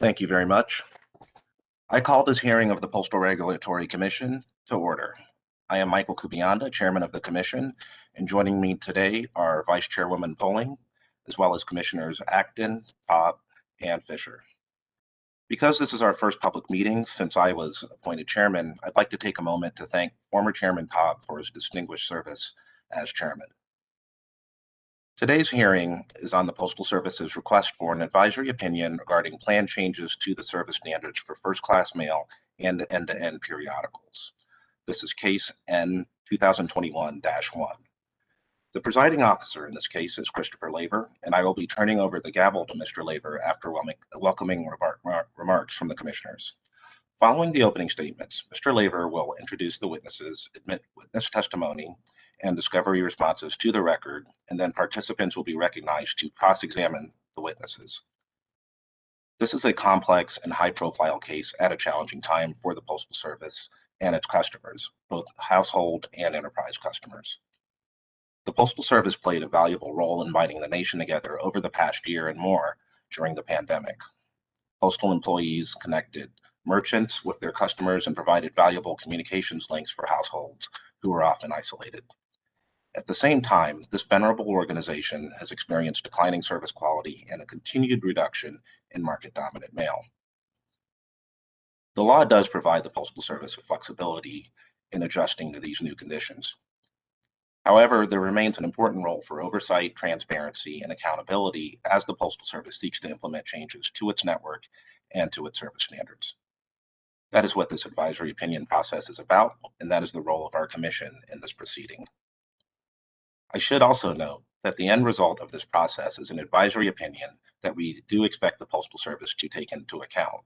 Thank you very much. I call this hearing of the Postal Regulatory Commission to order. I am Michael Kubianda, Chairman of the Commission, and joining me today are Vice Chairwoman Poling, as well as Commissioners Acton, Cobb, and Fisher. Because this is our first public meeting since I was appointed Chairman, I'd like to take a moment to thank former Chairman Cobb for his distinguished service as Chairman. Today's hearing is on the Postal Service's request for an advisory opinion regarding plan changes to the service standards for first-class mail and end-to-end periodicals. This is case N2021-1. The presiding officer in this case is Christopher Laver, and I will be turning over the gavel to Mr. Laver after welcoming remarks from the commissioners. Following the opening statements, Mr. Laver will introduce the witnesses, admit witness testimony, and discovery responses to the record, and then participants will be recognized to cross-examine the witnesses. This is a complex and high-profile case at a challenging time for the Postal Service and its customers, both household and enterprise customers. The Postal Service played a valuable role in binding the nation together over the past year and more during the pandemic. Postal employees connected merchants with their customers and provided valuable communications links for households who were often isolated. At the same time, this venerable organization has experienced declining service quality and a continued reduction in market-dominant mail. The law does provide the Postal Service with flexibility in adjusting to these new conditions. However, there remains an important role for oversight, transparency, and accountability as the Postal Service seeks to implement changes to its network and to its service standards. That is what this advisory opinion process is about, and that is the role of our commission in this proceeding. I should also note that the end result of this process is an advisory opinion that we do expect the Postal Service to take into account.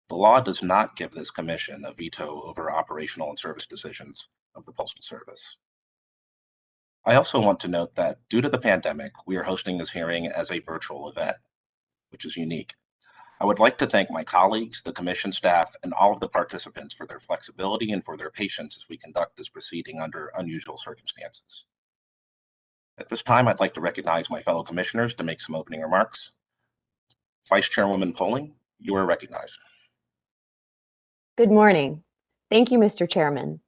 The law does not give this commission a veto over operational and service decisions of the Postal Service. I also want to note that due to the pandemic, we are hosting this hearing as a virtual event, which is unique. I would like to thank my colleagues, the commission staff, and all of the participants for their flexibility and for their patience as we conduct this proceeding under unusual circumstances. At this time, I'd like to recognize my fellow commissioners to make some opening remarks. Vice Chairwoman Poling, you are recognized. Good morning. Thank you, Mr. Chairman.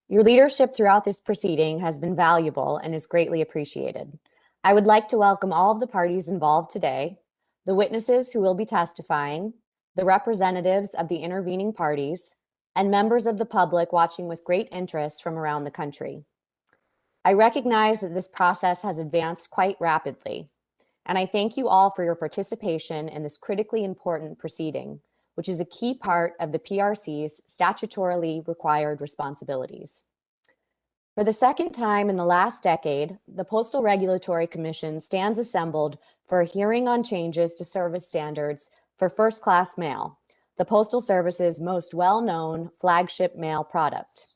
Your leadership throughout this proceeding has been valuable and is greatly appreciated. I would like to welcome all of the parties involved today, the witnesses who will be testifying, the representatives of the intervening parties, and members of the public watching with great interest from around the country. I recognize that this process has advanced quite rapidly, and I thank you all for your participation in this critically important proceeding, which is a key part of the PRC's statutorily required responsibilities. For the second time in the last decade, the Postal Regulatory Commission stands assembled for a hearing on changes to service standards for first-class mail, the Postal Service's most well-known flagship mail product.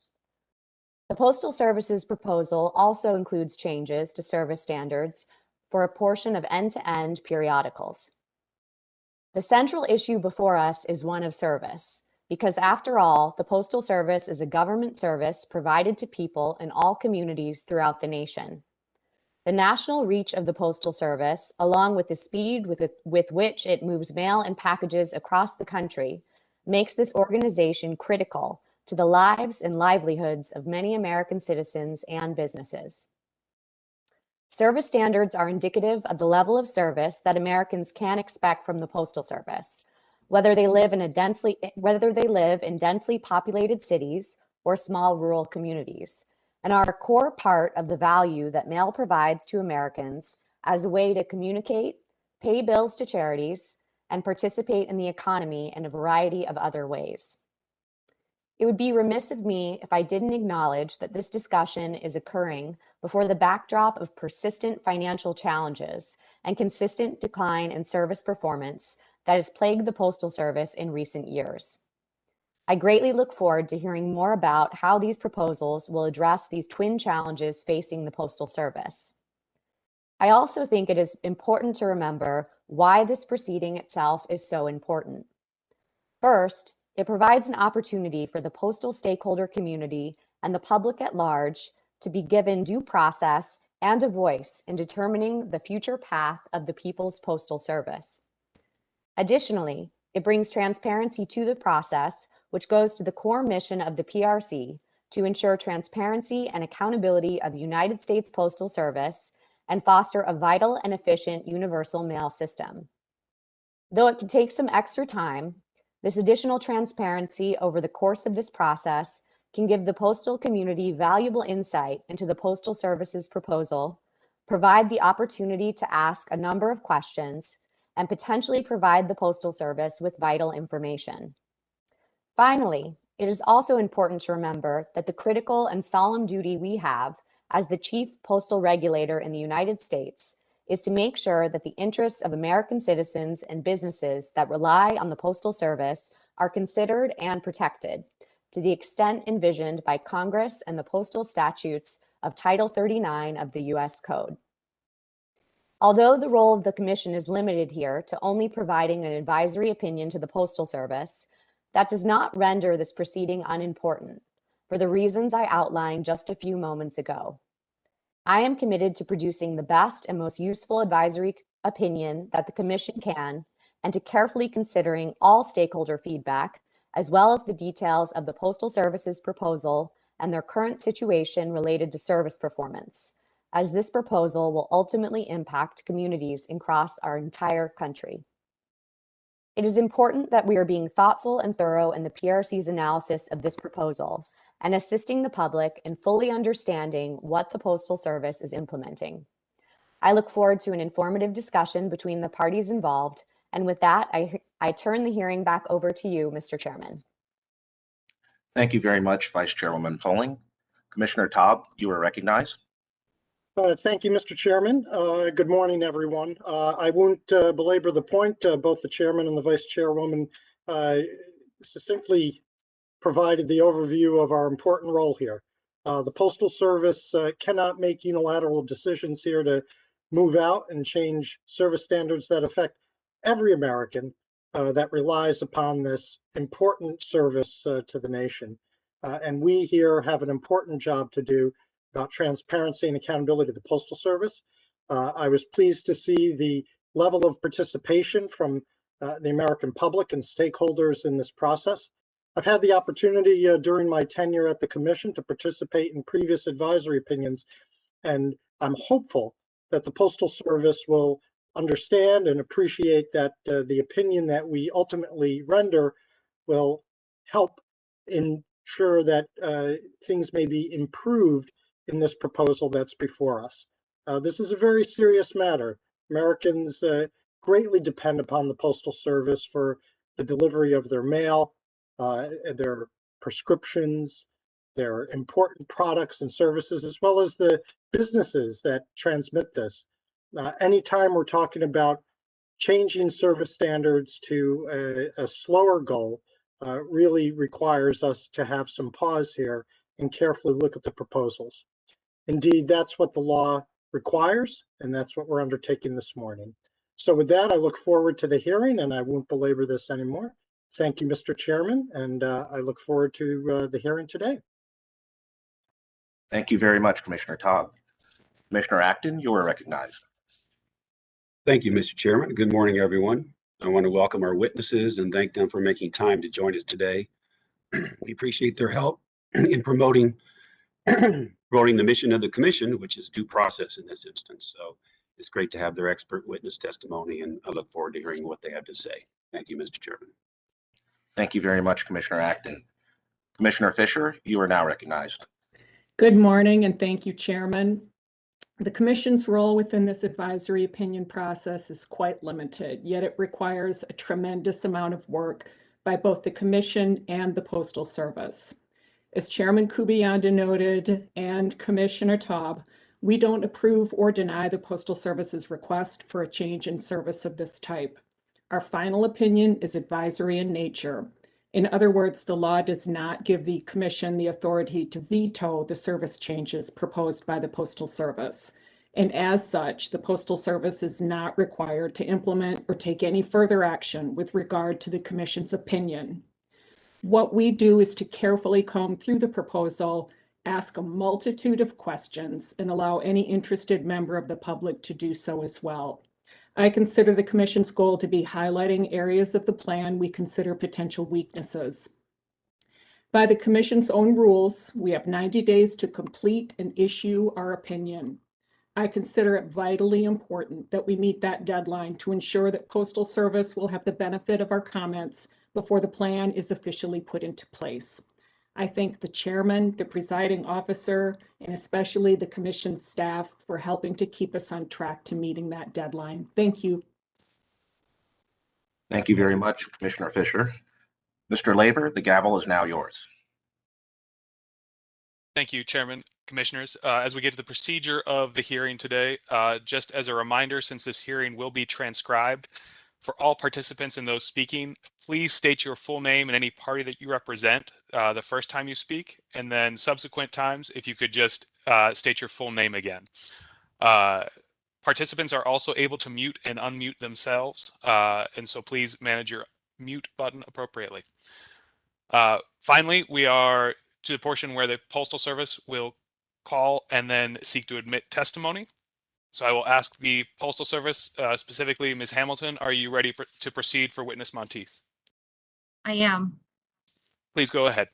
The Postal Service's proposal also includes changes to service standards for a portion of end-to-end periodicals. The central issue before us is one of service, because after all, the Postal Service is a government service provided to people in all communities throughout the nation. The national reach of the Postal Service, along with the speed with which it moves mail and packages across the country, makes this organization critical to the lives and livelihoods of many American citizens and businesses. Service standards are indicative of the level of service that Americans can expect from the Postal Service, whether they live in densely populated cities or small rural communities, and are a core part of the value that mail provides to Americans as a way to communicate, pay bills to charities, and participate in the economy in a variety of other ways. It would be remiss of me if I didn't acknowledge that this discussion is occurring before the backdrop of persistent financial challenges and consistent decline in service performance that has plagued the Postal Service in recent years. I greatly look forward to hearing more about how these proposals will address these twin challenges facing the Postal Service. I also think it is important to remember why this proceeding itself is so important. First, it provides an opportunity for the postal stakeholder community and the public at large to be given due process and a voice in determining the future path of the People's Postal Service. Additionally, It brings transparency to the process, which goes to the core mission of the PRC to ensure transparency and accountability of the United States Postal Service and foster a vital and efficient universal mail system. Though it can take some extra time, this additional transparency over the course of this process can give the postal community valuable insight into the Postal Service's proposal, provide the opportunity to ask a number of questions, and potentially provide the Postal Service with vital information. Finally, it is also important to remember that the critical and solemn duty we have as the chief postal regulator in the United States is to make sure that the interests of American citizens and businesses that rely on the Postal Service are considered and protected to the extent envisioned by Congress and the postal statutes of Title 39 of the U.S. Code. Although the role of the Commission is limited here to only providing an advisory opinion to the Postal Service, that does not render this proceeding unimportant for the reasons I outlined just a few moments ago. I am committed to producing the best and most useful advisory opinion that the Commission can, and to carefully considering all stakeholder feedback, as well as the details of the Postal Service's proposal and their current situation related to service performance, as this proposal will ultimately impact communities across our entire country. It is important that we are being thoughtful and thorough in the PRC's analysis of this proposal and assisting the public in fully understanding what the Postal Service is implementing. I look forward to an informative discussion between the parties involved, and with that, I turn the hearing back over to you, Mr. Chairman. Thank you very much, Vice Chairwoman Poling. Commissioner Taub, you are recognized. Thank you, Mr. Chairman. Good morning, everyone. I won't belabor the point. Both the chairman and the vice chairwoman succinctly provided the overview of our important role here. The Postal Service cannot make unilateral decisions here to move out and change service standards that affect every American that relies upon this important service to the nation. And we here have an important job to do about transparency and accountability of the Postal Service. I was pleased to see the level of participation from the American public and stakeholders in this process. I've had the opportunity during my tenure at the Commission to participate in previous advisory opinions, and I'm hopeful that the Postal Service will understand and appreciate that the opinion that we ultimately render will help ensure that things may be improved in this proposal that's before us. This is a very serious matter. Americans greatly depend upon the Postal Service for the delivery of their mail, their prescriptions, their important products and services, as well as the businesses that transmit this. Anytime we're talking about changing service standards to a slower goal really requires us to have some pause here and carefully look at the proposals. Indeed, that's what the law requires, and that's what we're undertaking this morning. So with that, I look forward to the hearing, and I won't belabor this anymore. Thank you, Mr. Chairman, and I look forward to the hearing today. Thank you very much, Commissioner Taub. Commissioner Acton, you are recognized. Thank you, Mr. Chairman. Good morning, everyone. I want to welcome our witnesses and thank them for making time to join us today. We appreciate their help in promoting the mission of the Commission, which is due process in this instance. So it's great to have their expert witness testimony, and I look forward to hearing what they have to say. Thank you, Mr. Chairman. Thank you very much, Commissioner Acton. Commissioner Fisher, you are now recognized. Good morning, and thank you, Chairman. The Commission's role within this advisory opinion process is quite limited, yet it requires a tremendous amount of work by both the Commission and the Postal Service. As Chairman Kubayanda noted and Commissioner Taub, we don't approve or deny the Postal Service's request for a change in service of this type. Our final opinion is advisory in nature. In other words, the law does not give the Commission the authority to veto the service changes proposed by the Postal Service. And as such, the Postal Service is not required to implement or take any further action with regard to the Commission's opinion. What we do is to carefully comb through the proposal, ask a multitude of questions, and allow any interested member of the public to do so as well. I consider the Commission's goal to be highlighting areas of the plan we consider potential weaknesses. By the Commission's own rules, we have 90 days to complete and issue our opinion. I consider it vitally important that we meet that deadline to ensure that Postal Service will have the benefit of our comments before the plan is officially put into place. I thank the chairman, the presiding officer, and especially the Commission staff for helping to keep us on track to meeting that deadline. Thank you. Thank you very much, Commissioner Fisher. Mr. Laver, the gavel is now yours. Thank you, Chairman, Commissioners. As we get to the procedure of the hearing today, just as a reminder, since this hearing will be transcribed, for all participants and those speaking, please state your full name and any party that you represent the first time you speak, and then subsequent times, if you could just state your full name again. Participants are also able to mute and unmute themselves, and so please manage your mute button appropriately. Finally, we are to the portion where the Postal Service will call and then seek to admit testimony. So I will ask the Postal Service, specifically Ms. Hamilton, are you ready to proceed for witness Monteith? I am. Please go ahead.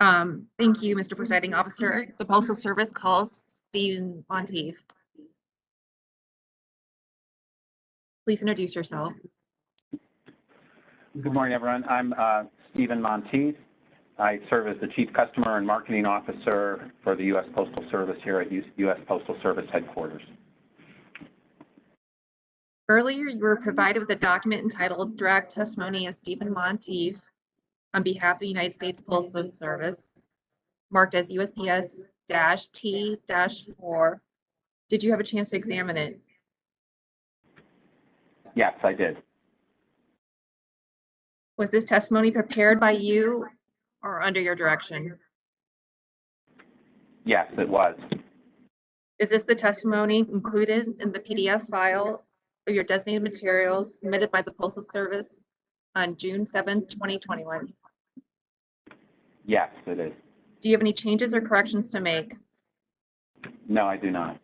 Thank you, Mr. Presiding Officer. The Postal Service calls Stephen Monteith. Please introduce yourself. Good morning, everyone. I'm Stephen Monteith. I serve as the Chief Customer and Marketing Officer for the U.S. Postal Service here at U.S. Postal Service headquarters. Earlier, you were provided with a document entitled Direct Testimony of Stephen Monteith on behalf of the United States Postal Service, marked as USPS-T-4. Did you have a chance to examine it? Yes, I did. Was this testimony prepared by you or under your direction? Yes, it was. Is this the testimony included in the PDF file of your designated materials submitted by the Postal Service on June 7, 2021? Yes, it is. Do you have any changes or corrections to make? No, I do not.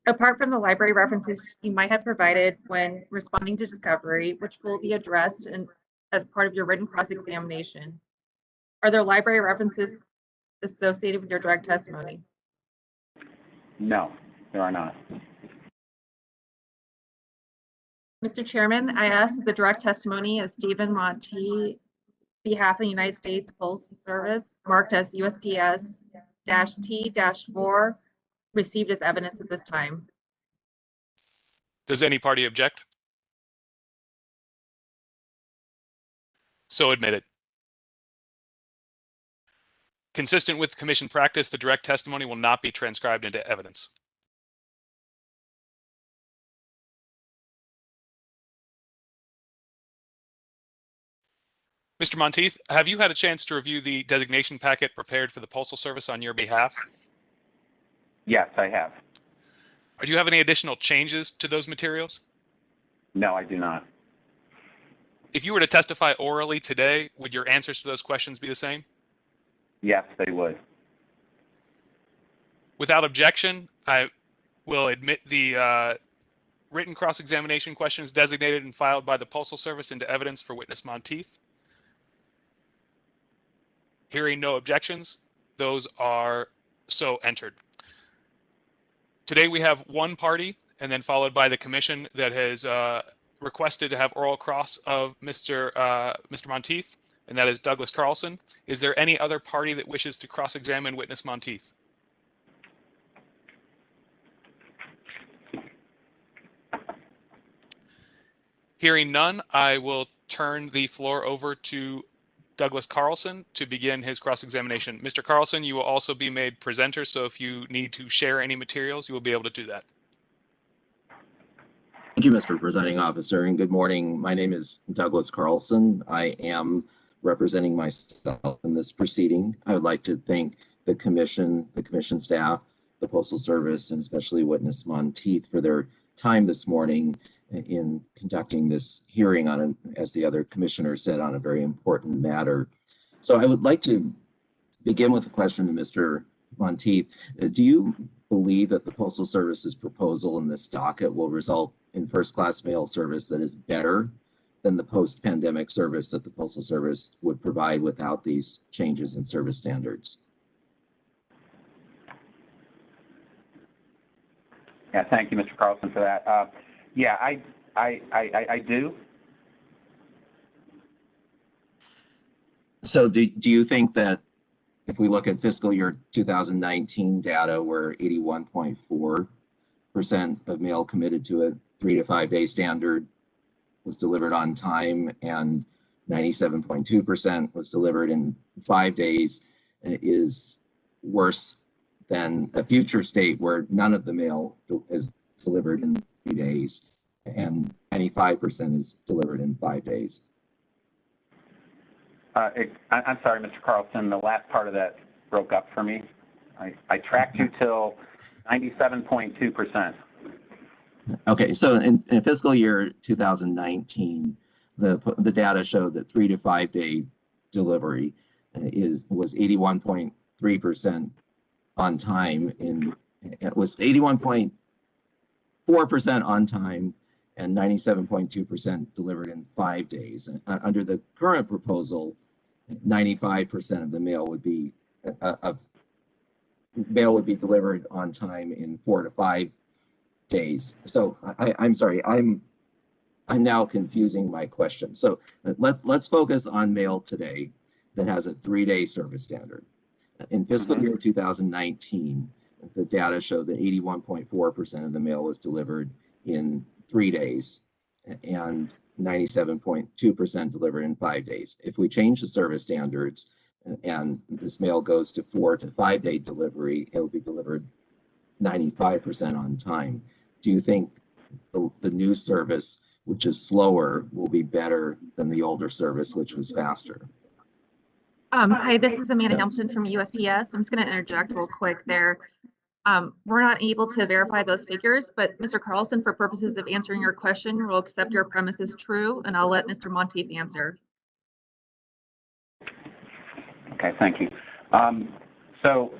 Apart from the library references you might have provided when responding to discovery, which will be addressed as part of your written cross-examination, are there library references associated with your direct testimony? No, there are not. Mr. Chairman, I ask that the direct testimony of Stephen Monteith, behalf of the United States Postal Service, marked as USPS-T-4, received as evidence at this time. Does any party object? So admitted. Consistent with Commission practice, the direct testimony will not be transcribed into evidence. Mr. Monteith, have you had a chance to review the designation packet prepared for the Postal Service on your behalf? Yes, I have. Do you have any additional changes to those materials? No, I do not. If you were to testify orally today, would your answers to those questions be the same? Yes, they would. Without objection, I will admit the written cross-examination questions designated and filed by the Postal Service into evidence for witness Monteith. Hearing no objections, those are so entered. Today we have one party, and then followed by the Commission, that has requested to have oral cross of Mr. Monteith, and that is Douglas Carlson. Is there any other party that wishes to cross-examine witness Monteith? Hearing none, I will turn the floor over to Douglas Carlson to begin his cross-examination. Mr. Carlson, you will also be made presenter, so if you need to share any materials, you will be able to do that. Thank you, Mr. Presiding Officer, and good morning. My name is Douglas Carlson. I am representing myself in this proceeding. I would like to thank the Commission staff, the Postal Service, and especially witness Monteith for their time this morning in conducting this hearing on, as the other commissioner said, on a very important matter. So I would like to begin with a question to Mr. Monteith. Do you believe that the Postal Service's proposal in this docket will result in first-class mail service that is better than the post-pandemic service that the Postal Service would provide without these changes in service standards? Yeah, thank you, Mr. Carlson, for that. Yeah, I do. So do you think that if we look at fiscal year 2019 data, where 81.4% of mail committed to a 3 to 5 day standard was delivered on time and 97.2% was delivered in 5 days, is worse than a future state where none of the mail is delivered in 3 days and 95% is delivered in 5 days? I'm sorry, Mr. Carlson, the last part of that broke up for me. I tracked you till 97.2%. Okay, so in fiscal year 2019, the data showed that 3 to 5 day delivery was 81.3% on time. It was 81.4% on time and 97.2% delivered in 5 days. Under the current proposal, 95% of the mail would be delivered on time in 4 to 5 days. So I'm sorry, I'm now confusing my question. So let's focus on mail today that has a 3 day service standard. In fiscal year 2019, the data showed that 81.4% of the mail was delivered in 3 days and 97.2% delivered in 5 days. If we change the service standards and this mail goes to 4 to 5 day delivery, it will be delivered 95% on time. Do you think the new service, which is slower, will be better than the older service, which was faster? Hi, this is Amanda Hamilton from USPS. I'm just going to interject real quick there. We're not able to verify those figures, but Mr. Carlson, for purposes of answering your question, we'll accept your premise is true, and I'll let Mr. Monteith answer. Okay, thank you. So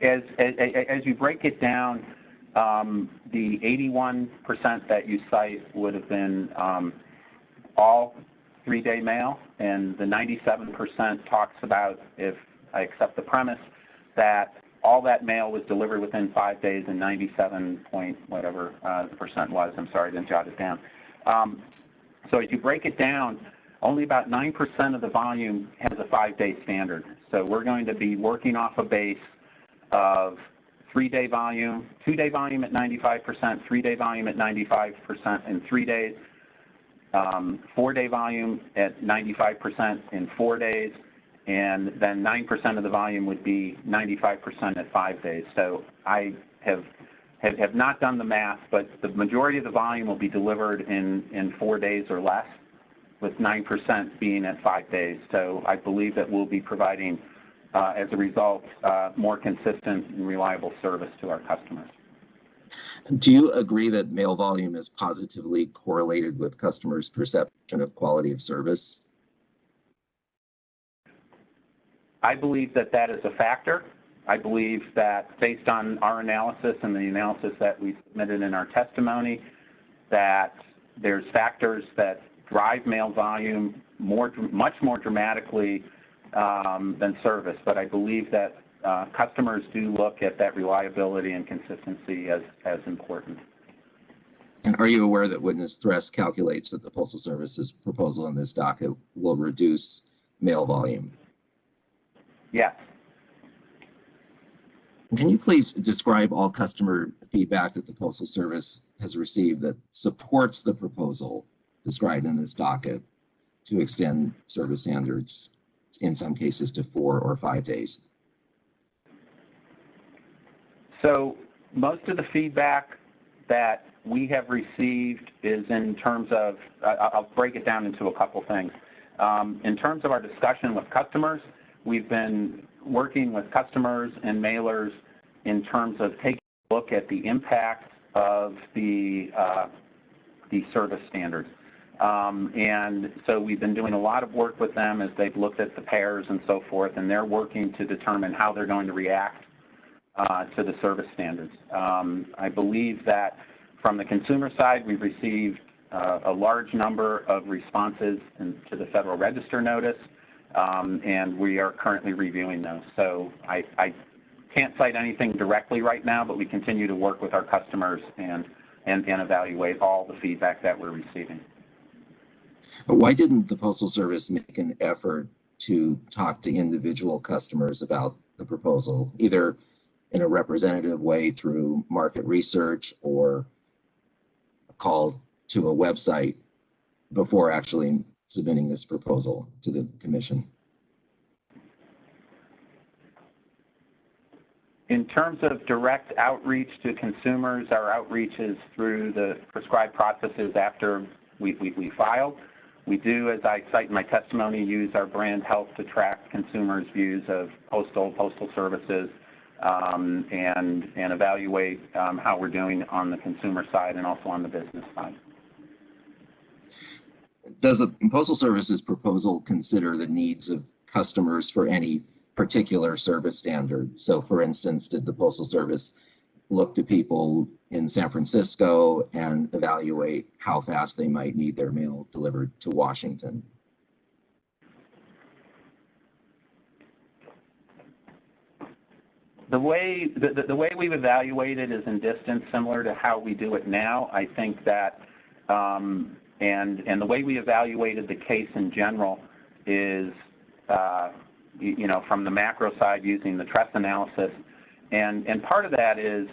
as you break it down, the 81% that you cite would have been all 3 day mail, and the 97% talks about, if I accept the premise, that all that mail was delivered within 5 days, and 97 point whatever the percent was. I'm sorry, I didn't jot it down. So if you break it down, only about 9% of the volume has a 5 day standard. So we're going to be working off a base of 3 day volume, 2 day volume at 95%, 3 day volume at 95% in 3 days, 4 day volume at 95% in 4 days, and then 9% of the volume would be 95% at 5 days. So I have not done the math, but the majority of the volume will be delivered in 4 days or less, with 9% being at 5 days. So I believe that we'll be providing, as a result, more consistent and reliable service to our customers. Do you agree that mail volume is positively correlated with customers' perception of quality of service? I believe that that is a factor. I believe that based on our analysis and the analysis that we submitted in our testimony, that there's factors that drive mail volume much more dramatically than service. But I believe that customers do look at that reliability and consistency as important. And are you aware that Witness Thrust calculates that the Postal Service's proposal in this docket will reduce mail volume? Yes. Can you please describe all customer feedback that the Postal Service has received that supports the proposal described in this docket to extend service standards, in some cases, to 4 or 5 days? So most of the feedback that we have received is in terms of, I'll break it down into a couple things. In terms of our discussion with customers, we've been working with customers and mailers in terms of taking a look at the impact of the service standards. And so we've been doing a lot of work with them as they've looked at the pairs and so forth, and they're working to determine how they're going to react to the service standards. I believe that from the consumer side, we've received a large number of responses to the Federal Register notice, and we are currently reviewing those. So I can't cite anything directly right now, but we continue to work with our customers and evaluate all the feedback that we're receiving. Why didn't the Postal Service make an effort to talk to individual customers about the proposal, either in a representative way through market research or a call to a website before actually submitting this proposal to the Commission? In terms of direct outreach to consumers, our outreach is through the prescribed processes after we file. We do, as I cite in my testimony, use our brand health to track consumers' views of postal services and evaluate how we're doing on the consumer side and also on the business side. Does the Postal Service's proposal consider the needs of customers for any particular service standard? So, for instance, did the Postal Service look to people in San Francisco and evaluate how fast they might need their mail delivered to Washington? The way we've evaluated is in distance, similar to how we do it now. I think that, and the way we evaluated the case in general is, from the macro side using the TRES analysis. And part of that is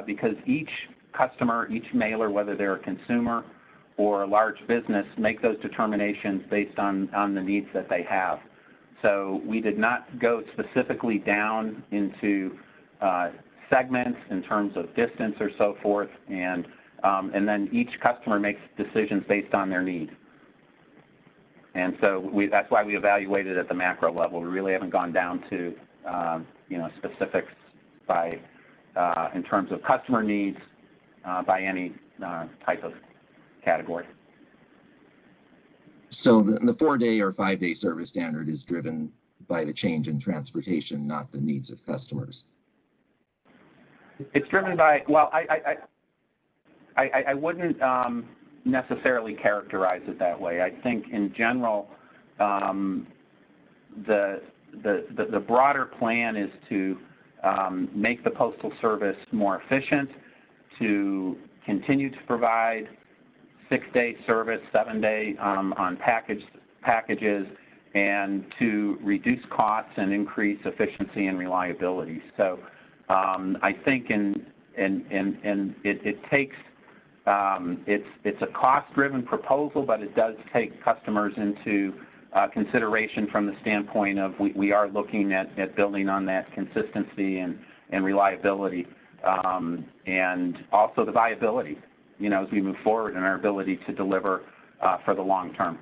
because each customer, each mailer, whether they're a consumer or a large business, make those determinations based on the needs that they have. So we did not go specifically down into segments in terms of distance or so forth, and then each customer makes decisions based on their needs. And so that's why we evaluated at the macro level. We really haven't gone down to specifics by in terms of customer needs by any type of category. So the 4-day or 5-day service standard is driven by the change in transportation, not the needs of customers. It's driven by, well, I wouldn't necessarily characterize it that way. I think in general, the broader plan is to make the Postal Service more efficient, to continue to provide 6-day service, 7-day on packages, and to reduce costs and increase efficiency and reliability. So I think it takes, it's a cost-driven proposal, but it does take customers into consideration from the standpoint of we are looking at building on that consistency and reliability, and also the viability, as we move forward in our ability to deliver for the long term.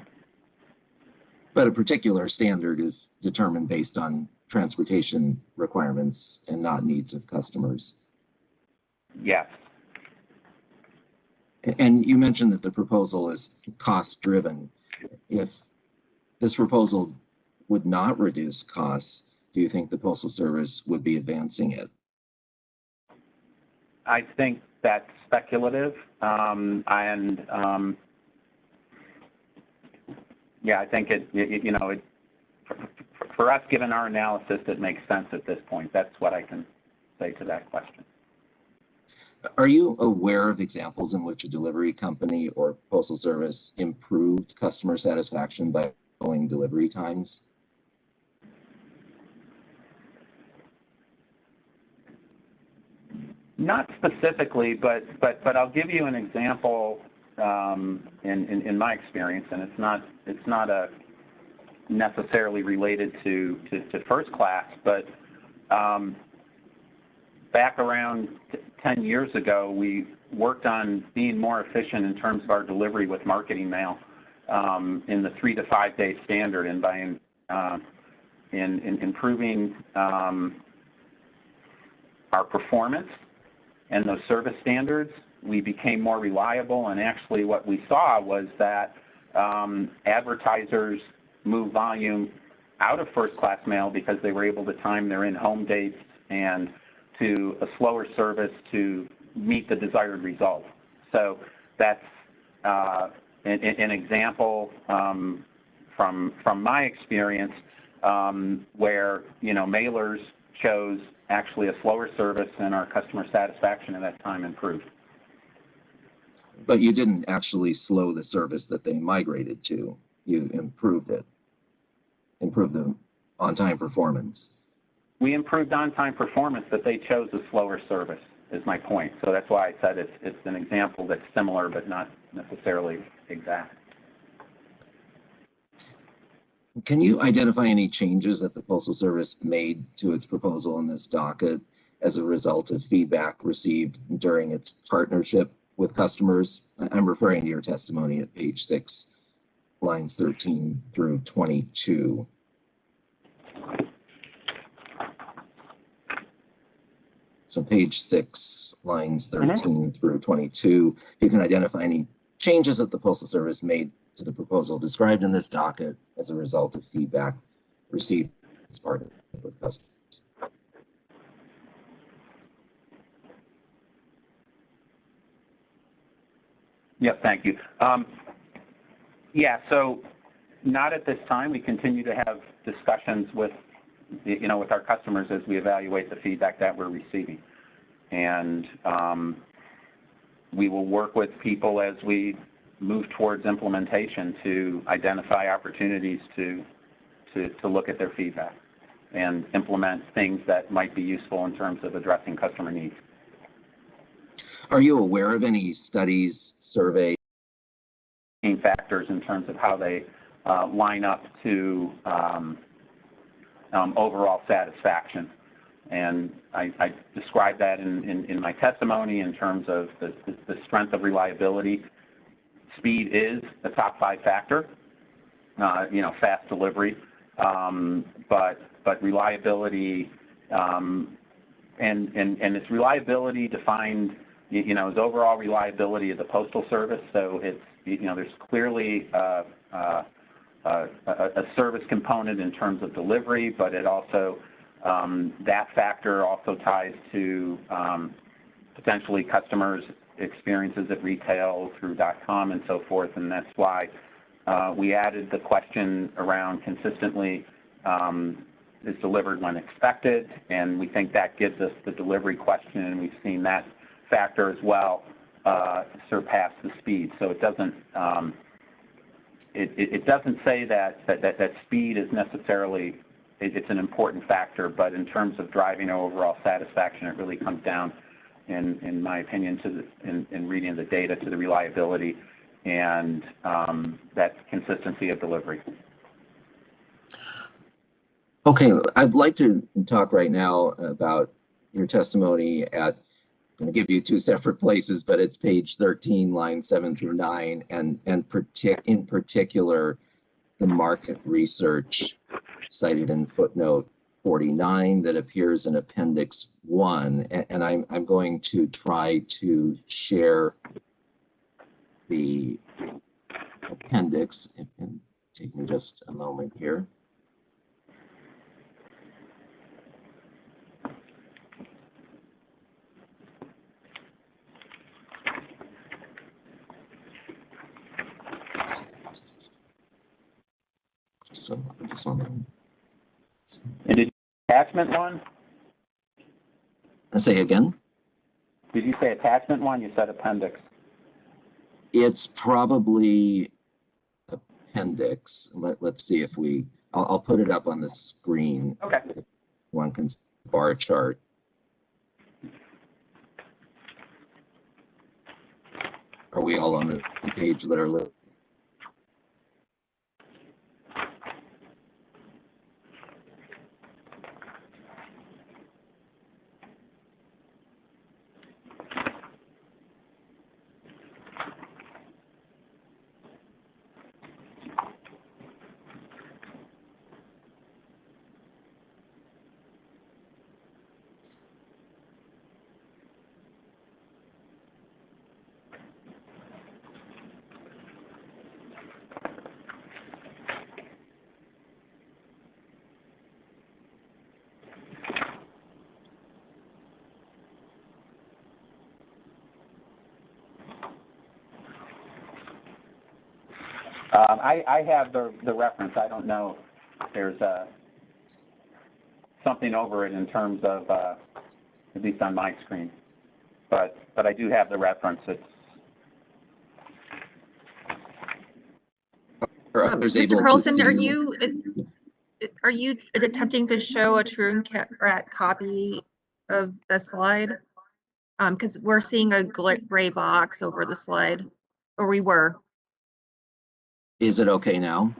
But a particular standard is determined based on transportation requirements and not needs of customers. Yes. And you mentioned that the proposal is cost-driven. If this proposal would not reduce costs, do you think the Postal Service would be advancing it? I think that's speculative, yeah, I think for us, given our analysis, it makes sense at this point. That's what I can say to that question. Are you aware of examples in which a delivery company or Postal Service improved customer satisfaction by lowering delivery times? Not specifically, but I'll give you an example in my experience, and it's not necessarily related to first class, but back around 10 years ago, we worked on being more efficient in terms of our delivery with marketing mail in the 3 to 5 day standard, and by in improving our performance and those service standards, we became more reliable. And actually what we saw was that advertisers moved volume out of first class mail because they were able to time their in-home dates and to a slower service to meet the desired result. So that's an example from my experience where, you know, mailers chose actually a slower service and our customer satisfaction at that time improved. But you didn't actually slow the service that they migrated to. You improved it, improved the on-time performance. We improved on-time performance, but they chose a slower service, is my point. So that's why I said it's an example that's similar, but not necessarily exact. Can you identify any changes that the Postal Service made to its proposal in this docket as a result of feedback received during its partnership with customers? I'm referring to your testimony at page 6, lines 13 through 22. So page 6, lines 13 through 22, if you can identify any changes that the Postal Service made to the proposal described in this docket as a result of feedback received as partnership with customers. Yep, thank you. Yeah, so not at this time. We continue to have discussions with, you know, with our customers as we evaluate the feedback that we're receiving. And we will work with people as we move towards implementation to identify opportunities to look at their feedback and implement things that might be useful in terms of addressing customer needs. Are you aware of any studies, surveys, factors in terms of how they line up to overall satisfaction? And I described that in my testimony in terms of the strength of reliability. Speed is a top 5 factor, you know, fast delivery, but reliability, and it's reliability defined, you know, as overall reliability of the Postal Service. So it's, you know, there's clearly a service component in terms of delivery, but it also, that factor also ties to potentially customers' experiences at retail through .com and so forth, and that's why we added the question around consistently is delivered when expected, and we think that gives us the delivery question, and we've seen that factor as well surpass the speed. So it doesn't it doesn't say that speed is necessarily, it's an important factor, but in terms of driving overall satisfaction, it really comes down, in my opinion, to in reading the data, to the reliability and that consistency of delivery. Okay, I'd like to talk right now about your testimony at, I'm going to give you 2 separate places, but it's page 13, lines 7 through 9, and in particular, the market research cited in footnote 49 that appears in Appendix 1. And I'm going to try to share the appendix. It can take me just a moment here. Just one minute. And did attachment 1? Say again? Did you say attachment 1? You said appendix. It's probably appendix. Let's see if I'll put it up on the screen. Okay. If one can see the bar chart. Are we all on the page literally? I have the reference. I don't know if there's something over it in terms of, at least on my screen, but I do have the reference. It's Mr. Carlson, are you attempting to show a true and correct copy of the slide? Because we're seeing a gray box over the slide, or we were. Is it okay now?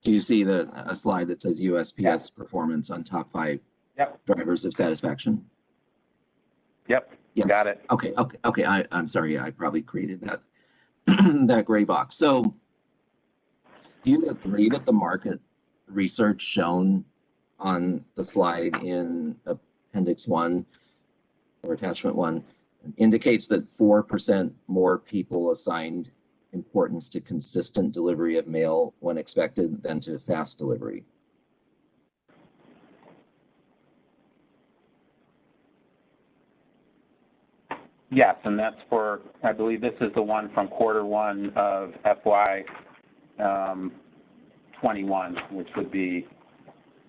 Do you see a slide that says USPS performance on top 5 drivers of satisfaction? Yep. Yes. Got it. Okay. I'm sorry. I probably created that that gray box. So, do you agree that the market research shown on the slide in Appendix 1 or Attachment 1 indicates that 4% more people assigned importance to consistent delivery of mail when expected than to fast delivery? Yes, and that's for, I believe this is the one from Q1 of FY 21, which would be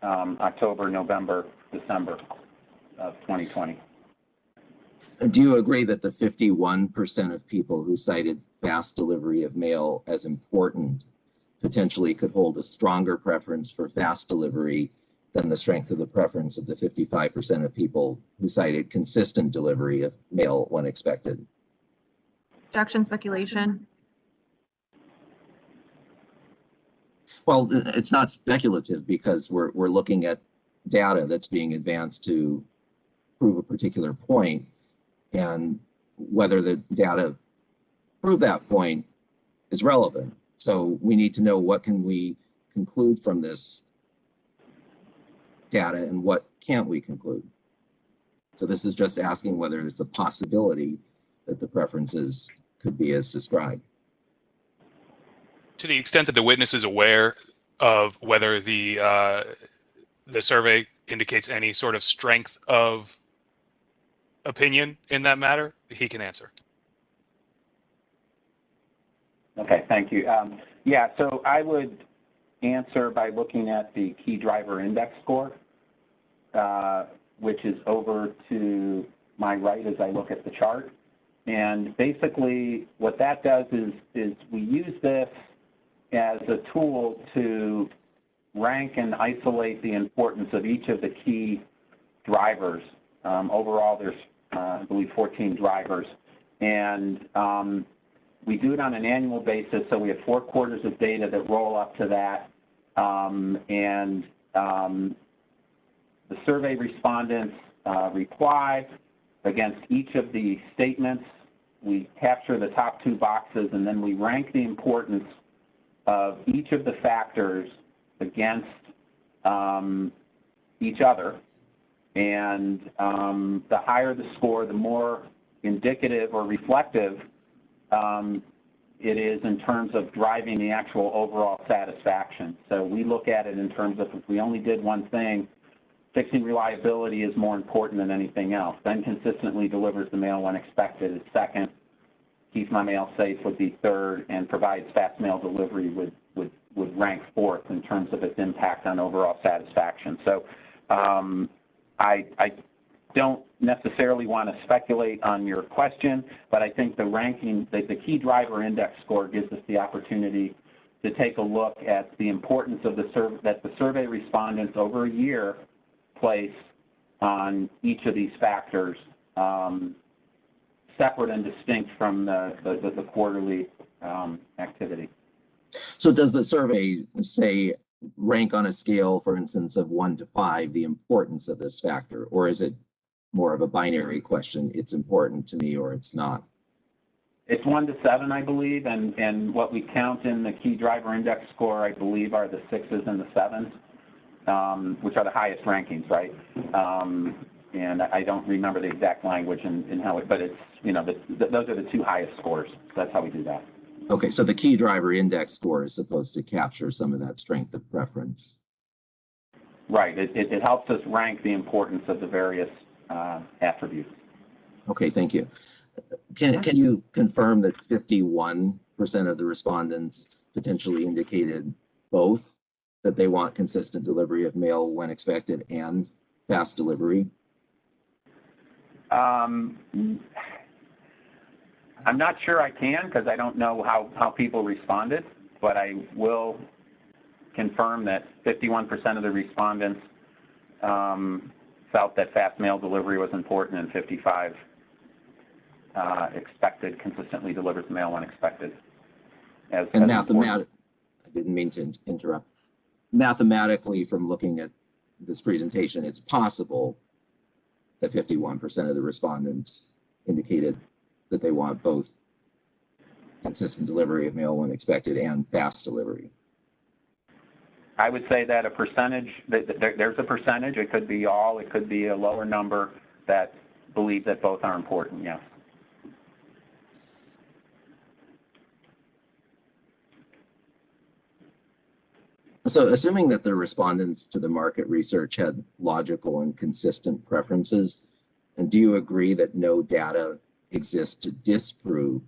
October, November, December of 2020. Do you agree that the 51% of people who cited fast delivery of mail as important potentially could hold a stronger preference for fast delivery than the strength of the preference of the 55% of people who cited consistent delivery of mail when expected? Objection, speculation. Well, it's not speculative because we're looking at data that's being advanced to prove a particular point, and whether the data prove that point is relevant. So we need to know what can we conclude from this data and what can't we conclude. So this is just asking whether it's a possibility that the preferences could be as described. To the extent that the witness is aware of whether the survey indicates any sort of strength of opinion in that matter, he can answer. Okay, thank you. Yeah, so I would answer by looking at the key driver index score, which is over to my right as I look at the chart. And basically what that does is we use this as a tool to rank and isolate the importance of each of the key drivers. Overall, there's, I believe, 14 drivers. And we do it on an annual basis, so we have 4 quarters of data that roll up to that. The survey respondents reply against each of the statements. We capture the top 2 boxes, and then we rank the importance of each of the factors against each other. And the higher the score, the more indicative or reflective it is in terms of driving the actual overall satisfaction. So we look at it in terms of if we only did one thing, fixing reliability is more important than anything else. Then consistently delivers the mail when expected is second. Keeps my mail safe would be third, and provides fast mail delivery would rank fourth in terms of its impact on overall satisfaction. So I don't necessarily want to speculate on your question, but I think the ranking, the key driver index score gives us the opportunity to take a look at the importance of the survey respondents over a year place on each of these factors, separate and distinct from the quarterly activity. So does the survey say rank on a scale, for instance, of 1 to 5, the importance of this factor, or is it more of a binary question, it's important to me or it's not? It's 1 to 7, I believe, and what we count in the key driver index score, I believe, are the 6s and the 7s, which are the highest rankings, right? And I don't remember the exact language and how it, but it's, you know, those are the 2 highest scores. That's how we do that. Okay, so the key driver index score is supposed to capture some of that strength of preference. Right. It helps us rank the importance of the various attributes. Okay, thank you. Can you confirm that 51% of the respondents potentially indicated both, that they want consistent delivery of mail when expected and fast delivery? I'm not sure I can, because I don't know how people responded, but I will confirm that 51% of the respondents felt that fast mail delivery was important, and 55 expected consistently delivers mail when expected. I didn't mean to interrupt. Mathematically, from looking at this presentation, it's possible that 51% of the respondents indicated that they want both consistent delivery of mail when expected and fast delivery. I would say that a percentage, there's a percentage, it could be all, it could be a lower number that believe that both are important, yes. So assuming that the respondents to the market research had logical and consistent preferences, and do you agree that no data exists to disprove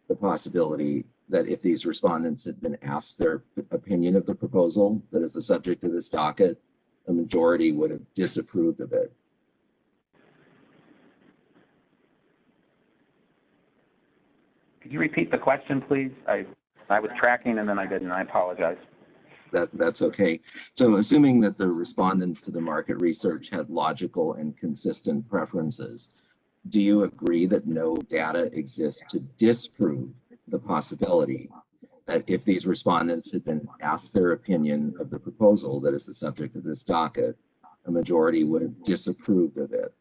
the possibility that if these respondents had been asked their opinion of the proposal that is the subject of this docket, a majority would have disapproved of it? Could you repeat the question, please? I was tracking and then I didn't. I apologize. That's okay. So assuming that the respondents to the market research had logical and consistent preferences, do you agree that no data exists to disprove the possibility that if these respondents had been asked their opinion of the proposal that is the subject of this docket, a majority would have disapproved of it?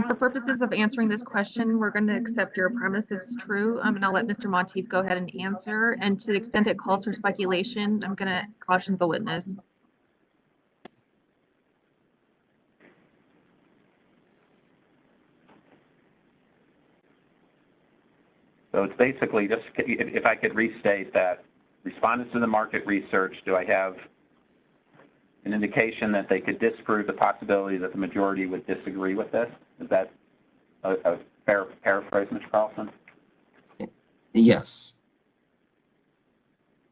For purposes of answering this question, we're going to accept your premise is true, and I'll let Mr. Monteith go ahead and answer. And to the extent it calls for speculation, I'm going to caution the witness. So it's basically just, if I could restate that, respondents to the market research, do I have an indication that they could disprove the possibility that the majority would disagree with this? Is that a fair paraphrase, Mr. Carlson? Yes.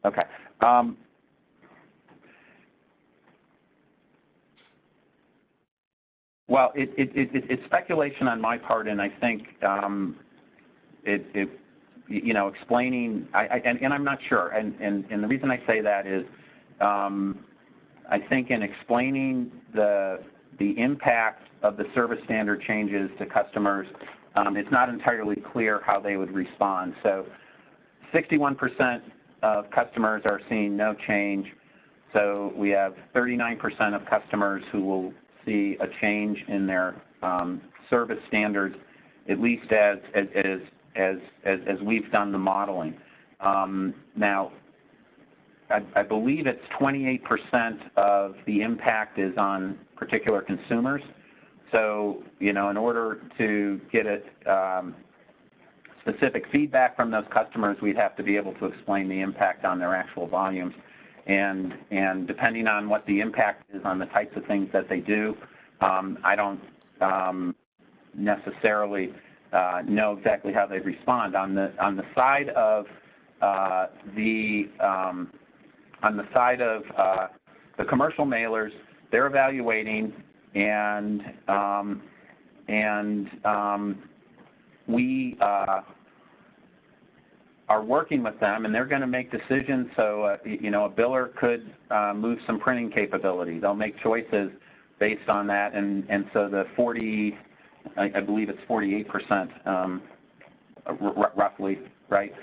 Okay. Well, it's speculation on my part, and I think explaining, and I'm not sure, and the reason I say that is, I think in explaining the impact of the service standard changes to customers, it's not entirely clear how they would respond. So 61% of customers are seeing no change. So we have 39% of customers who will see a change in their service standards, at least as we've done the modeling. Now, I believe it's 28% of the impact is on particular consumers. So, in order to get specific feedback from those customers, we'd have to be able to explain the impact on their actual volumes. And depending on what the impact is on the types of things that they do, I don't necessarily know exactly how they respond. On the side of the commercial mailers, they're evaluating, and we are working with them, and they're going to make decisions. So, a biller could move some printing capability. They'll make choices based on that, and so the 40, I believe it's 48%, roughly, right?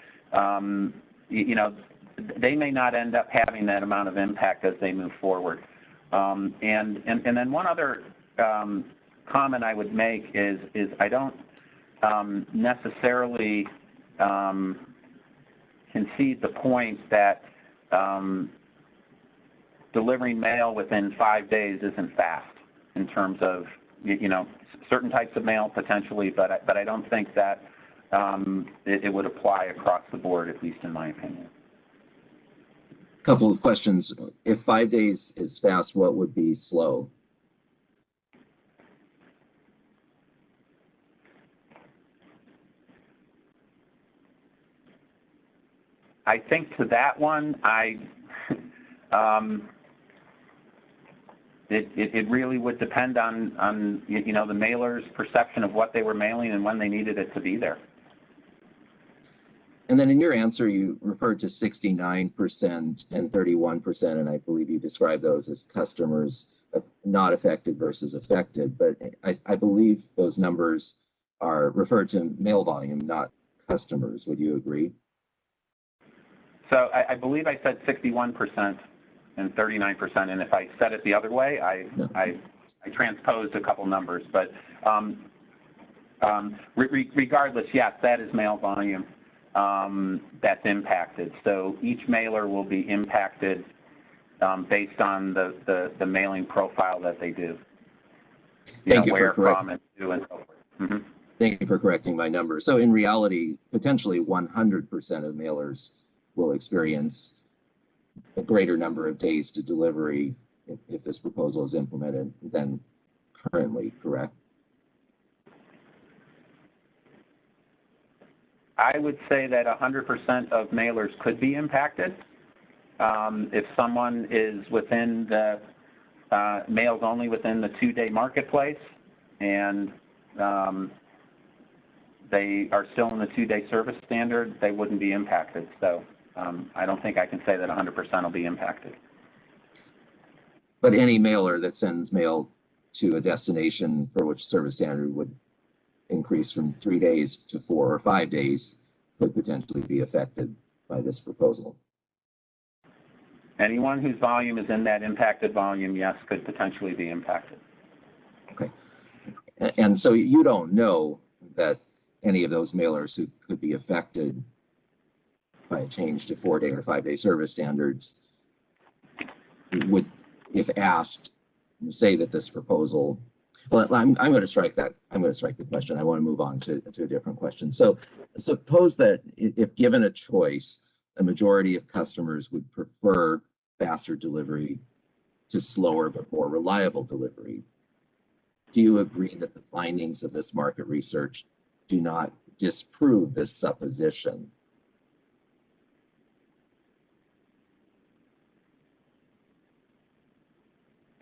They may not end up having that amount of impact as they move forward. And then one other comment I would make is I don't necessarily concede the point that delivering mail within 5 days isn't fast in terms of certain types of mail potentially, but I don't think that it would apply across the board, at least in my opinion. Couple of questions. If 5 days is fast, what would be slow? I think to that one, it really would depend on you know, the mailer's perception of what they were mailing and when they needed it to be there. And then in your answer, you referred to 69% and 31%, and I believe you described those as customers not affected versus affected. But I believe those numbers are referred to mail volume, not customers. Would you agree? So I believe I said 61% and 39%, and if I said it the other way, I transposed a couple numbers. But regardless, yes, that is mail volume that's impacted. So each mailer will be impacted based on the mailing profile that they do. Thank you where for from and to and so forth. Mm-hmm. Thank you for correcting my number. So in reality, potentially 100% of mailers will experience a greater number of days to delivery if this proposal is implemented than currently, correct? I would say that 100% of mailers could be impacted. If someone is within the mails only within the 2-day marketplace and they are still in the 2-day service standard, they wouldn't be impacted. So I don't think I can say that 100% will be impacted. But any mailer that sends mail to a destination for which service standard would increase from 3 days to 4 or 5 days could potentially be affected by this proposal. Anyone whose volume is in that impacted volume, yes, could potentially be impacted. Okay. And so you don't know that any of those mailers who could be affected by a change to 4-day or 5-day service standards would, if asked, say that this proposal, well, I'm going to strike that. I'm going to strike the question. I want to move on to a different question. So suppose that if given a choice, a majority of customers would prefer faster delivery to slower but more reliable delivery. Do you agree that the findings of this market research do not disprove this supposition?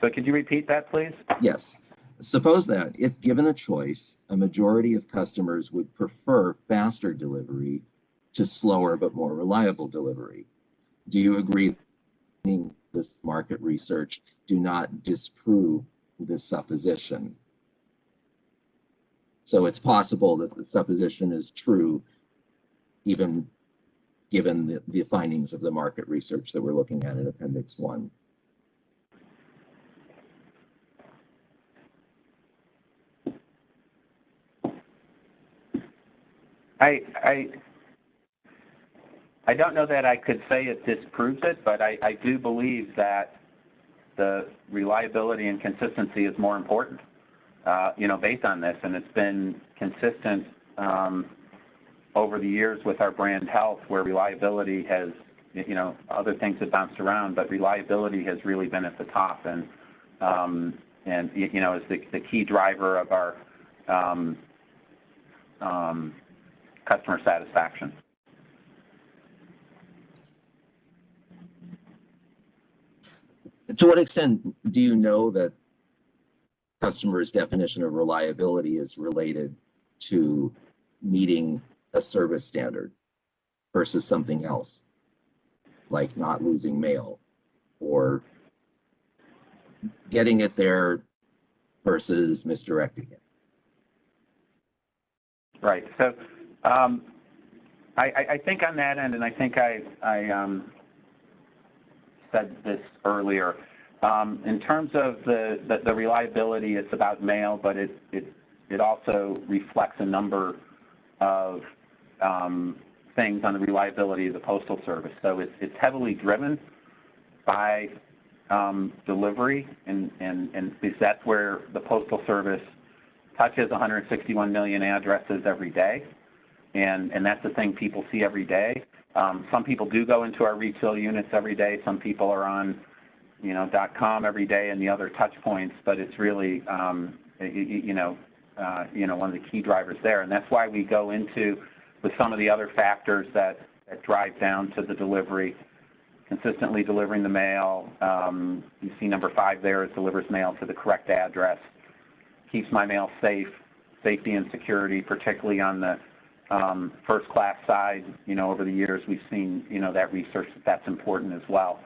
So could you repeat that, please? Yes. Suppose that if given a choice, a majority of customers would prefer faster delivery to slower but more reliable delivery. Do you agree that this market research do not disprove this supposition? So it's possible that the supposition is true even given the findings of the market research that we're looking at in Appendix 1. I don't know that I could say it disproves it, but I do believe that the reliability and consistency is more important, based on this, and it's been consistent over the years with our brand health, where reliability has, other things have bounced around, but reliability has really been at the top, and is the key driver of our customer satisfaction. To what extent do you know that customers' definition of reliability is related to meeting a service standard versus something else, like not losing mail or getting it there versus misdirecting it? Right. So I think on that end, and I think I said this earlier, in terms of the reliability, it's about mail, but it also reflects a number of things on the reliability of the Postal Service. So it's heavily driven by delivery, and because that's where the Postal Service touches 161 million addresses every day, and that's the thing people see every day. Some people do go into our retail units every day. Some people are on, .com every day and the other touch points, but it's really, one of the key drivers there. And that's why we go into with some of the other factors that that drive down to the delivery, consistently delivering the mail. You see number 5 there is delivers mail to the correct address, keeps my mail safe, safety and security, particularly on the first class side. You know, over the years we've seen, you know, that research that's important as well.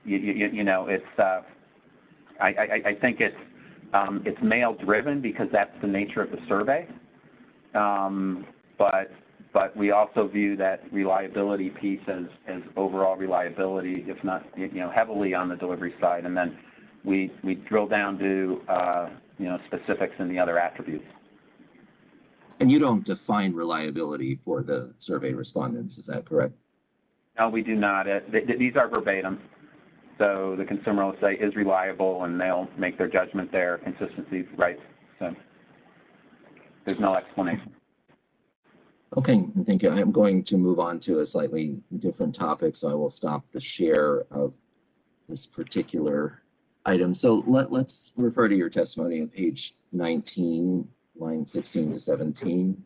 You know, it's I think it's mail driven because that's the nature of the survey. But we also view that reliability piece as overall reliability, if not, you know, heavily on the delivery side, and then we drill down to you know, specifics in the other attributes. And you don't define reliability for the survey respondents, is that correct? No, we do not. These are verbatim. So the consumer will say is reliable, and they'll make their judgment there. Consistency, right? So there's no explanation. Okay, thank you. I'm going to move on to a slightly different topic, so I will stop the share of this particular item. So let's refer to your testimony on page 19, lines 16 to 17,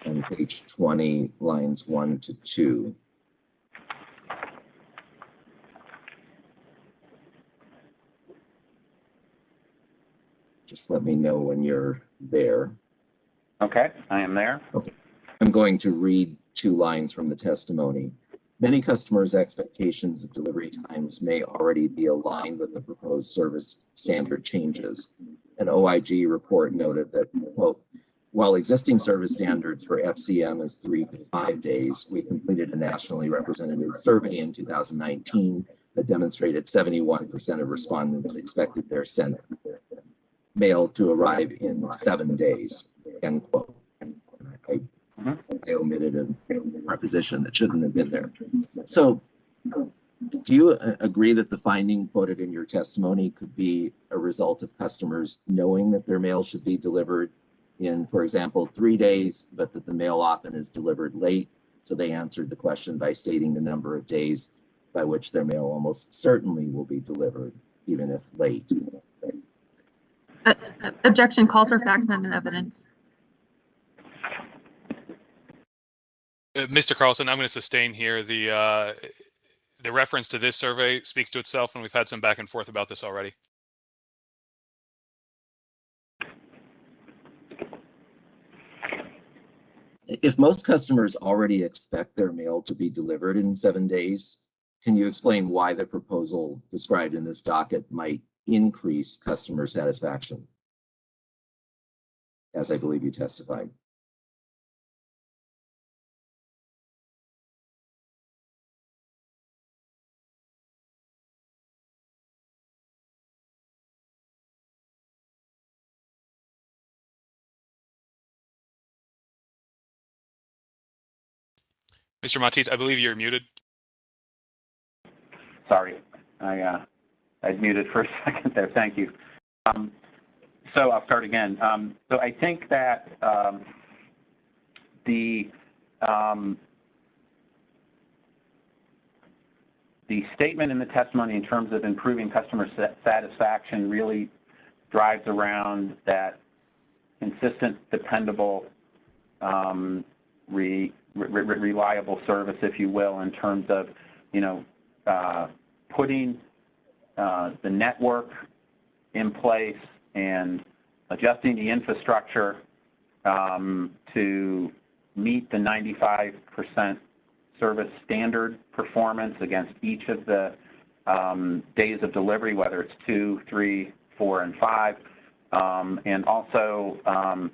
and page 20, lines 1 to 2. Just let me know when you're there. Okay, I am there. Okay. I'm going to read 2 lines from the testimony. Many customers' expectations of delivery times may already be aligned with the proposed service standard changes. An OIG report noted that, quote, while existing service standards for FCM is 3 to 5 days, we completed a nationally representative survey in 2019 that demonstrated 71% of respondents expected their sent mail to arrive in 7 days, end quote. I omitted a preposition that shouldn't have been there. So do you agree that the finding quoted in your testimony could be a result of customers knowing that their mail should be delivered in, for example, 3 days, but that the mail often is delivered late? So they answered the question by stating the number of days by which their mail almost certainly will be delivered, even if late. Objection, calls for facts, not evidence. Mr. Carlson, I'm going to sustain here. The reference to this survey speaks to itself, and we've had some back and forth about this already. If most customers already expect their mail to be delivered in 7 days, can you explain why the proposal described in this docket might increase customer satisfaction, as I believe you testified? Mr. Monteith, I believe you're muted. Sorry, I'd muted for a second there. Thank you. So I'll start again. So I think that the statement in the testimony in terms of improving customer satisfaction really drives around that consistent, dependable, reliable service, if you will, in terms of, you know, putting the network in place and adjusting the infrastructure to meet the 95% service standard performance against each of the days of delivery, whether it's 2, 3, 4, and 5, and also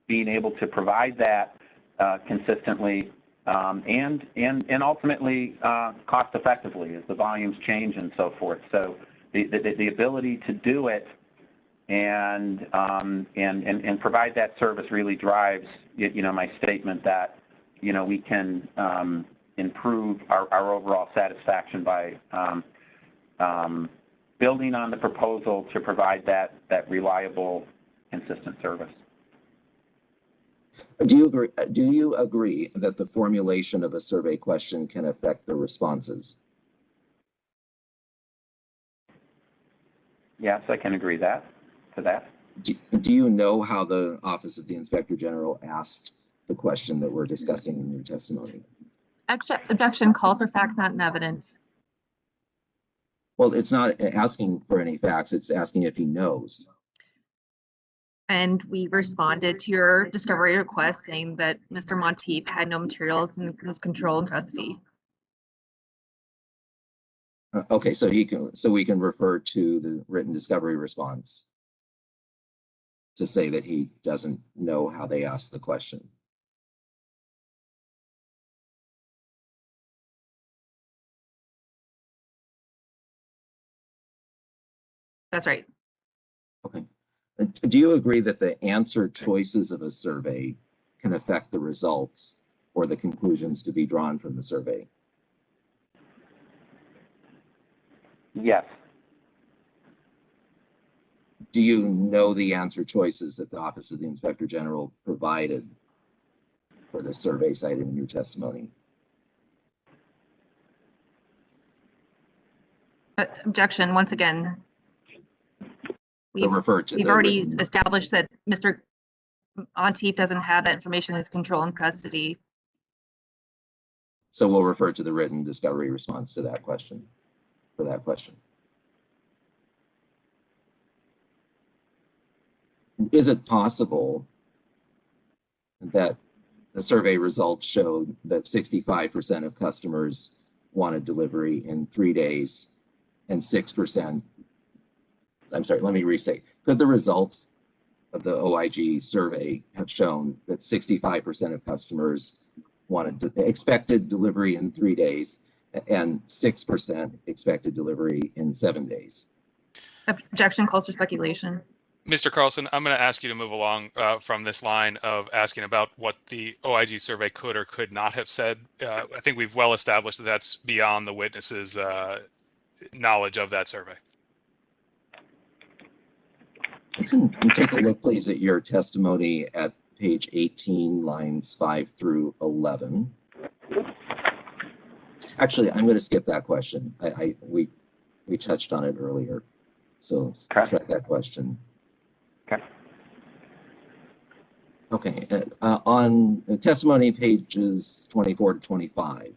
being able to provide that consistently and ultimately cost effectively as the volumes change and so forth. So the ability to do it and provide that service really drives, you know, my statement that, you know, we can improve our overall satisfaction by building on the proposal to provide that reliable, consistent service. Do you agree that the formulation of a survey question can affect the responses? Yes, I can agree to that. Do you know how the Office of the Inspector General asked the question that we're discussing in your testimony? Objection, calls for facts, not in evidence. Well, it's not asking for any facts, it's asking if he knows. And we responded to your discovery request saying that Mr. Monteith had no materials in his control and custody. Okay, so we can refer to the written discovery response to say that he doesn't know how they asked the question. That's right. Okay. Do you agree that the answer choices of a survey can affect the results or the conclusions to be drawn from the survey? Yes. Do you know the answer choices that the Office of the Inspector General provided for the survey cited in your testimony? Objection, once again. We've already established that Mr. Monteith doesn't have that information in his control and custody. So we'll refer to the written discovery response to that question, for that question. Is it possible that the survey results showed that 65% of customers wanted delivery in 3 days and 6%, I'm sorry, let me restate. Could the results of the OIG survey have shown that 65% of customers expected delivery in 3 days and 6% expected delivery in 7 days? Objection, calls for speculation. Mr. Carlson, I'm going to ask you to move along from this line of asking about what the OIG survey could or could not have said. I think we've well established that that's beyond the witness's knowledge of that survey. Can you take a look, please, at your testimony at page 18, lines 5 through 11. Actually, I'm going to skip that question. We touched on it earlier, so strike that question. Okay. Okay, on testimony pages 24 to 25.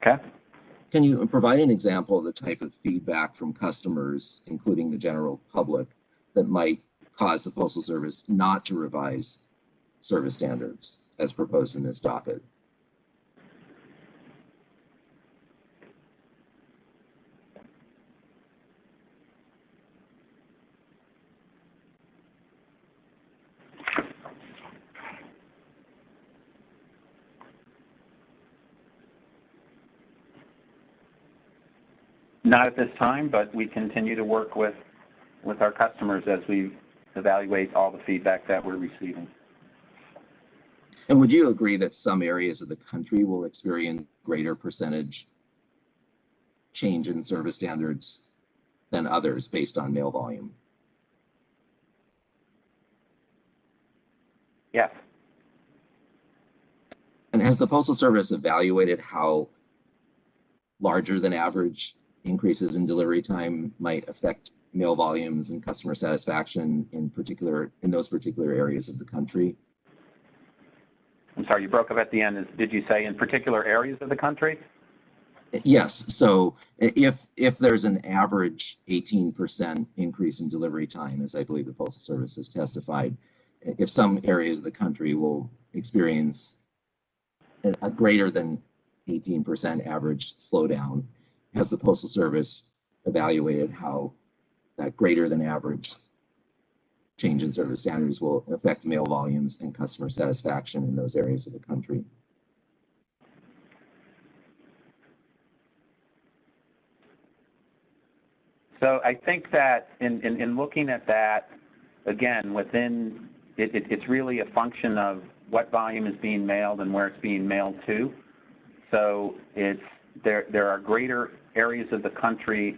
Okay. Can you provide an example of the type of feedback from customers, including the general public, that might cause the Postal Service not to revise service standards as proposed in this docket? Not at this time, but we continue to work with our customers as we evaluate all the feedback that we're receiving. And would you agree that some areas of the country will experience greater percentage change in service standards than others based on mail volume? Yes. And has the Postal Service evaluated how larger than average increases in delivery time might affect mail volumes and customer satisfaction in those particular areas of the country? I'm sorry, you broke up at the end. Did you say in particular areas of the country? Yes. So if there's an average 18% increase in delivery time, as I believe the Postal Service has testified, if some areas of the country will experience a greater than 18% average slowdown, has the Postal Service evaluated how that greater than average change in service standards will affect mail volumes and customer satisfaction in those areas of the country? So I think that in looking at that, again, within it's really a function of what volume is being mailed and where it's being mailed to. So there are greater areas of the country,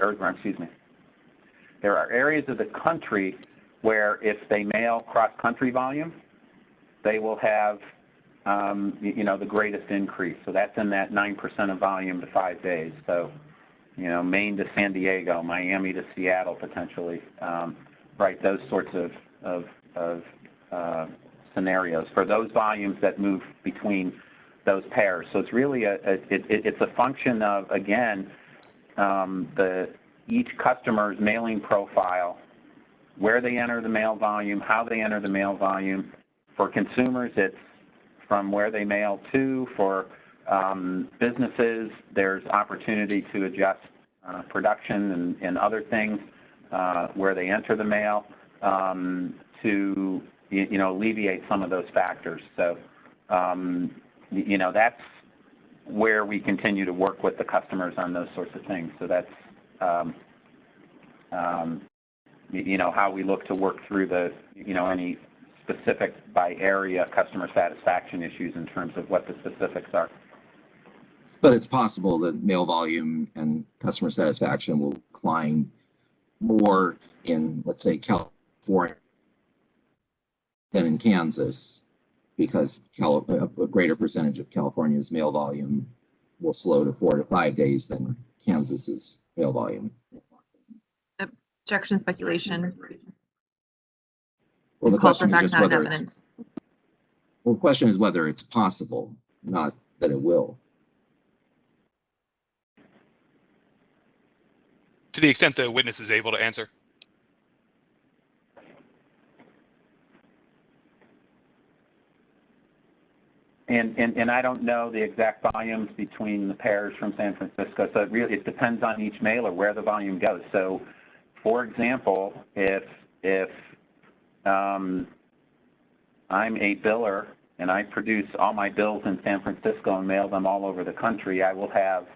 there are areas of the country where if they mail cross-country volume, they will have the greatest increase. So that's in that 9% of volume to 5 days. So Maine to San Diego, Miami to Seattle potentially, right? Those sorts of scenarios for those volumes that move between those pairs. So it's really it's a function of, again, each customer's mailing profile, where they enter the mail volume, how they enter the mail volume. For consumers, it's from where they mail to. For businesses, there's opportunity to adjust production and other things where they enter the mail to alleviate some of those factors. So that's where we continue to work with the customers on those sorts of things. So that's how we look to work through the any specific by area customer satisfaction issues in terms of what the specifics are. But it's possible that mail volume and customer satisfaction will climb more in, let's say, California than in Kansas, because a greater percentage of California's mail volume will slow to 4 to 5 days than Kansas's mail volume. Objection, speculation. Well, the question is just whether evidence. Well, the question is whether it's possible, not that it will. To the extent the witness is able to answer. And I don't know the exact volumes between the pairs from San Francisco, so it depends on each mailer where the volume goes. So, for example, if I'm a biller and I produce all my bills in San Francisco and mail them all over the country, I will have,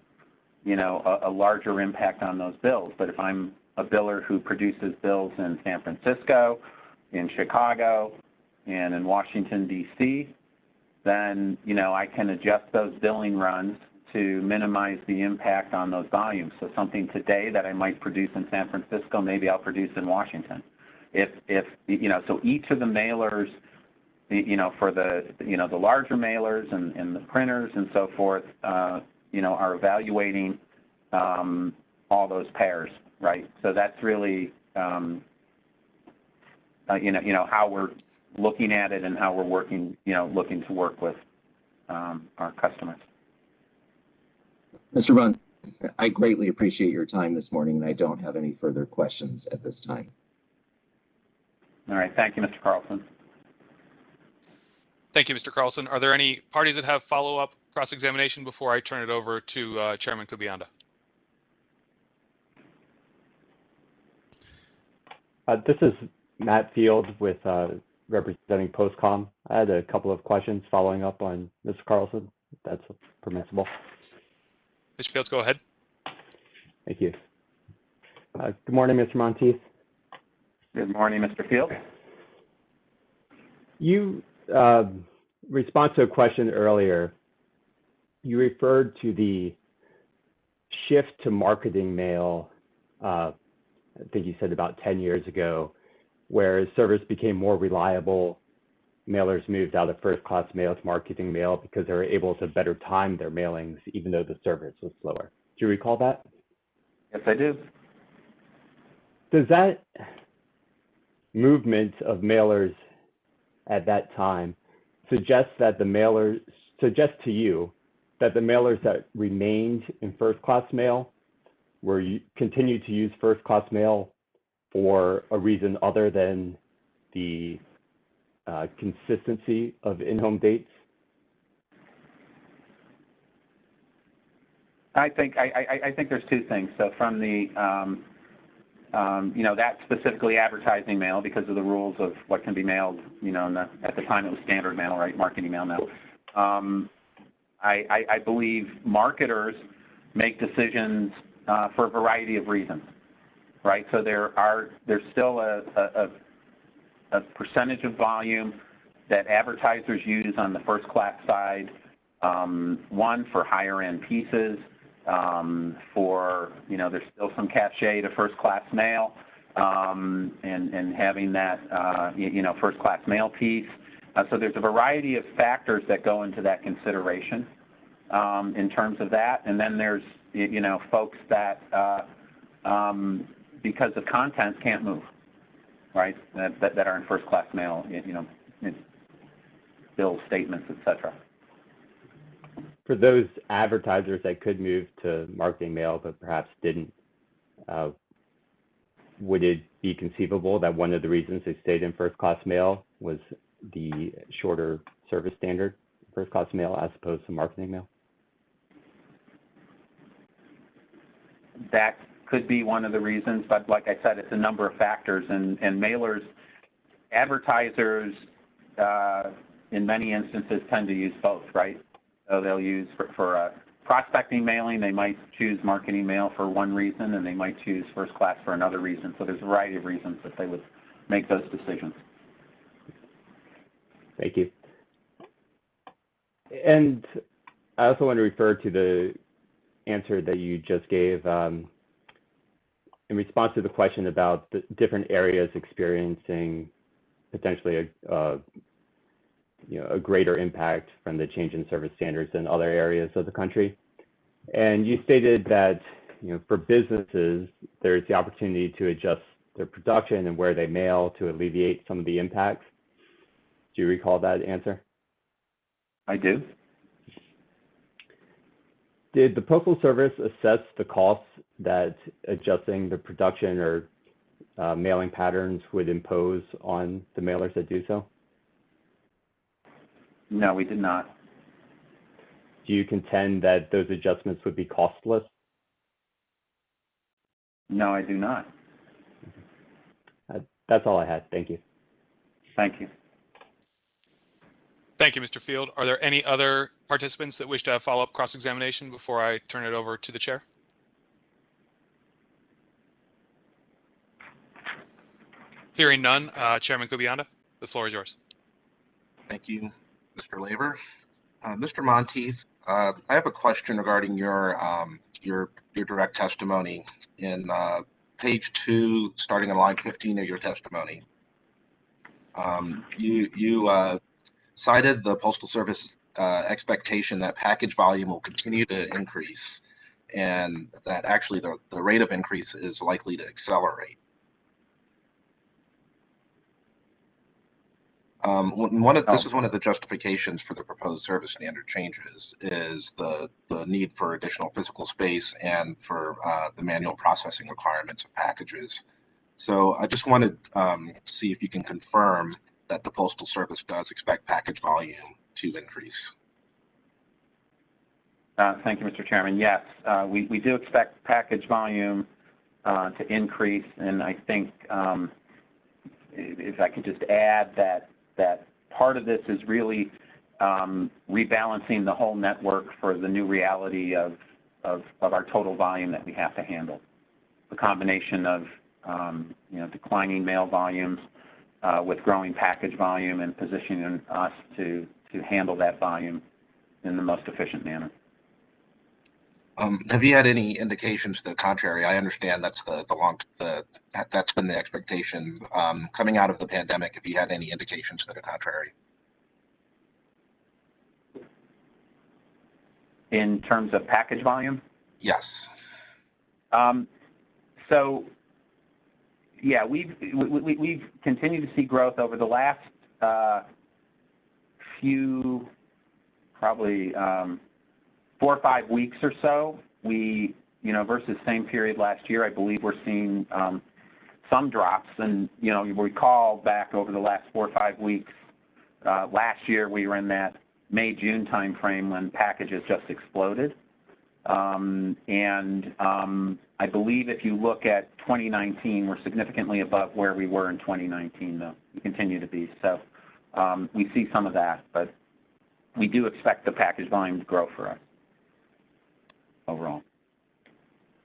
a larger impact on those bills. But if I'm a biller who produces bills in San Francisco, in Chicago, and in Washington, D.C., then, I can adjust those billing runs to minimize the impact on those volumes. So something today that I might produce in San Francisco, maybe I'll produce in Washington. So each of the mailers, for the larger mailers and the printers and so forth, are evaluating all those pairs, right? So that's really, how we're looking at it and how we're working, looking to work with our customers. Mr. Bunn, I greatly appreciate your time this morning, and I don't have any further questions at this time. All right. Thank you, Mr. Carlson. Thank you, Mr. Carlson. Are there any parties that have follow-up cross-examination before I turn it over to Chairman Kubianda? This is Matt Field with representing Postcom. I had a couple of questions following up on Mr. Carlson, if that's permissible. Mr. Fields, go ahead. Thank you. Good morning, Mr. Monteith. Good morning, Mr. Field. You response to a question earlier, you referred to the shift to marketing mail, I think you said about 10 years ago, where service became more reliable. Mailers moved out of first-class mail to marketing mail because they were able to better time their mailings, even though the service was slower. Do you recall that? Yes, I do. Does that movement of mailers at that time suggest to you that the mailers that remained in first-class mail continued to use first-class mail for a reason other than the consistency of in-home dates? I think there's two things. So from the that specifically advertising mail, because of the rules of what can be mailed, at the time it was standard mail, right? Marketing mail now. I believe marketers make decisions for a variety of reasons, right? So there's still a percentage of volume that advertisers use on the first class side, one for higher end pieces, for, there's still some cachet to first class mail, and having that, first class mail piece. So there's a variety of factors that go into that consideration. in terms of that. And then there's, you know, folks that, because of content, can't move, right? That are in first-class mail, you know, bills, statements, etc. For those advertisers that could move to marketing mail but perhaps didn't, would it be conceivable that one of the reasons they stayed in first-class mail was the shorter service standard, first-class mail, as opposed to marketing mail? That could be one of the reasons, but like I said, it's a number of factors, and mailers, advertisers, in many instances tend to use both, right? So they'll use for prospecting mailing, they might choose marketing mail for one reason, and they might choose first class for another reason. So there's a variety of reasons that they would make those decisions. Thank you. And I also want to refer to the answer that you just gave in response to the question about the different areas experiencing potentially a greater impact from the change in service standards than other areas of the country. And you stated that, you know, for businesses, there's the opportunity to adjust their production and where they mail to alleviate some of the impacts. Do you recall that answer? I do. Did the Postal Service assess the costs that adjusting the production or mailing patterns would impose on the mailers that do so? No, we did not. Do you contend that those adjustments would be costless? No, I do not. That's all I had. Thank you. Thank you. Thank you, Mr. Field. Are there any other participants that wish to have follow-up cross-examination before I turn it over to the chair? Hearing none, Chairman Kubianda, the floor is yours. Thank you, Mr. Laver. Mr. Monteith, I have a question regarding your direct testimony in page 2, starting on line 15 of your testimony. You cited the Postal Service expectation that package volume will continue to increase, and that actually the rate of increase is likely to accelerate. This is one of the justifications for the proposed service standard changes is the need for additional physical space and for the manual processing requirements of packages. So I just wanted to see if you can confirm that the Postal Service does expect package volume to increase. Thank you, Mr. Chairman. Yes, we do expect package volume to increase, and I think if I could just add that part of this is really rebalancing the whole network for the new reality of our total volume that we have to handle. The combination of declining mail volumes with growing package volume and positioning us to handle that volume in the most efficient manner. Have you had any indications to the contrary? I understand that's that's been the expectation coming out of the pandemic. Have you had any indications to the contrary? In terms of package volume? Yes. So, yeah, we've continued to see growth over the last few, probably 4 or 5 weeks or so. We, versus same period last year, I believe we're seeing some drops. And, you recall back over the last 4 or 5 weeks, last year we were in that May-June timeframe when packages just exploded. I believe if you look at 2019, we're significantly above where we were in 2019, though. We continue to be. So we see some of that, but we do expect the package volume to grow for us overall.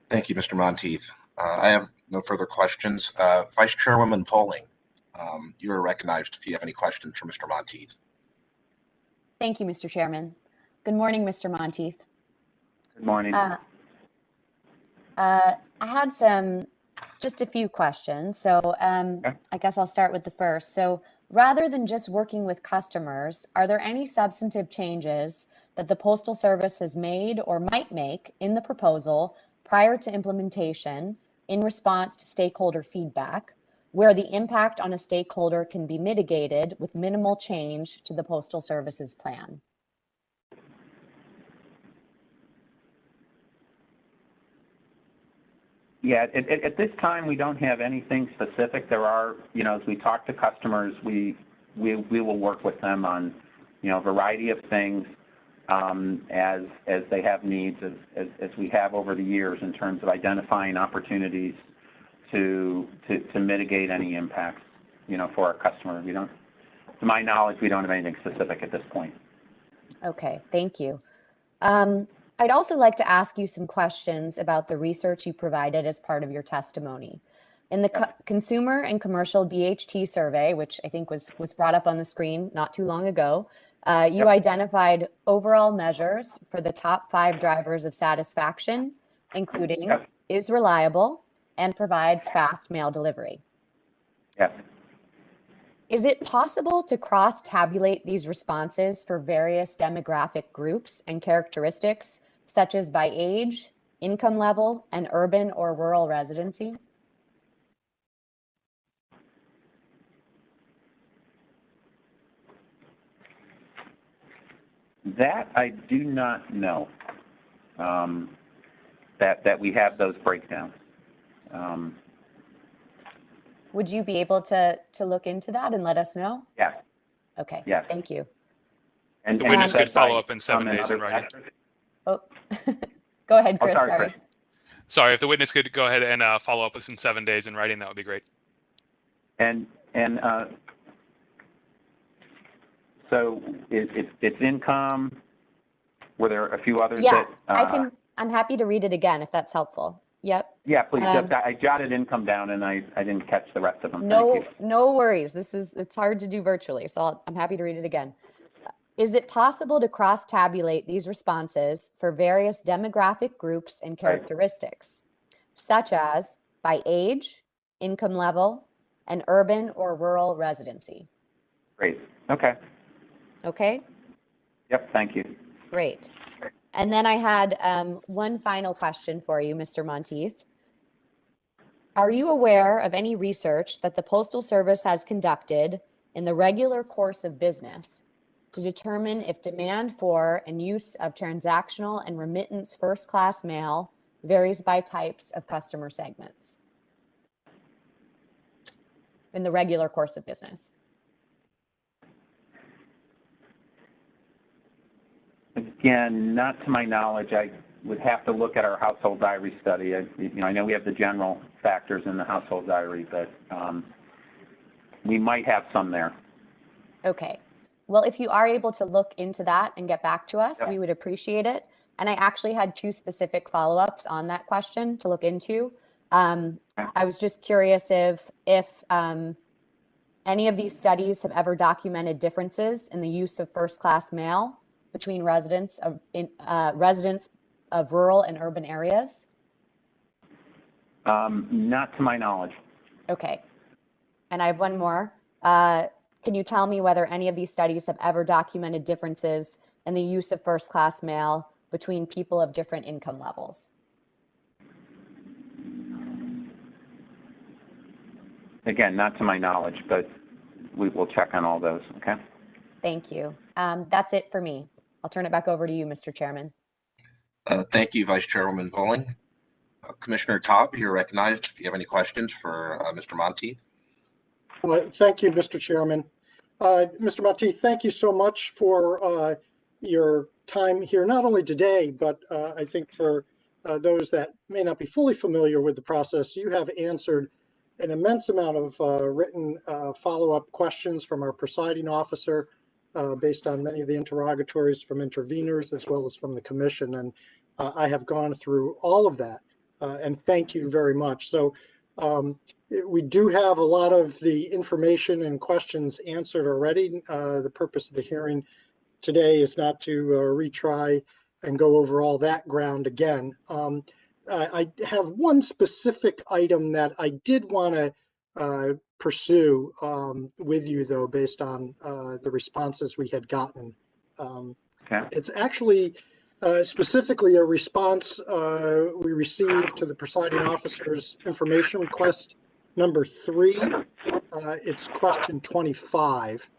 Thank you, Mr. Monteith. I have no further questions. Vice Chairwoman Poling, you are recognized if you have any questions for Mr. Monteith. Thank you, Mr. Chairman. Good morning, Mr. Monteith. Good morning. I had just a few questions. So okay. I guess I'll start with the first. So rather than just working with customers, are there any substantive changes that the Postal Service has made or might make in the proposal prior to implementation in response to stakeholder feedback, where the impact on a stakeholder can be mitigated with minimal change to the Postal Service's plan? Yeah, at this time, we don't have anything specific. There are, as we talk to customers, we will work with them on, a variety of things as they have needs, as we have over the years in terms of identifying opportunities to mitigate any impacts, for our customer. We don't, to my knowledge, we don't have anything specific at this point. Okay, thank you. I'd also like to ask you some questions about the research you provided as part of your testimony. In the Consumer and Commercial BHT survey, which I think was brought up on the screen not too long ago, you identified overall measures for the top 5 drivers of satisfaction, including is reliable and provides fast mail delivery. Yes. Is it possible to cross-tabulate these responses for various demographic groups and characteristics, such as by age, income level, and urban or rural residency? That I do not know, that we have those breakdowns. Would you be able to look into that and let us know? Yes. Okay, yes. Thank you. And the witness could follow up in 7 days in writing. Oh, go ahead, Chris. Sorry, Chris. Sorry, if the witness could go ahead and follow up with us in 7 days in writing, that would be great. And so it's income. Were there a few others? Yeah, that, I'm happy to read it again if that's helpful. Yep. Yeah, please. I jotted income down and I didn't catch the rest of them. No worries. It's hard to do virtually, so I'm happy to read it again. Is it possible to cross-tabulate these responses for various demographic groups and characteristics, such as by age, income level, and urban or rural residency? Great. Okay. Okay. Yep. Thank you. Great. And then I had one final question for you, Mr. Monteith. Are you aware of any research that the Postal Service has conducted in the regular course of business to determine if demand for and use of transactional and remittance first-class mail varies by types of customer segments in the regular course of business? Again, not to my knowledge. I would have to look at our household diary study. I know we have the general factors in the household diary, but we might have some there. Okay. Well, if you are able to look into that and get back to us, we would appreciate it. And I actually had 2 specific follow-ups on that question to look into. I was just curious if any of these studies have ever documented differences in the use of first-class mail between residents of rural and urban areas? Not to my knowledge. Okay. And I have one more. Can you tell me whether any of these studies have ever documented differences in the use of first-class mail between people of different income levels? Again, not to my knowledge, but we will check on all those, okay? Thank you. That's it for me. I'll turn it back over to you, Mr. Chairman. Thank you, Vice Chairwoman Bowling. Commissioner Taub, you're recognized if you have any questions for Mr. Monteith. Well, thank you, Mr. Chairman. Mr. Monteith, thank you so much for your time here, not only today, but I think for those that may not be fully familiar with the process, you have answered an immense amount of written follow-up questions from our presiding officer based on many of the interrogatories from interveners as well as from the commission. And I have gone through all of that and thank you very much. So we do have a lot of the information and questions answered already. The purpose of the hearing today is not to retry and go over all that ground again. I have one specific item that I did want to pursue with you, though, based on the responses we had gotten. Okay. It's actually specifically a response we received to the presiding officer's information request number 3. It's question 25.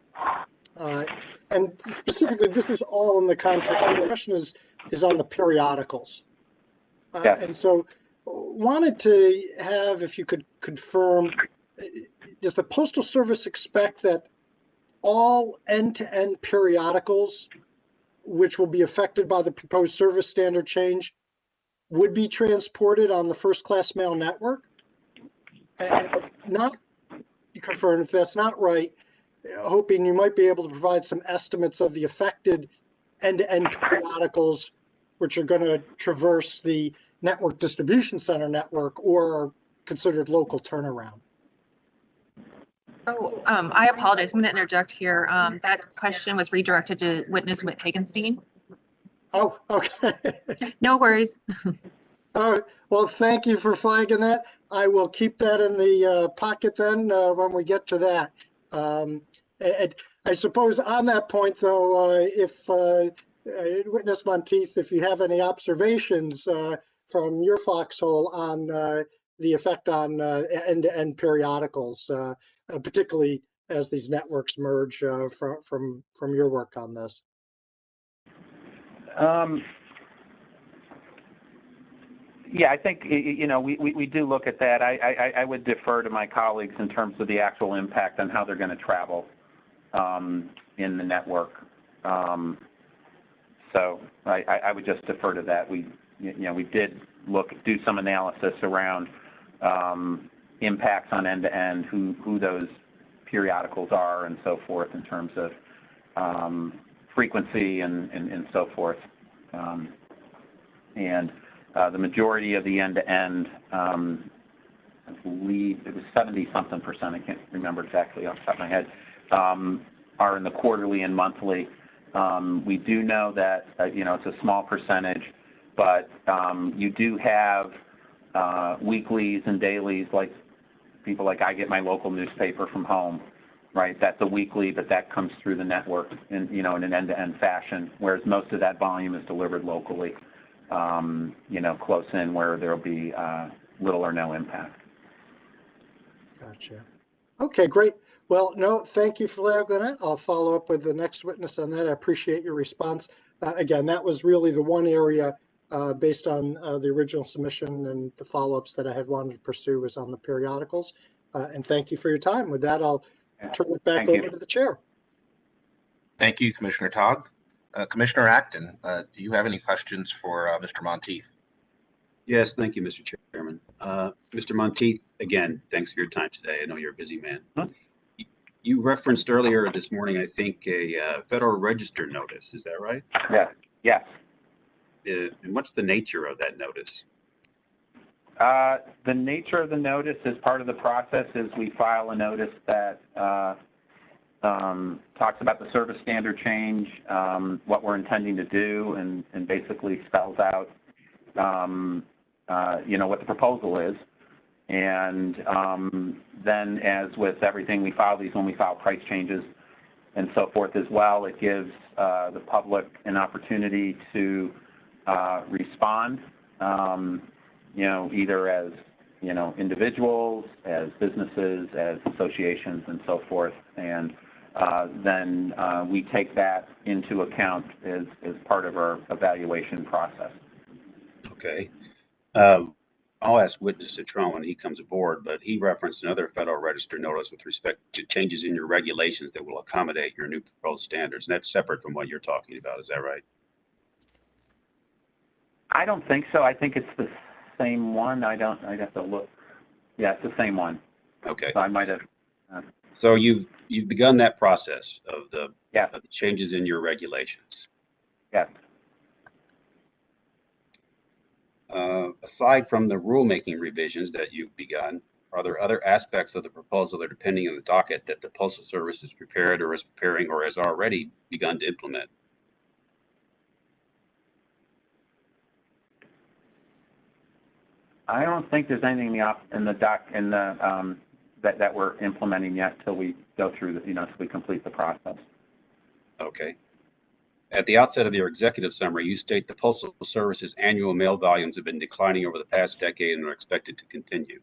And specifically, this is all in the context. The question is on the periodicals. Yes. And so wanted to have, if you could confirm, does the Postal Service expect that all end-to-end periodicals which will be affected by the proposed service standard change would be transported on the first-class mail network? And if not, you confirm, if that's not right, hoping you might be able to provide some estimates of the affected end-to-end periodicals which are going to traverse the network distribution center network or are considered local turnaround. Oh, I apologize. I'm going to interject here. That question was redirected to witness Whit Hagenstein. Oh, okay. No worries. All right. Well, thank you for flagging that. I will keep that in the pocket then when we get to that. And I suppose on that point, though, if Witness Monteith, if you have any observations from your foxhole on the effect on end-to-end periodicals, particularly as these networks merge from your work on this. Yeah, I think, you know, we do look at that. I would defer to my colleagues in terms of the actual impact on how they're going to travel in the network. So I would just defer to that. We did do some analysis around impacts on end-to-end, who those periodicals are and so forth in terms of frequency and so forth. The majority of the end-to-end, I believe it was 70-something%, I can't remember exactly off the top of my head, are in the quarterly and monthly. We do know that, it's a small percentage, but you do have weeklies and dailies, like people like I get my local newspaper from home, right? That's a weekly, but that comes through the network in an end-to-end fashion, whereas most of that volume is delivered locally, close in where there'll be little or no impact. Gotcha. Okay, great. Well, no, thank you for that. I'll follow up with the next witness on that. I appreciate your response. Again, that was really the one area based on the original submission and the follow-ups that I had wanted to pursue was on the periodicals. And thank you for your time. With that, I'll turn it back over to the chair. Thank you, Commissioner Togg. Commissioner Acton, do you have any questions for Mr. Monteith? Yes, thank you, Mr. Chairman. Mr. Monteith, again, thanks for your time today. I know you're a busy man. Huh? You referenced earlier this morning, I think, a Federal Register notice. Is that right? Yeah. Yes. And what's the nature of that notice? The nature of the notice as part of the process is we file a notice that talks about the service standard change, what we're intending to do, and basically spells out, what the proposal is. And then, as with everything, we file these when we file price changes and so forth as well. It gives the public an opportunity to respond, either as, individuals, as businesses, as associations, and so forth. And then we take that into account as part of our evaluation process. Okay. I'll ask Witness Citron when he comes aboard, but he referenced another Federal Register notice with respect to changes in your regulations that will accommodate your new proposed standards. And that's separate from what you're talking about. Is that right? I don't think so. I think it's the same one. I'd have to look. Yeah, it's the same one. Okay. So I might have. So you've begun that process of the changes in your regulations. Yes. Aside from the rulemaking revisions that you've begun, are there other aspects of the proposal that are pending in the docket that the Postal Service is prepared or is preparing or has already begun to implement? I don't think there's anything that we're implementing yet till we go through the, till we complete the process. Okay. At the outset of your executive summary, you state the Postal Service's annual mail volumes have been declining over the past decade and are expected to continue.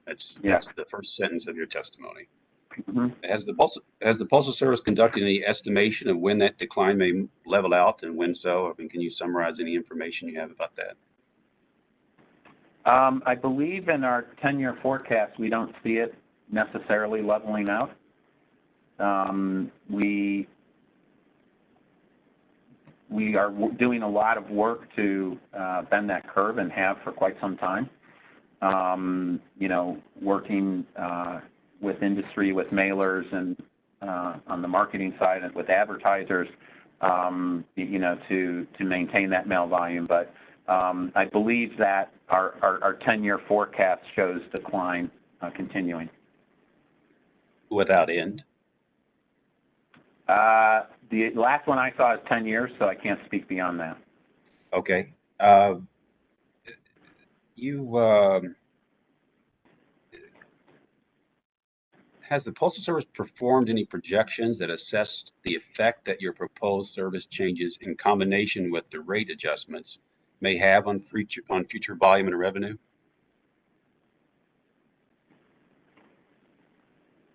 That's the first sentence of your testimony. Mhm. Has the Postal Service conducted any estimation of when that decline may level out, and when so? I mean, can you summarize any information you have about that? I believe in our 10-year forecast, we don't see it necessarily leveling out. We are doing a lot of work to bend that curve and have for quite some time. You know, working with industry, with mailers, and on the marketing side and with advertisers, you know, to maintain that mail volume. But I believe that our 10-year forecast shows decline continuing. Without end? The last one I saw is 10 years, so I can't speak beyond that. Okay. Has the Postal Service performed any projections that assessed the effect that your proposed service changes in combination with the rate adjustments may have on future volume and revenue?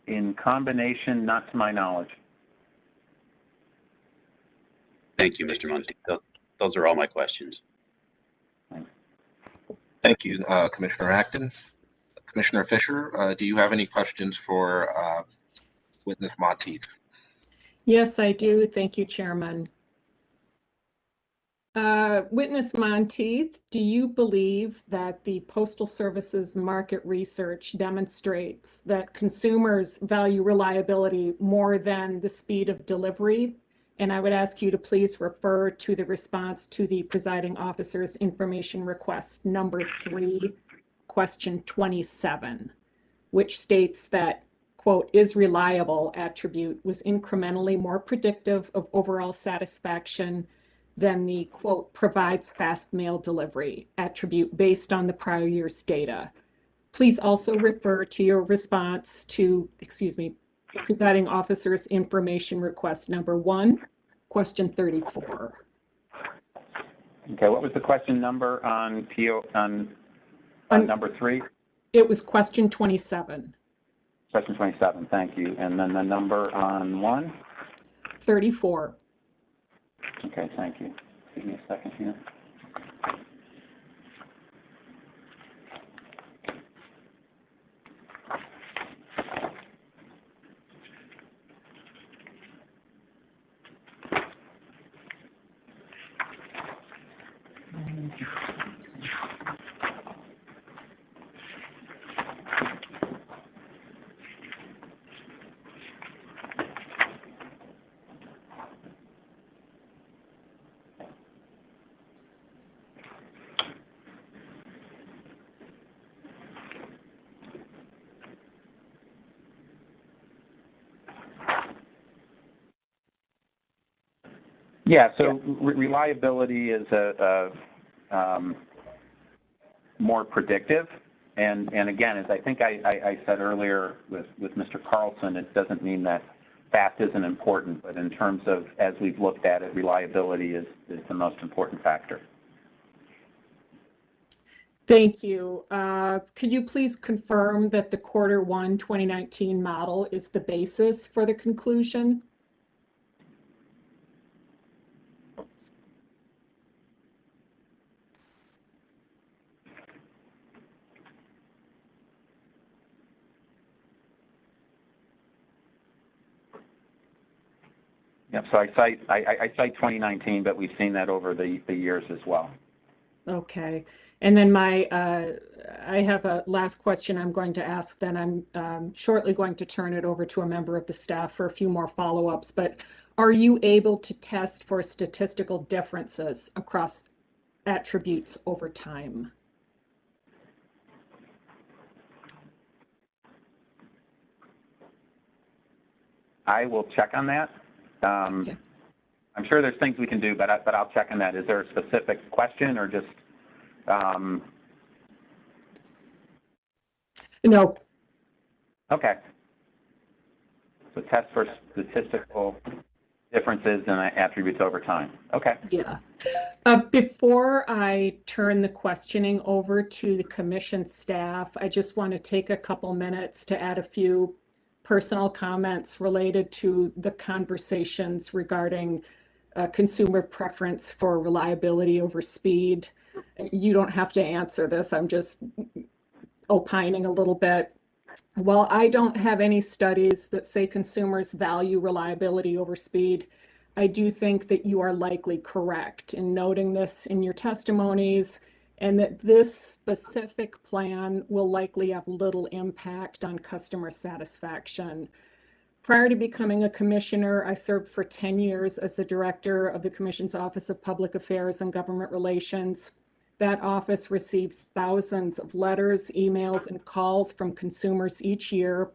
In combination, not to my knowledge. Thank you, Mr. Monteith. Those are all my questions. Thank you, Commissioner Acton. Commissioner Fisher, do you have any questions for witness Monteith? Yes, I do. Thank you, Chairman. Witness Monteith, do you believe that the Postal Service's market research demonstrates that consumers value reliability more than the speed of delivery? And I would ask you to please refer to the response to the presiding officer's information request number 3, question 27, which states that, quote, is reliable attribute was incrementally more predictive of overall satisfaction than the, quote, provides fast mail delivery attribute based on the prior year's data. Please also refer to your response to, presiding officer's information request number 1, question 34. Okay, what was the question number on number 3? It was question 27. Question 27, thank you. And then the number on 1? 34. Okay, thank you. Give me a second here. Yeah, so reliability is more predictive. And again, as I think I said earlier with Mr. Carlson, it doesn't mean that fast isn't important, but in terms of, as we've looked at it, reliability is the most important factor. Thank you. Could you please confirm that the Q1 2019 model is the basis for the conclusion? Yep, so I cite 2019, but we've seen that over the years as well. Okay. And then I have a last question I'm going to ask, then I'm shortly going to turn it over to a member of the staff for a few more follow-ups, but are you able to test for statistical differences across attributes over time? I will check on that. Okay. I'm sure there's things we can do, but I'll check on that. Is there a specific question or just? No. Okay. So test for statistical differences and attributes over time. Okay. Yeah. Before I turn the questioning over to the commission staff, I just want to take a couple minutes to add a few personal comments related to the conversations regarding consumer preference for reliability over speed. You don't have to answer this. I'm just opining a little bit. While I don't have any studies that say consumers value reliability over speed, I do think that you are likely correct in noting this in your testimonies, and that this specific plan will likely have little impact on customer satisfaction. Prior to becoming a commissioner, I served for 10 years as the director of the Commission's Office of Public Affairs and Government Relations. That office receives thousands of letters, emails, and calls from consumers each year.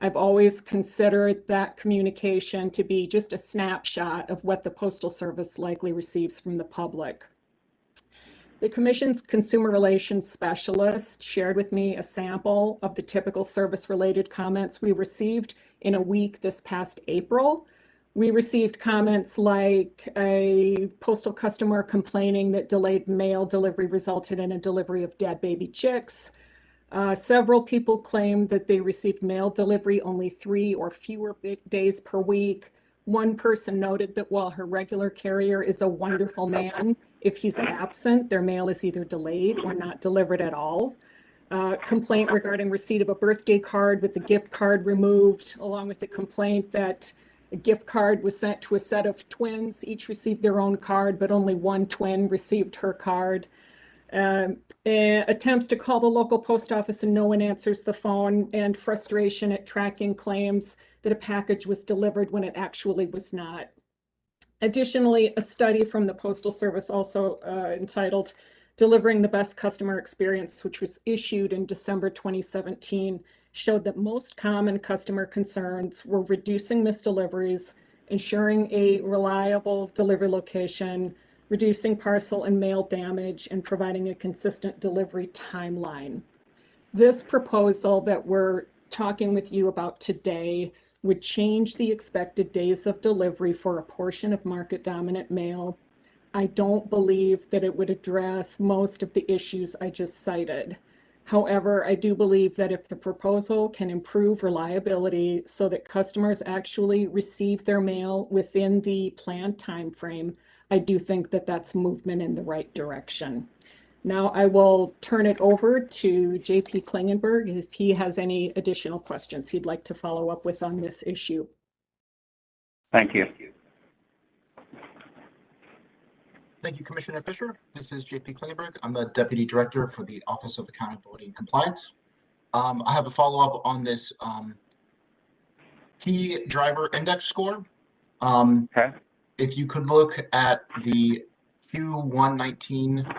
I've always considered that communication to be just a snapshot of what the Postal Service likely receives from the public. The Commission's Consumer Relations Specialist shared with me a sample of the typical service-related comments we received in a week this past April. We received comments like a postal customer complaining that delayed mail delivery resulted in a delivery of dead baby chicks. Several people claimed that they received mail delivery only 3 or fewer days per week. One person noted that while her regular carrier is a wonderful man, if he's absent, their mail is either delayed or not delivered at all. Complaint regarding receipt of a birthday card with the gift card removed, along with the complaint that a gift card was sent to a set of twins. Each received their own card, but only one twin received her card. Attempts to call the local post office and no one answers the phone, and frustration at tracking claims that a package was delivered when it actually was not. Additionally, a study from the Postal Service, also entitled Delivering the Best Customer Experience, which was issued in December 2017, showed that most common customer concerns were reducing missed deliveries, ensuring a reliable delivery location, reducing parcel and mail damage, and providing a consistent delivery timeline. This proposal that we're talking with you about today would change the expected days of delivery for a portion of market dominant mail. I don't believe that it would address most of the issues I just cited. However, I do believe that if the proposal can improve reliability so that customers actually receive their mail within the planned timeframe, I do think that that's movement in the right direction. Now I will turn it over to JP Klingenberg if he has any additional questions he'd like to follow up with on this issue. Thank you. Thank you, Commissioner Fisher. This is JP Klingenberg. I'm the Deputy Director for the Office of Accountability and Compliance. I have a follow-up on this key driver index score. Okay. If you could look at the Q119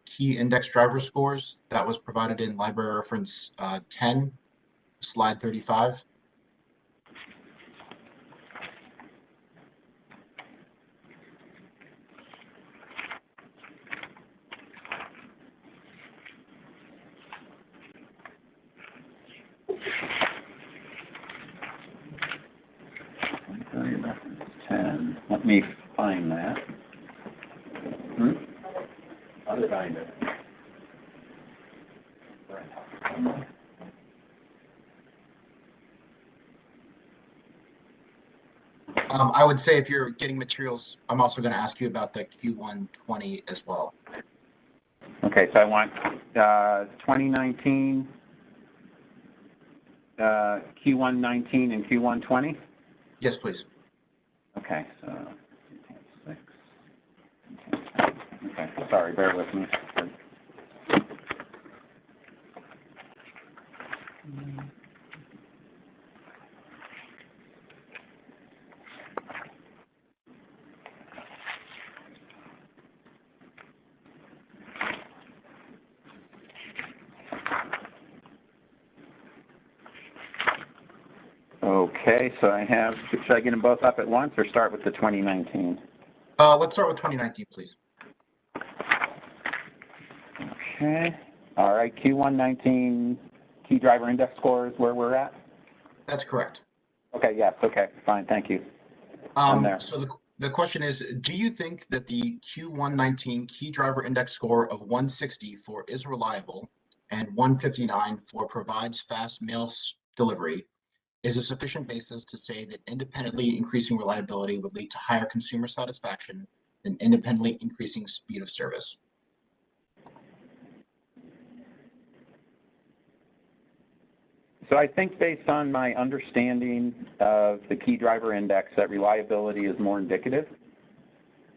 key index driver scores that was provided in library reference 10, slide 35. Let me find that. I'll find it. I would say if you're getting materials, I'm also going to ask you about the Q120 as well. Okay, so I want 2019, Q119 and Q120? Yes, please. Okay, so, okay, sorry, bear with me. Okay, so I have, should I get them both up at once or start with the 2019? Let's start with 2019, please. Okay, all right, Q119 key driver index score is where we're at? That's correct. Okay, yes, okay, fine, thank you. there. So the question is, do you think that the Q119 key driver index score of 160 for is reliable and 159 for provides fast mail delivery is a sufficient basis to say that independently increasing reliability would lead to higher consumer satisfaction than independently increasing speed of service? So I think based on my understanding of the key driver index, that reliability is more indicative.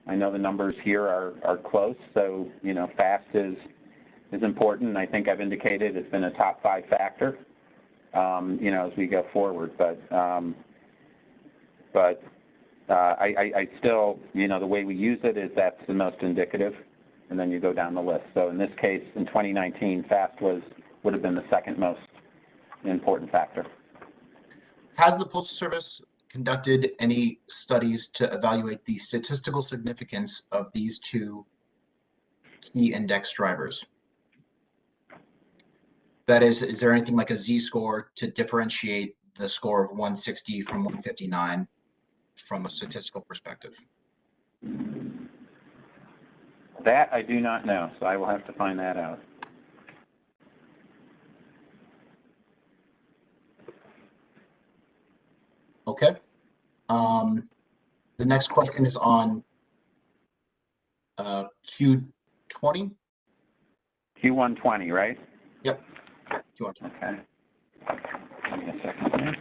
I know the numbers here are close, so fast is important. I think I've indicated it's been a top 5 factor, as we go forward. But I still, the way we use it is that's the most indicative, and then you go down the list. So in this case, in 2019, fast would have been the second most important factor. Has the Postal Service conducted any studies to evaluate the statistical significance of these two key index drivers? That is there anything like a Z-score to differentiate the score of 160 from 159 from a statistical perspective? That I do not know, so I will have to find that out. Okay. The next question is on Q20. Q120, right? Yep. Q120. Okay. Give me a second here.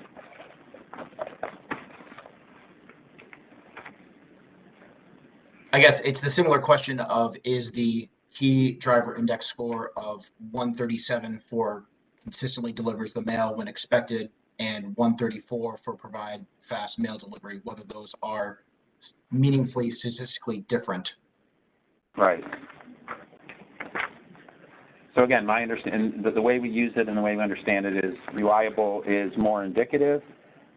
I guess it's the similar question of, is the key driver index score of 137 for consistently delivers the mail when expected and 134 for provide fast mail delivery, whether those are meaningfully statistically different? Right. So again, my understanding, the way we use it and the way we understand it is reliable is more indicative,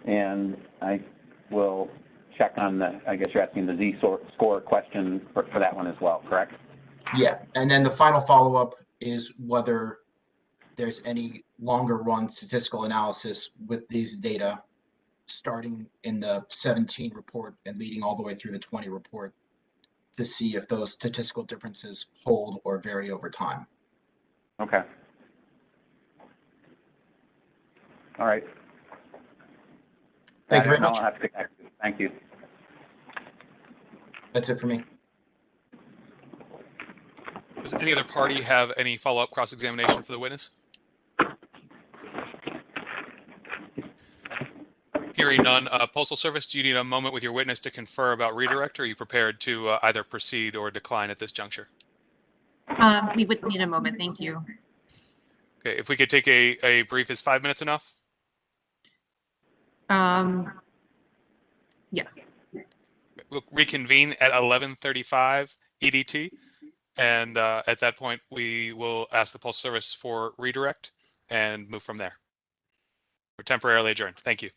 and I will check on the, I guess you're asking the Z-score question for that one as well, correct? Yeah, and then the final follow-up is whether there's any longer run statistical analysis with these data starting in the 17 report and leading all the way through the 20 report to see if those statistical differences hold or vary over time. Okay. All right. Thank you very much. I'll have to connect. Thank you. That's it for me. Does any other party have any follow-up cross-examination for the witness? Hearing none. Postal Service, do you need a moment with your witness to confer about redirect, or are you prepared to either proceed or decline at this juncture? We would need a moment. Thank you. Okay, if we could take a brief, is 5 minutes enough? Yes. We'll reconvene at 11:35 EDT, and at that point, we will ask the Postal Service for redirect and move from there. We're temporarily adjourned. Thank you.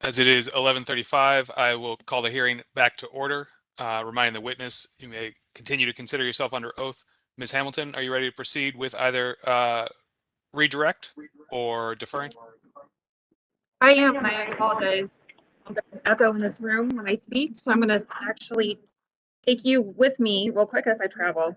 As it is 11:35, I will call the hearing back to order. Reminding the witness, you may continue to consider yourself under oath. Ms. Hamilton, are you ready to proceed with either redirect or deferring? I am, and I apologize. I'm going to echo in this room when I speak, so I'm going to actually take you with me real quick as I travel.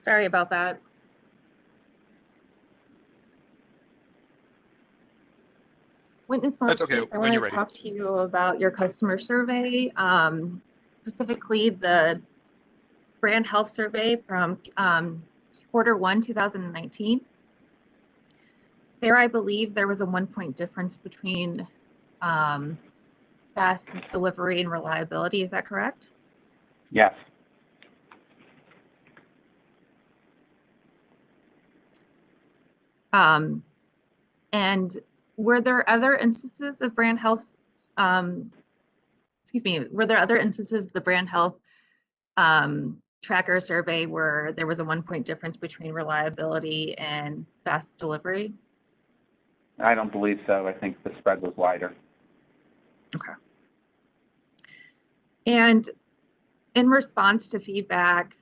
Sorry about that. Witness That's okay, I when want you're to ready. talk to you about your customer survey, specifically the brand health survey from Q1 2019. There, I believe there was a 1-point difference between fast delivery and reliability. Is that correct? Yes. And were there other instances of brand health, were there other instances of the brand health tracker survey where there was a 1-point difference between reliability and fast delivery? I don't believe so. I think the spread was wider. Okay. And in response to feedback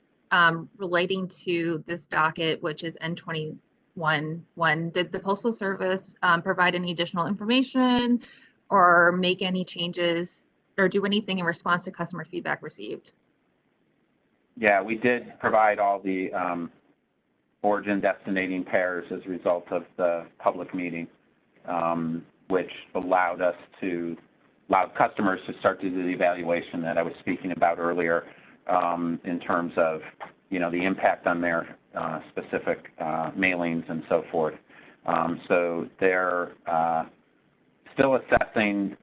relating to this docket, which is N2021-1, did the Postal Service provide any additional information or make any changes or do anything in response to customer feedback received? Yeah, we did provide all the origin destinating pairs as a result of the public meeting, which allowed customers to start to do the evaluation that I was speaking about earlier, in terms of, the impact on their specific mailings and so forth. So they're still assessing.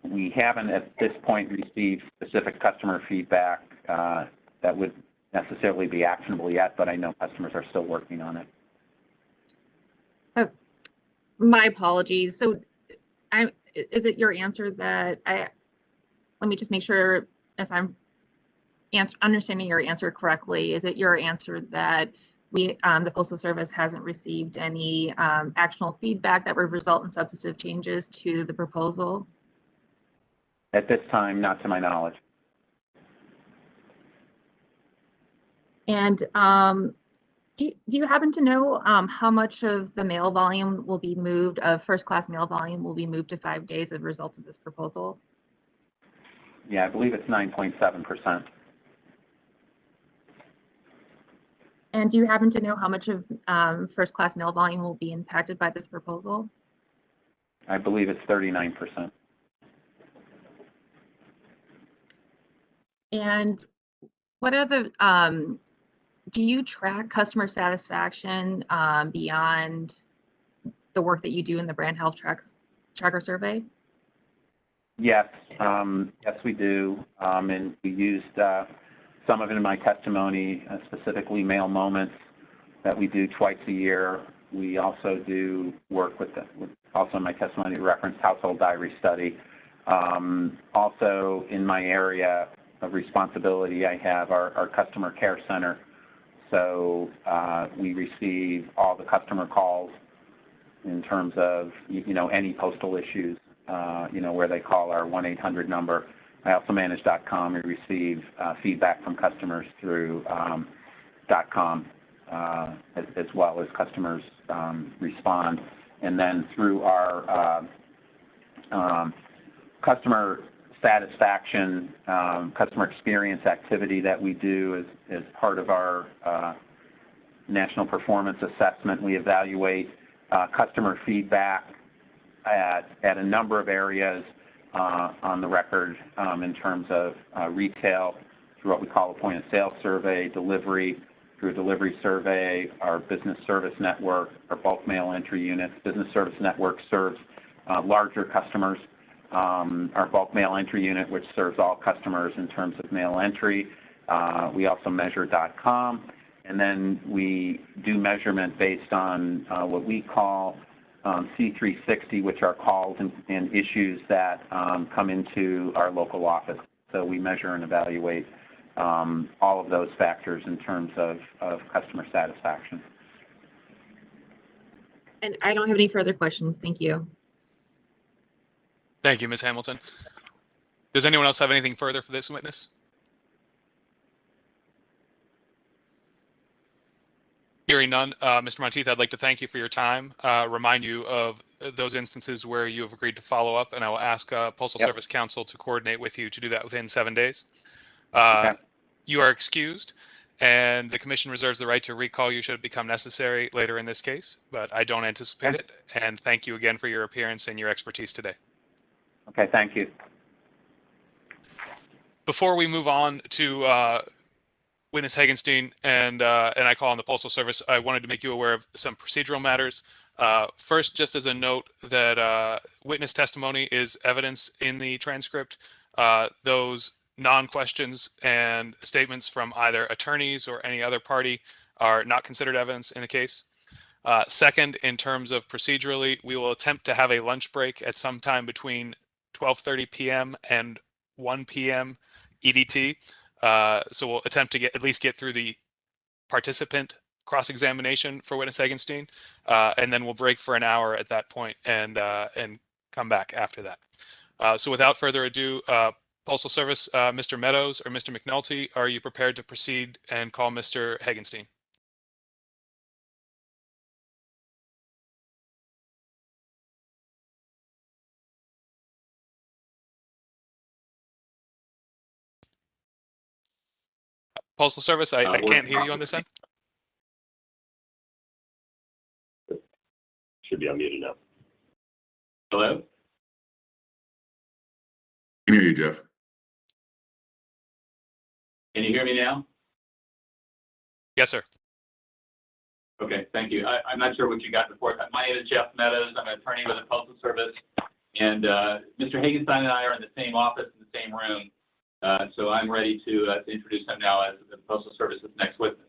We haven't at this point received specific customer feedback that would necessarily be actionable yet, but I know customers are still working on it. My apologies. So is it your answer that let me just make sure if I'm understanding your answer correctly. Is it your answer that the Postal Service hasn't received any actionable feedback that would result in substantive changes to the proposal? At this time, not to my knowledge. And do you happen to know how much of the mail volume will be moved, first-class mail volume will be moved to 5 days as a result of this proposal? Yeah, I believe it's 9.7%. And do you happen to know how much of first-class mail volume will be impacted by this proposal? I believe it's 39%. And what are the, do you track customer satisfaction beyond the work that you do in the brand health tracker survey? Yes, yes, we do. And we used some of it in my testimony, specifically mail moments that we do twice a year. We also do work also in my testimony referenced household diary study. Also in my area of responsibility, I have our customer care center. So we receive all the customer calls in terms of, any postal issues, where they call our 1-800 number. I also manage .com. We receive feedback from customers through .com as well as customers respond. And then through our customer satisfaction, customer experience activity that we do as part of our national performance assessment, we evaluate customer feedback at a number of areas on the record in terms of retail, through what we call a point of sale survey, delivery, through a delivery survey, our business service network, our bulk mail entry units. Business service network serves larger customers our bulk mail entry unit, which serves all customers in terms of mail entry. We also measure .com, and then we do measurement based on what we call C360, which are calls and issues that come into our local office. So we measure and evaluate all of those factors in terms of customer satisfaction. And I don't have any further questions. Thank you. Thank you, Ms. Hamilton. Does anyone else have anything further for this witness? Hearing none, Mr. Monteith, I'd like to thank you for your time, remind you of those instances where you have agreed to follow up, and I will ask Postal Service Counsel to coordinate with you to do that within 7 days. Okay. You are excused, and the Commission reserves the right to recall you should it become necessary later in this case, but I don't anticipate it, and thank you again for your appearance and your expertise today. Okay, thank you. Before we move on to Witness Hagenstein and I call on the Postal Service, I wanted to make you aware of some procedural matters. First, just as a note that witness testimony is evidence in the transcript. Those non-questions and statements from either attorneys or any other party are not considered evidence in the case. Second, in terms of procedurally, we will attempt to have a lunch break at some time between 12:30 p.m. and 1 p.m. EDT. So we'll attempt to at least get through the participant cross-examination for Witness Hagenstein, and then we'll break for an hour at that point and come back after that. So without further ado, Postal Service, Mr. Meadows or Mr. McNulty, are you prepared to proceed and call Mr. Hagenstein? Postal Service, I can't hear you on this end. Should be unmuted now. Hello? I can hear you, Jeff. Can you hear me now? Yes, sir. Okay, thank you. I'm not sure what you got before. My name is Jeff Meadows. I'm an attorney with the Postal Service. And Mr. Hagenstein and I are in the same office in the same room. So I'm ready to introduce him now as the Postal Service's next witness.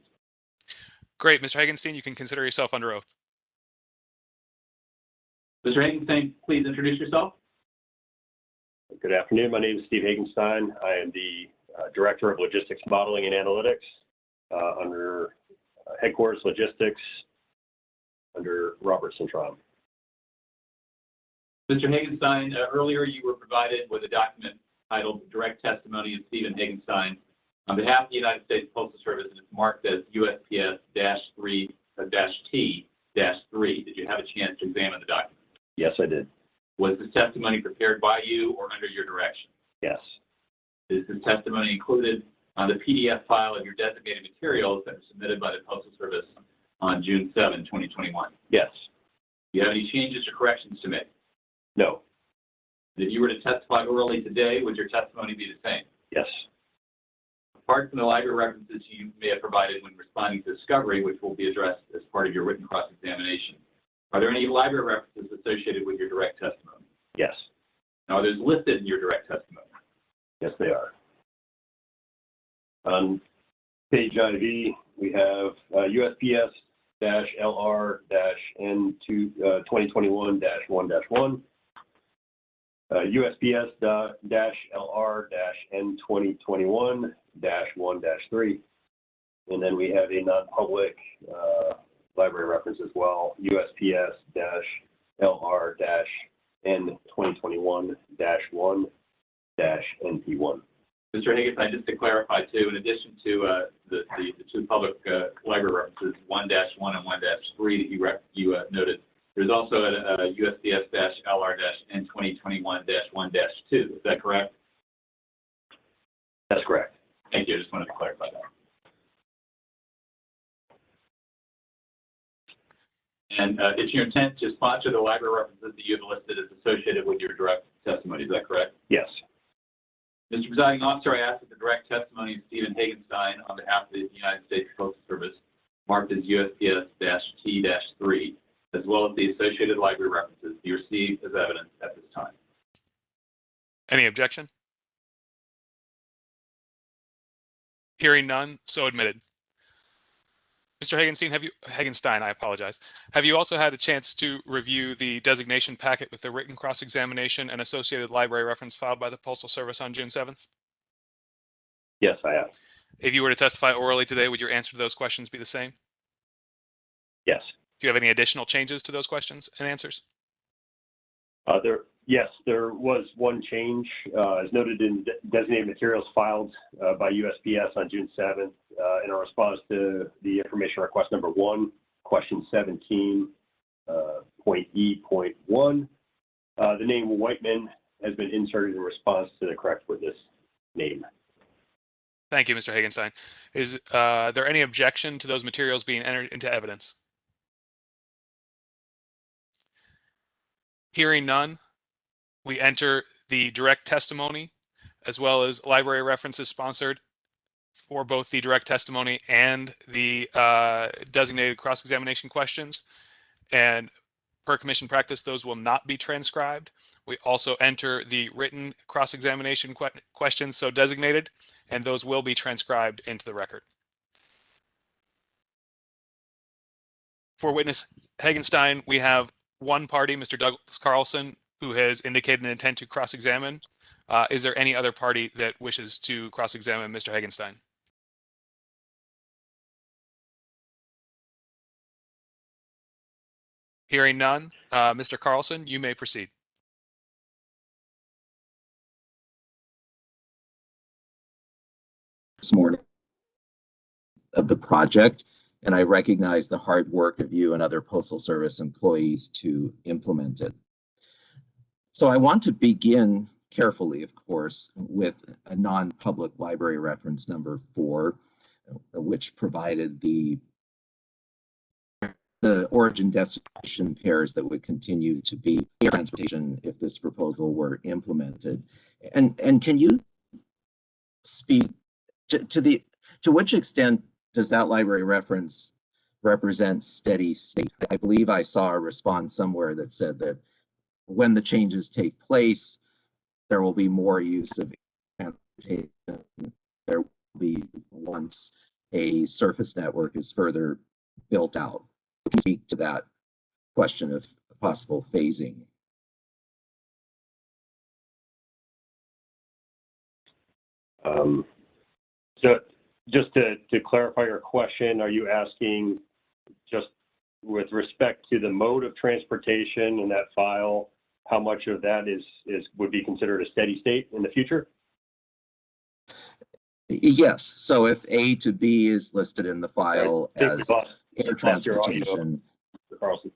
Great. Mr. Hagenstein, you can consider yourself under oath. Mr. Hagenstein, please introduce yourself. Good afternoon. My name is Steve Hagenstein. I am the Director of Logistics Modeling and Analytics under Headquarters Logistics under Robert Centron. Mr. Hagenstein, earlier you were provided with a document titled Direct Testimony of Stephen Hagenstein on behalf of the United States Postal Service, and it's marked as USPS-3-T-3. Did you have a chance to examine the document? Yes, I did. Was this testimony prepared by you or under your direction? Yes. Is this testimony included on the PDF file of your designated materials that were submitted by the Postal Service on June 7, 2021? Yes. Do you have any changes or corrections to make? No. If you were to testify orally today, would your testimony be the same? Yes. Apart from the library references you may have provided when responding to discovery, which will be addressed as part of your written cross-examination, are there any library references associated with your direct testimony? Yes. Now, are those listed in your direct testimony? Yes, they are. On page IV, we have USPS-LR-N2021-1-1, USPS-LR-N2021-1-3, and then we have a non-public library reference as well, USPS-LR-N2021-1-NP1. Mr. Hagenstein, just to clarify too, in addition to the two public library references, 1-1 and 1-3 that you noted, there's also a USPS-LR-N2021-1-2. Is that correct? That's correct. Thank you. I just wanted to clarify that. And it's your intent to sponsor the library references that you have listed as associated with your direct testimony. Is that correct? Yes. Mr. Presiding Officer, I ask that the direct testimony of Stephen Hagenstein on behalf of the United States Postal Service, marked as USPS-T-3, as well as the associated library references, be received as evidence at this time. Any objection? Hearing none, so admitted. Mr. Hagenstein, I apologize. Have you also had a chance to review the designation packet with the written cross-examination and associated library reference filed by the Postal Service on June 7th? Yes, I have. If you were to testify orally today, would your answer to those questions be the same? Yes. Do you have any additional changes to those questions and answers? Yes, there was one change, as noted in designated materials filed by USPS on June 7th in our response to the information request number 1, question 17, point E.1. The name Whiteman has been inserted in response to the correct witness name. Thank you, Mr. Hagenstein. Is there any objection to those materials being entered into evidence? Hearing none, we enter the direct testimony as well as library references sponsored for both the direct testimony and the designated cross-examination questions. And per commission practice, those will not be transcribed. We also enter the written cross-examination questions so designated, and those will be transcribed into the record. For witness Hagenstein, we have one party, Mr. Douglas Carlson, who has indicated an intent to cross-examine. Is there any other party that wishes to cross-examine Mr. Hagenstein? Hearing none, Mr. Carlson, you may proceed. This morning of the project, and I recognize the hard work of you and other Postal Service employees to implement it. So I want to begin carefully, of course, with a non-public library reference number 4, which provided the origin destination pairs that would continue to be transportation if this proposal were implemented. And can you speak to which extent does that library reference represent steady state? I believe I saw a response somewhere that said that when the changes take place, there will be more use of transportation. There will be once a surface network is further built out. Can you speak to that question of possible phasing? So just to clarify your question, are you asking just with respect to the mode of transportation in that file, how much of that would be considered a steady state in the future? Yes. So if A to B is listed in the file as air transportation. Mr. Carlson.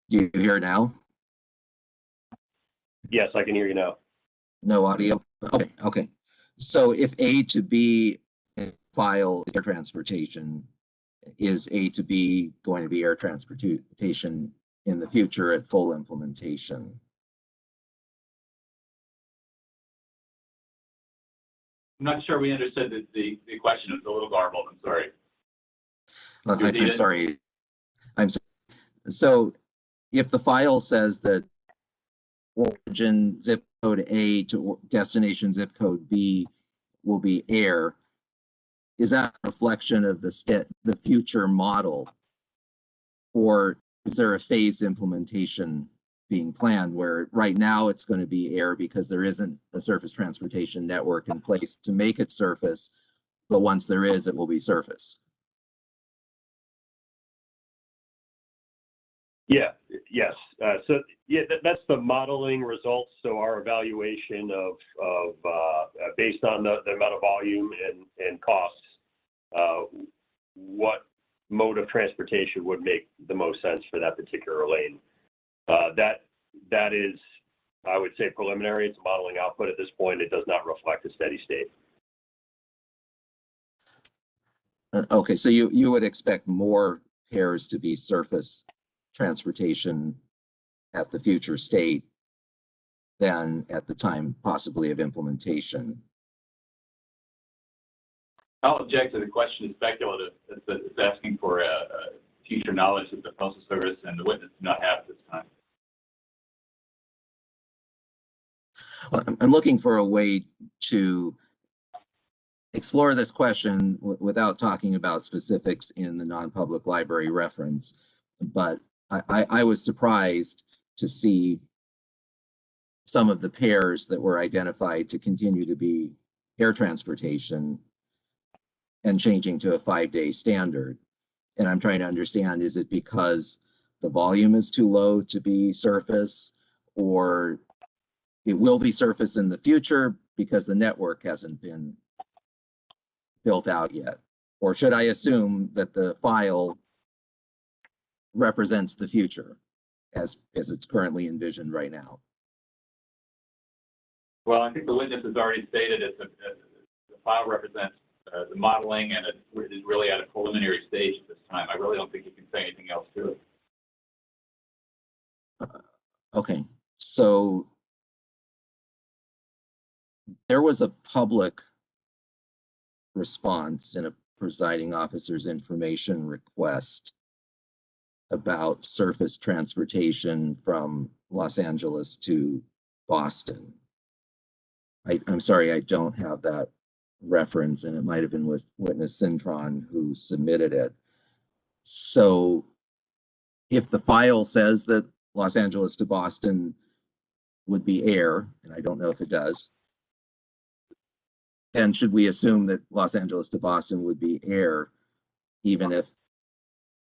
Do you hear now? Yes, I can hear you now. No audio? Okay. So if A to B file is air transportation, is A to B going to be air transportation in the future at full implementation? I'm not sure we understood the question. It was a little garbled. I'm sorry. I'm sorry. So if the file says that origin zip code A to destination zip code B will be air, is that a reflection of the future model, or is there a phased implementation being planned where right now it's going to be air because there isn't a surface transportation network in place to make it surface, but once there is, it will be surface? Yeah, yes. So yeah, that's the modeling results. So our evaluation of based on the amount of volume and costs, what mode of transportation would make the most sense for that particular lane. That is, I would say, preliminary. It's modeling output at this point. It does not reflect a steady state. Okay, so you would expect more pairs to be surface transportation at the future state than at the time possibly of implementation. I'll object to the question. It's speculative. It's asking for future knowledge that the Postal Service and the witness I'm looking for a way to explore this question without talking about specifics in the non-public library reference. But I was surprised to see some of the pairs that were identified to continue to be air transportation and changing to a 5-day standard. And I'm trying to understand, is it because the volume is too low to be surface, or it will be surface in the future because the network hasn't been built out yet? Or should I assume that the file represents the future as it's currently envisioned right now? Well, I think the witness has already stated the file represents the modeling, and it is really at a preliminary stage at this time. I really don't think you can say anything else to it. Okay, so there was a public response in a presiding officer's information request about surface transportation from Los Angeles to Boston. I'm sorry, I don't have that reference, and it might have been with witness Cintron who submitted it. So if the file says that Los Angeles to Boston would be air, and I don't know if it does, and should we assume that Los Angeles to Boston would be air, even if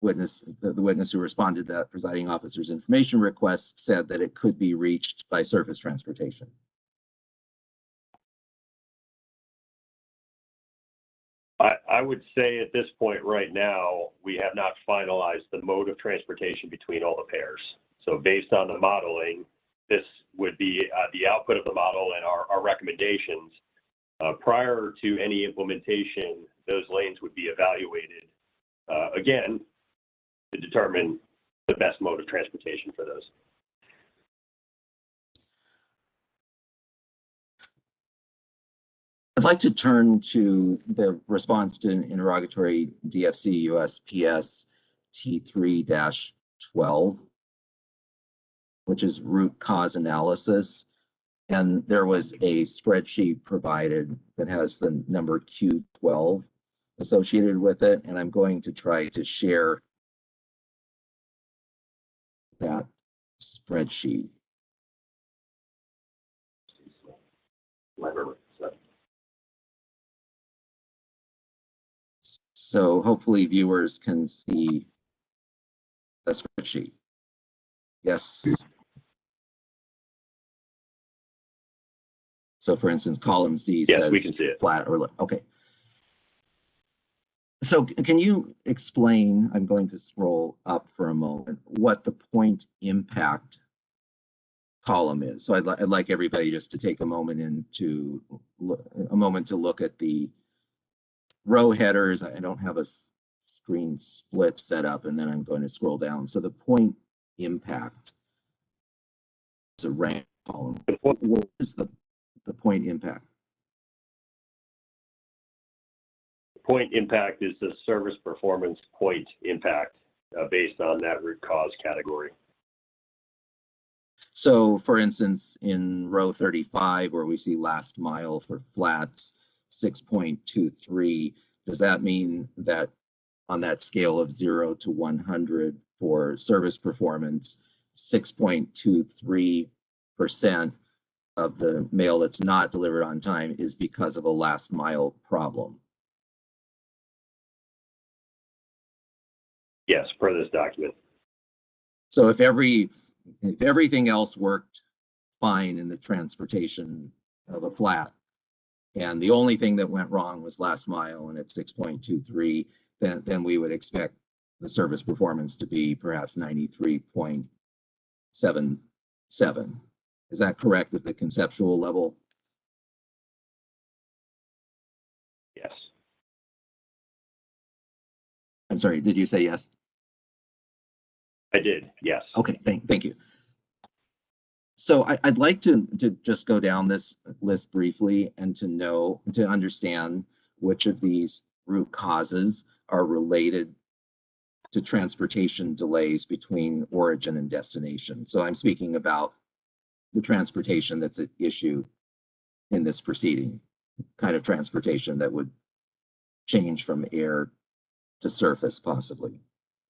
the witness who responded to that presiding officer's information request said that it could be reached by surface transportation? I would say at this point right now, we have not finalized the mode of transportation between all the pairs. So based on the modeling, this would be the output of the model and our recommendations. Prior to any implementation, those lanes would be evaluated again to determine the best mode of transportation for those. I'd like to turn to the response to interrogatory DFC USPS T3-12, which is root cause analysis. And there was a spreadsheet provided that has the number Q12 associated with it. And I'm going to try to share that spreadsheet. So hopefully viewers can see the spreadsheet. Yes. So for instance, column C says we can see it. Flat or okay. So can you explain, I'm going to scroll up for a moment, what the point impact column is? So I'd like everybody just to take a moment to look at the row headers. I don't have a screen split set up, and then I'm going to scroll down. So the point impact is a rank column. What is the point impact? Point impact is the service performance point impact based on that root cause category. So for instance, in row 35, where we see last mile for flats, 6.23, does that mean that on that scale of 0 to 100 for service performance, 6.23% of the mail that's not delivered on time is because of a last mile problem? Yes, per this document. So if everything else worked fine in the transportation of a flat, and the only thing that went wrong was last mile and at 6.23, then we would expect the service performance to be perhaps 93.77. Is that correct at the conceptual level? Yes. I'm sorry, did you say yes? I did, yes. Okay, thank you. So I'd like to just go down this list briefly and to understand which of these root causes are related to transportation delays between origin and destination. So I'm speaking about the transportation that's at issue in this proceeding, kind of transportation that would change from air to surface possibly.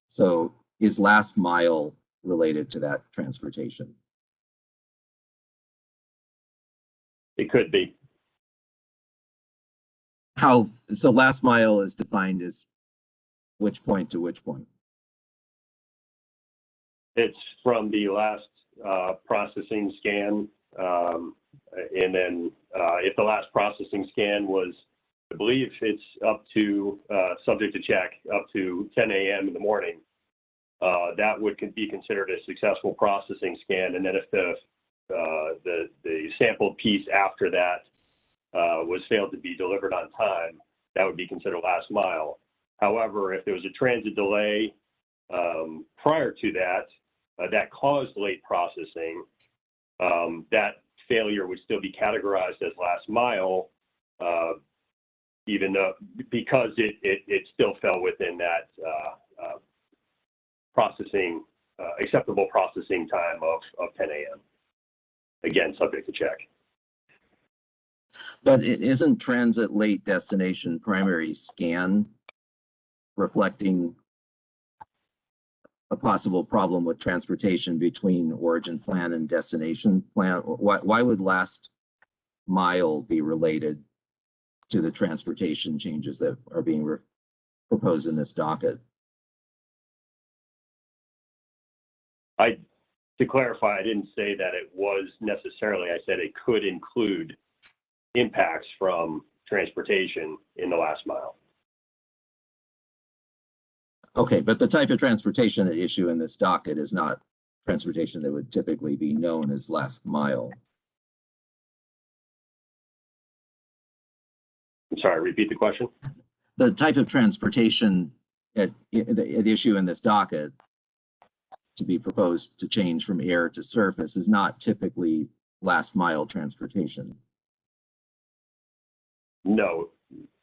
So is last mile related to that transportation? It could be. How, so last mile is defined as which point to which point? It's from the last processing scan. And then if the last processing scan was, I believe it's up to, subject to check, up to 10 a.m. in the morning, that would be considered a successful processing scan. And then if the sampled piece after that was failed to be delivered on time, that would be considered last mile. However, if there was a transit delay prior to that, that caused late processing, that failure would still be categorized as last mile, even though, because it still fell within that processing, acceptable processing time of 10 a.m. Again, subject to check. But it isn't transit late destination primary scan reflecting a possible problem with transportation between origin plan and destination plan? Why would last mile be related to the transportation changes that are being proposed in this docket? To clarify, I didn't say that it was necessarily. I said it could include impacts from transportation in the last mile. Okay, but the type of transportation at issue in this docket is not transportation that would typically be known as last mile. I'm sorry, repeat the question. The type of transportation at issue in this docket to be proposed to change from air to surface is not typically last mile transportation. No,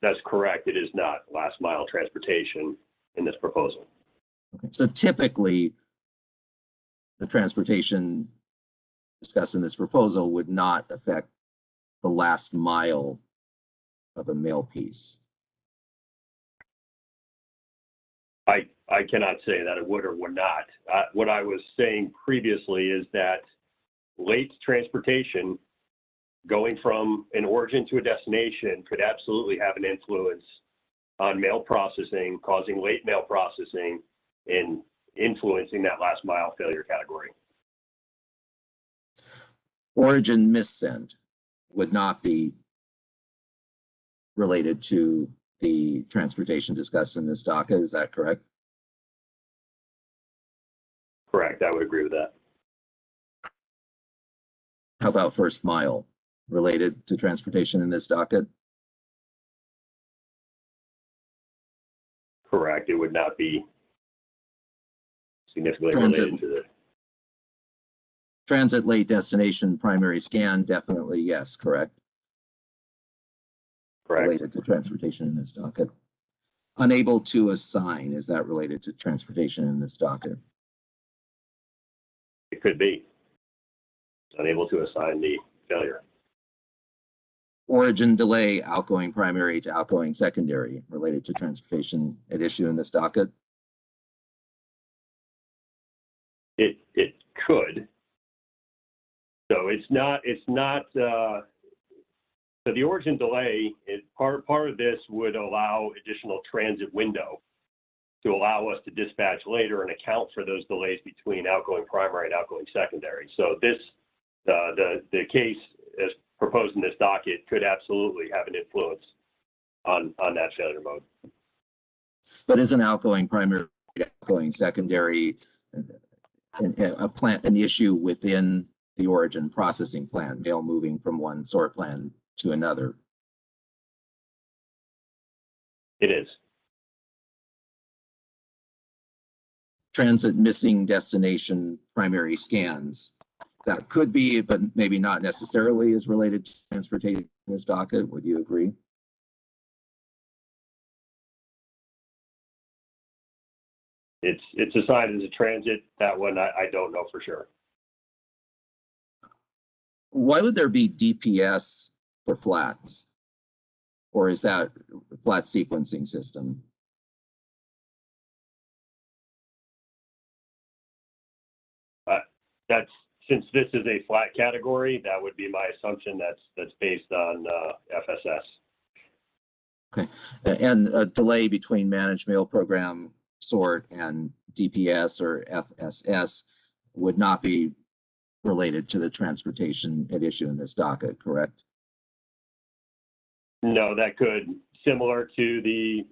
that's correct. It is not last mile transportation in this proposal. Okay. So typically, the transportation discussed in this proposal would not affect the last mile of a mail piece. I cannot say that it would or would not. What I was saying previously is that late transportation going from an origin to a destination could absolutely have an influence on mail processing, causing late mail processing and influencing that last mile failure category. Origin missend would not be related to the transportation discussed in this docket, is that correct? Correct, I would agree with that. How about first mile related to transportation in this docket? Correct, it would not be significantly related to the transit late destination primary scan, definitely yes, correct? Correct. Related to transportation in this docket. Unable to assign, is that related to transportation in this docket? It could be. Unable to assign the failure. Origin delay, outgoing primary to outgoing secondary, related to transportation at issue in this docket? It could. So it's not so the origin delay is part of this would allow additional transit window to allow us to dispatch later and account for those delays between outgoing primary and outgoing secondary. So this, the case as proposed in this docket could absolutely have an influence on that failure mode. But isn't outgoing primary, outgoing secondary an issue within the origin processing plan, mail moving from one sort plan to another? It is. Transit missing destination primary scans, that could be, but maybe not necessarily is related to transportation in this docket. Would you agree? It's assigned as a transit. That one I don't know for sure. Why would there be DPS for flats? Or is that flat sequencing system? That's, since this is a flat category, that would be my assumption. That's based on FSS. Okay, and a delay between managed mail program sort and DPS or FSS would not be related to the transportation at issue in this docket, correct? No, that could, similar to the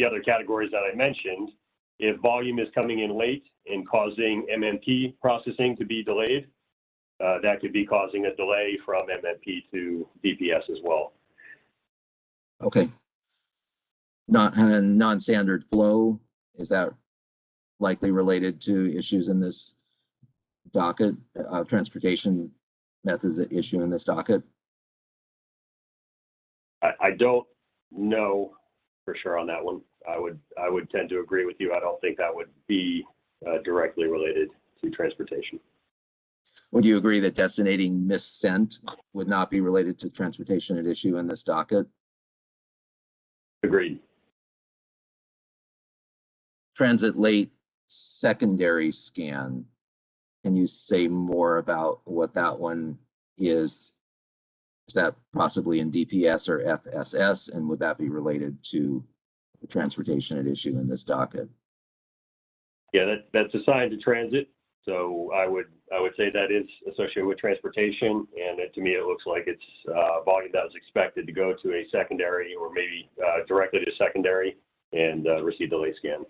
other categories that I mentioned, if volume is coming in late and causing MMP processing to be delayed, that could be causing a delay from MMP to DPS as well. Okay. Non-standard flow, is that likely related to issues in this docket, transportation methods at issue in this docket? I don't know for sure on that one. I would tend to agree with you. I don't think that would be directly related to transportation. Would you agree that destinating missent would not be related to transportation at issue in this docket? Agreed. Transit late secondary scan. Can you say more about what that one is? Is that possibly in DPS or FSS, and would that be related to the transportation at issue in this docket? Yeah, that's assigned to transit. So I would say that is associated with transportation, and to me it looks like it's volume that was expected to go to a secondary or maybe directly to secondary and receive the late scan.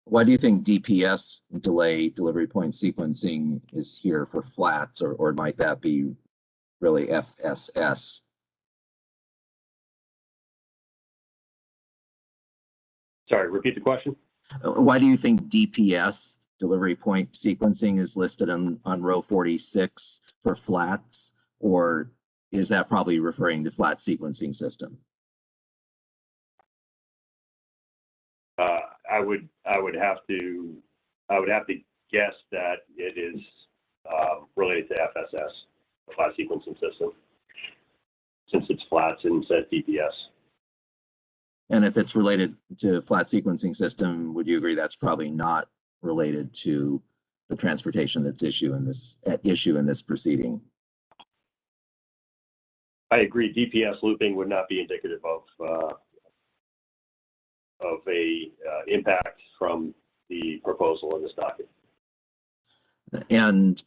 Why do you think DPS delay, delivery point sequencing, is here for flats, or might that be really FSS? Sorry, repeat the question. Why do you think DPS, delivery point sequencing, is listed on row 46 for flats, or is that probably referring to flat sequencing system? I would have to guess that it is related to FSS, flat sequencing system, since it's flats and says DPS. And if it's related to flat sequencing system, would you agree that's probably not related to the transportation that's at issue in this proceeding? I agree. DPS looping would not be indicative of a impact from the proposal in this docket. And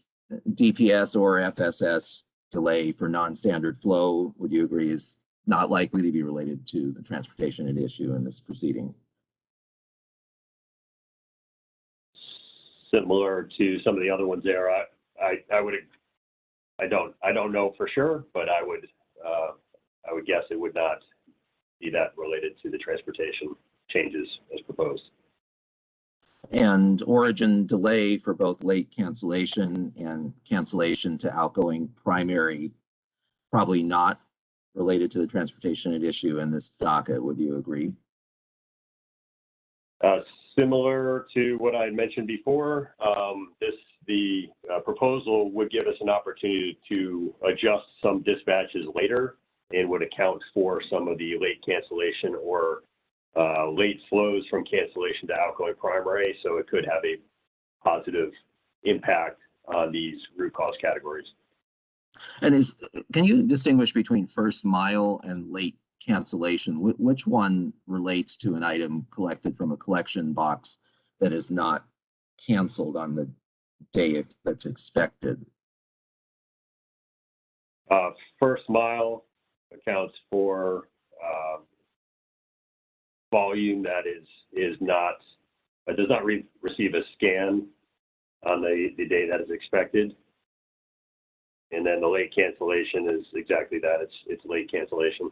DPS or FSS delay for non-standard flow, would you agree, is not likely to be related to the transportation at issue in this proceeding? Similar to some of the other ones there, I don't know for sure, but I would guess it would not be that related to the transportation changes as proposed. And origin delay for both late cancellation and cancellation to outgoing primary, probably not related to the transportation at issue in this docket, would you agree? Similar to what I mentioned before, the proposal would give us an opportunity to adjust some dispatches later and would account for some of the late cancellation or late flows from cancellation to outgoing primary. So it could have a positive impact on these root cause categories. And can you distinguish between first mile and late cancellation? Which one relates to an item collected from a collection box that is not canceled on the day that's expected? First mile accounts for volume that does not receive a scan on the day that is expected. And then the late cancellation is exactly that. It's late cancellation.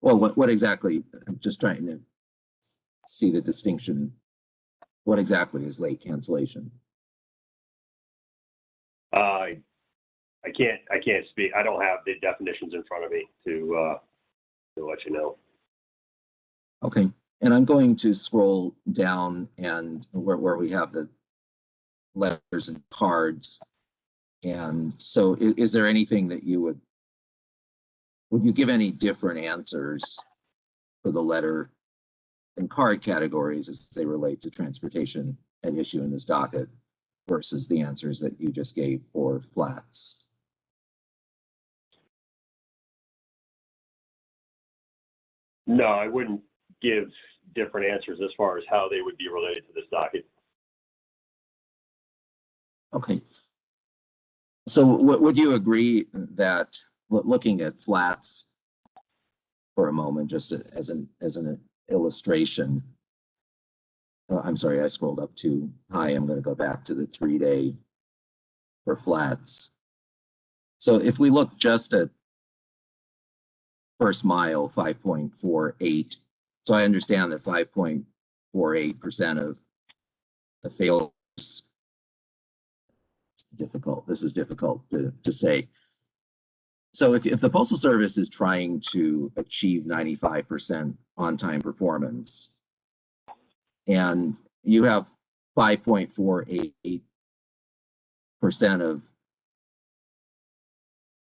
Well, what exactly? I'm just trying to see the distinction. What exactly is late cancellation? I can't speak. I don't have the definitions in front of me to let you know. Okay, and I'm going to scroll down and where we have the letters and cards. And so is there anything that would you give any different answers for the letter and card categories as they relate to transportation at issue in this docket versus the answers that you just gave for flats? No, I wouldn't give different answers as far as how they would be related to this docket. Okay. So would you agree that looking at flats for a moment, just as an illustration, I'm sorry, I scrolled up too high. I'm going to go back to the 3-day for flats. So if we look just at first mile, 5.48. So I understand that 5.48% of the failures, difficult. This is difficult to say. So if the Postal Service is trying to achieve 95% on-time performance, and you have 5.48% of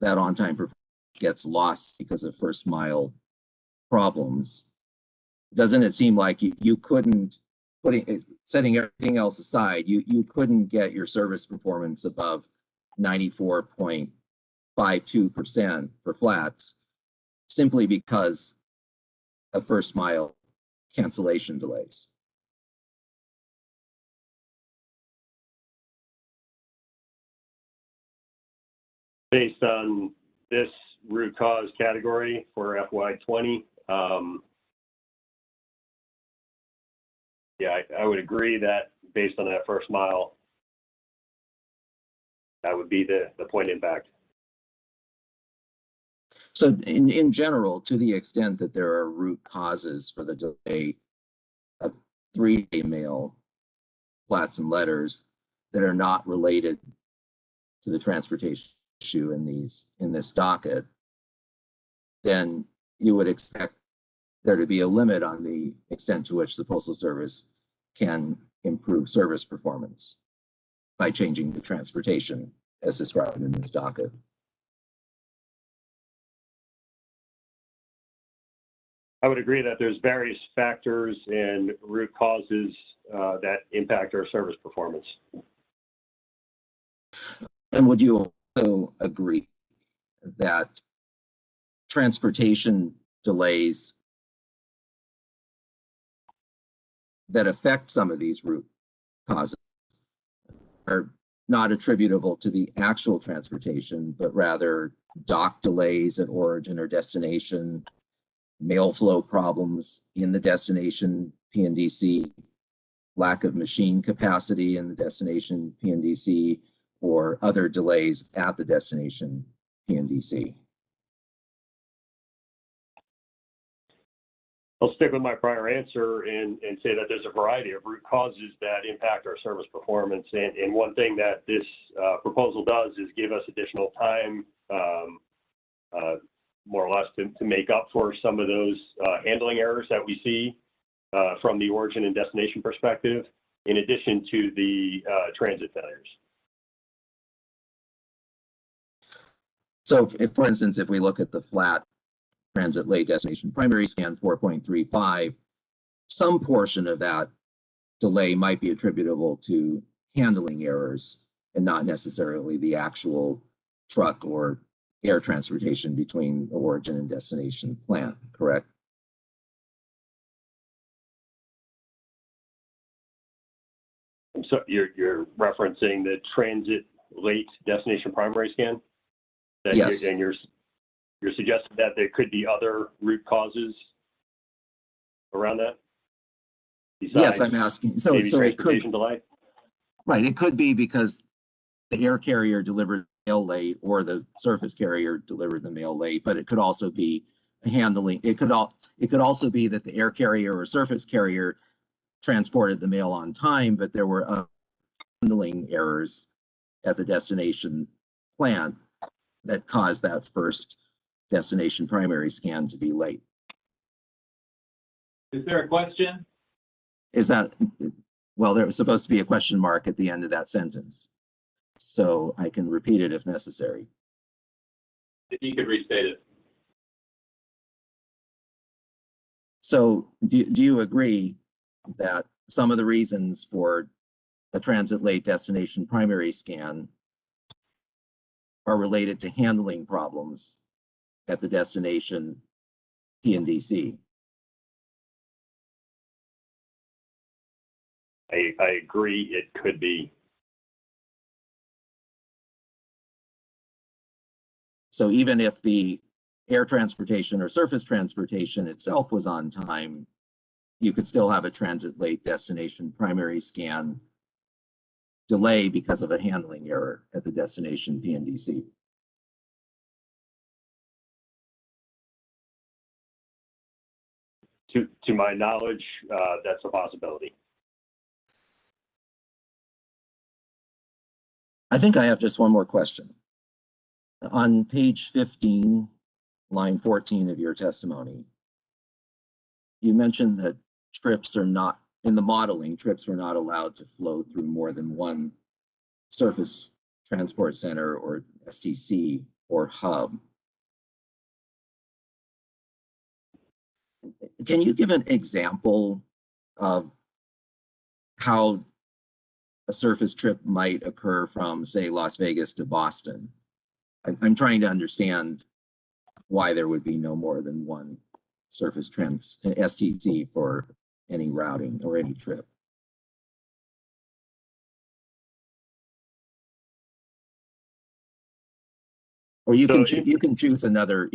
that on-time performance gets lost because of first mile problems, doesn't it seem like you couldn't, setting everything else aside, you couldn't get your service performance above 94.52% for flats simply because of first mile cancellation delays? Based on this root cause category for FY20, yeah, I would agree that based on that first mile, that would be the point impact. So in general, to the extent that there are root causes for the delay of 3-day mail, flats and letters that are not related to the transportation issue in this docket, then you would expect there to be a limit on the extent to which the Postal Service can improve service performance by changing the transportation as described in this docket. I would agree that there's various factors and root causes that impact our service performance. And would you also agree that transportation delays that affect some of these root causes are not attributable to the actual transportation, but rather dock delays at origin or destination, mail flow problems in the destination PNDC, lack of machine capacity in the destination PNDC, or other delays at the destination PNDC? I'll stick with my prior answer and say that there's a variety of root causes that impact our service performance. And one thing that this proposal does is give us additional time, more or less, to make up for some of those handling errors that we see from the origin and destination perspective, in addition to the transit failures. So if, for instance, if we look at the flat transit late destination primary scan 4.35, some portion of that delay might be attributable to handling errors and not necessarily the actual truck or air transportation between the origin and destination plant, correct? So you're referencing the transit late destination primary scan? That yes. You're suggesting that there could be other root causes around that? Yes, I'm asking. So it could, delay? Right, it could be because the air carrier delivered the mail late or the surface carrier delivered the mail late, but it could also be handling. It could also be that the air carrier or surface carrier transported the mail on time, but there were handling errors at the destination plant that caused that first destination primary scan to be late. Is there a question? Is that, Well, there was supposed to be a question mark at the end of that sentence, so I can repeat it if necessary. If you could restate it. So do you agree that some of the reasons for a transit late destination primary scan are related to handling problems at the destination PNDC? I agree it could be. So even if the air transportation or surface transportation itself was on time, you could still have a transit late destination primary scan delay because of a handling error at the destination PNDC. To my knowledge, that's a possibility. I think I have just one more question. On page 15, line 14 of your testimony, you mentioned that trips are not, in the modeling, trips were not allowed to flow through more than one surface transport center or STC or hub. Can you give an example of how a surface trip might occur from, say, Las Vegas to Boston? I'm trying to understand why there would be no more than one surface STC for any routing or any trip. Or you can choose another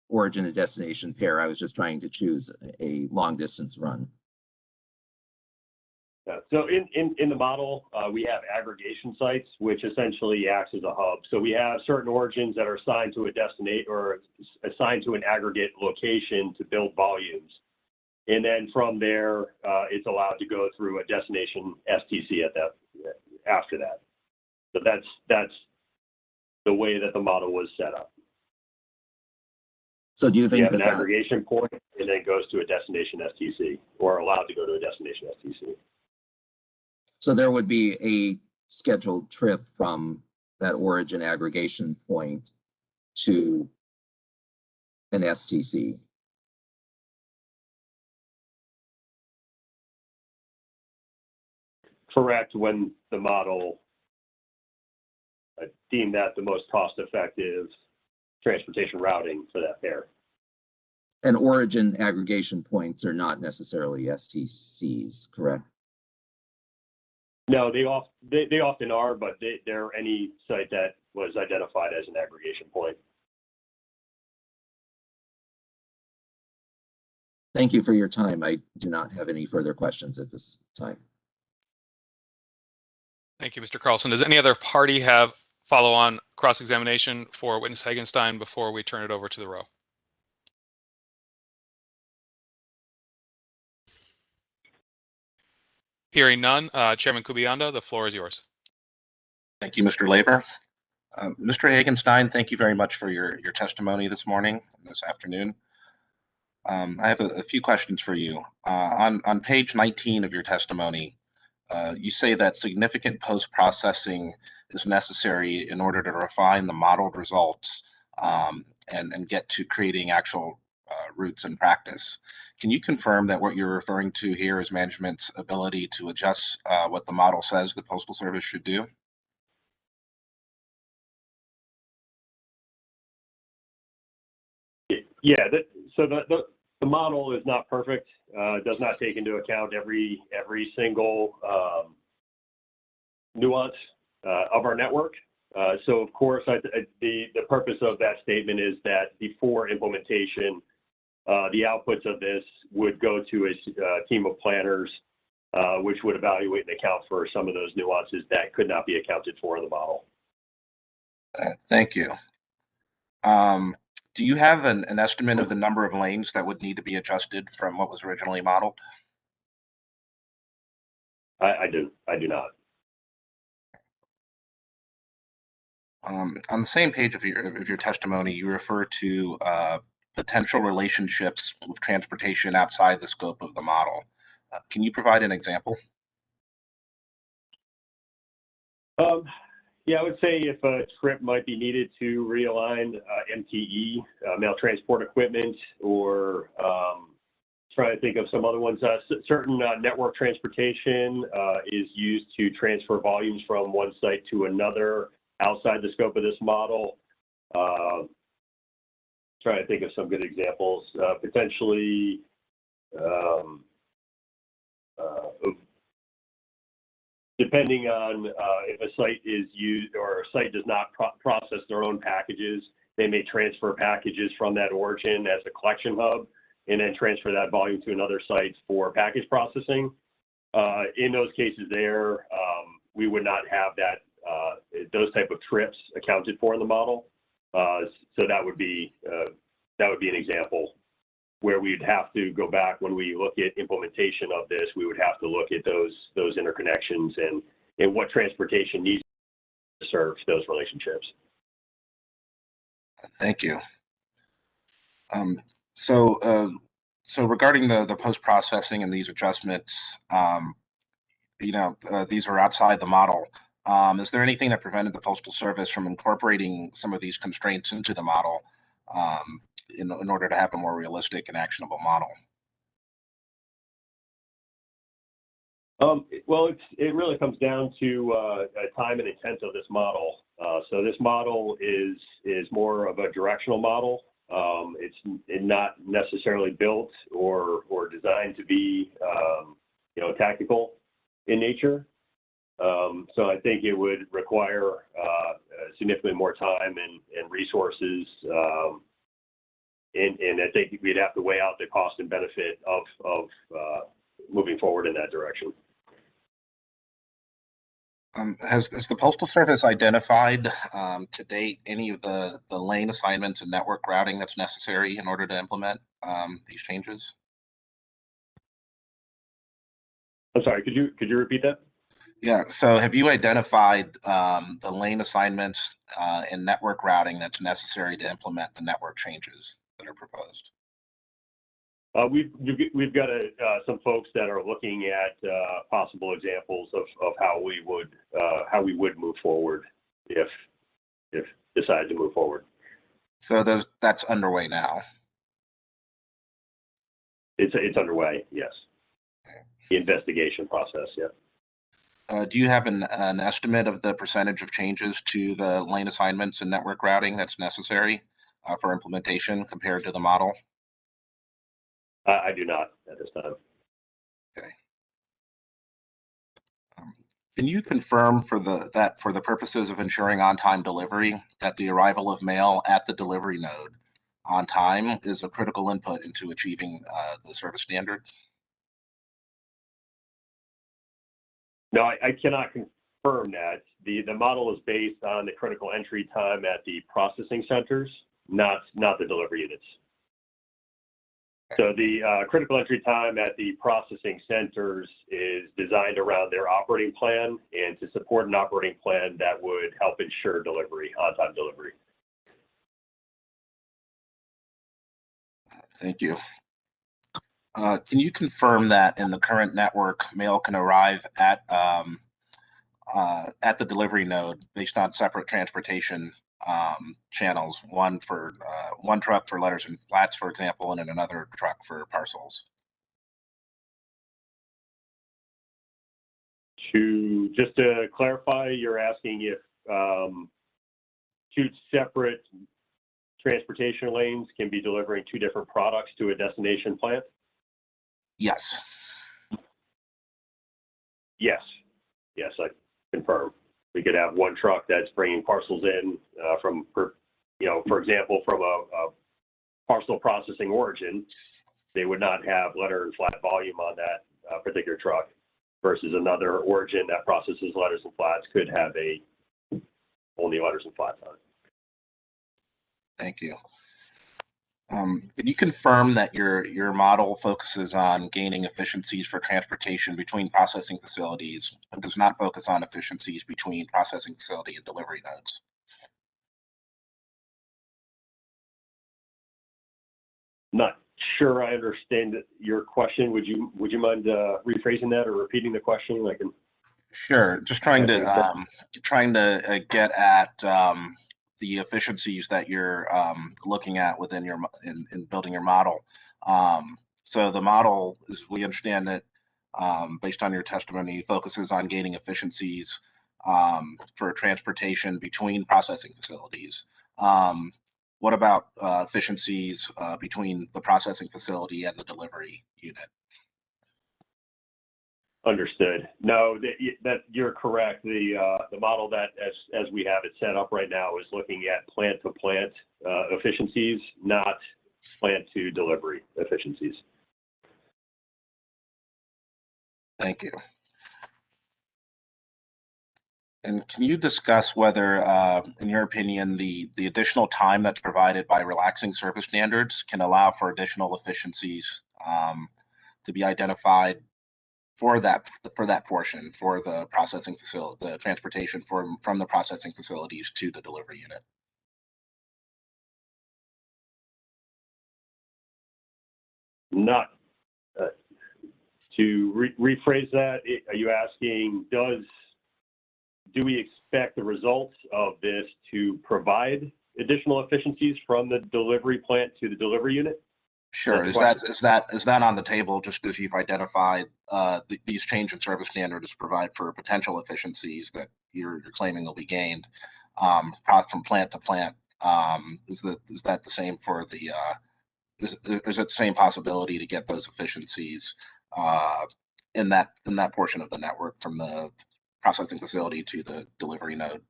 origin and destination pair. I was just trying to choose a long distance run. Yeah. So in the model, we have aggregation sites, which essentially acts as a hub. So we have certain origins that are assigned to a destination or assigned to an aggregate location to build volumes. And then from there, it's allowed to go through a destination STC after that. So that's the way that the model was set up. So do you think you have an aggregation point and then goes to a destination STC, or allowed to go to a destination STC? So there would be a scheduled trip from that origin aggregation point to an STC. Correct, when the model deemed that the most cost-effective transportation routing for that pair. And origin aggregation points are not necessarily STCs, correct? No, they often are, but they're any site that was identified as an aggregation point. Thank you for your time. I do not have any further questions at this time. Thank you, Mr. Carlson. Does any other party have follow-on cross-examination for witness Hagenstein before we turn it over to the row? Hearing none, Chairman Kubianda, the floor is yours. Thank you, Mr. Laver. Mr. Hagenstein, thank you very much for your testimony this morning, this afternoon. I have a few questions for you. On page 19 of your testimony, you say that significant post-processing is necessary in order to refine the modeled results and get to creating actual routes in practice. Can you confirm that what you're referring to here is management's ability to adjust what the model says the Postal Service should do? Yeah, so the model is not perfect. Does not take into account every single nuance of our network. So of course, the purpose of that statement is that before implementation, the outputs of this would go to a team of planners, which would evaluate and account for some of those nuances that could not be accounted for in the model. Thank you. Do you have an estimate of the number of lanes that would need to be adjusted from what was originally modeled? I do not. On the same page of your testimony, you refer to potential relationships with transportation outside the scope of the model. Can you provide an example? Yeah, I would say if a trip might be needed to realign MTE, mail transport equipment, or trying to think of some other ones. Certain network transportation is used to transfer volumes from one site to another outside the scope of this model. Trying to think of some good examples. Potentially, depending on if a site is used or a site does not process their own packages, they may transfer packages from that origin as a collection hub and then transfer that volume to another site for package processing. In those cases there, we would not have that those type of trips accounted for in the model. So that would be an example where we'd have to go back when we look at implementation of this. We would have to look at those interconnections and what transportation needs to serve those relationships. Thank you. So regarding the post-processing and these adjustments, these are outside the model. Is there anything that prevented the Postal Service from incorporating some of these constraints into the model in order to have a more realistic and actionable model? Well, it really comes down to time and intent of this model. So this model is more of a directional model. It's not necessarily built or designed to be, tactical in nature. So I think it would require significantly more time and resources. And I think we'd have to weigh out the cost and benefit of moving forward in that direction. Has the Postal Service identified to date any of the lane assignments and network routing that's necessary in order to implement these changes? I'm sorry, could you repeat that? Yeah, so have you identified the lane assignments and network routing that's necessary to implement the network changes that are proposed? We've got some folks that are looking at possible examples of how we would move forward if decided to move forward. So that's underway now. It's underway, yes. Okay. The investigation process, yeah. Do you have an estimate of the percentage of changes to the lane assignments and network routing that's necessary for implementation compared to the model? I do not at this time. Okay. Can you confirm that for the purposes of ensuring on-time delivery, that the arrival of mail at the delivery node on time is a critical input into achieving the service standard? No, I cannot confirm that. The model is based on the critical entry time at the processing centers, not the delivery units. So the critical entry time at the processing centers is designed around their operating plan and to support an operating plan that would help ensure delivery, on-time delivery. Thank you. Can you confirm that in the current network, mail can arrive at the delivery node based on separate transportation channels, one truck for letters and flats, for example, and then another truck for parcels? Just to clarify, you're asking if two separate transportation lanes can be delivering two different products to a destination plant? Yes. Yes, I confirm. We could have one truck that's bringing parcels in for example, from a parcel processing origin. They would not have letter and flat volume on that particular truck, versus another origin that processes letters and flats could have only letters and flats on it. Thank you. Can you confirm that your model focuses on gaining efficiencies for transportation between processing facilities, but does not focus on efficiencies between processing facility and delivery nodes? None. Sure, I understand your question. Would you mind rephrasing that or repeating the question? I can. Sure. Just trying to get at the efficiencies that you're looking at within your in building your model. So the model, as we understand it, based on your testimony, focuses on gaining efficiencies for transportation between processing facilities. What about efficiencies between the processing facility and the delivery unit? Understood. No, that you're correct. The model that as we have it set up right now is looking at plant to plant efficiencies, not plant to delivery efficiencies. Thank you. And can you discuss whether, in your opinion, the additional time that's provided by relaxing service standards can allow for additional efficiencies to be identified for that portion, for the processing facility, the transportation from the processing facilities to the delivery unit? Not to rephrase that, are you asking, do we expect the results of this to provide additional efficiencies from the delivery plant to the delivery unit? Sure. Is that on the table, just as you've identified these change in service standards provide for potential efficiencies that you're claiming will be gained from plant to plant? Is that the same for the is it the same possibility to get those efficiencies in that portion of the network from the processing facility to the delivery node?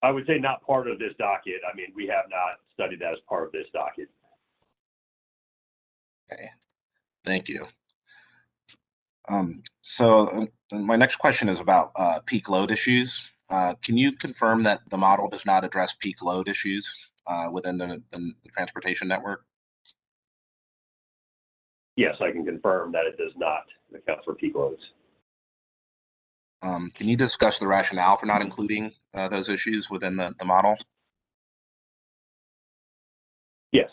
I would say not part of this docket. I mean, we have not studied that as part of this docket. Okay, thank you. So my next question is about peak load issues. Can you confirm that the model does not address peak load issues within the transportation network? Yes, I can confirm that it does not account for peak loads. Can you discuss the rationale for not including those issues within the model? Yes.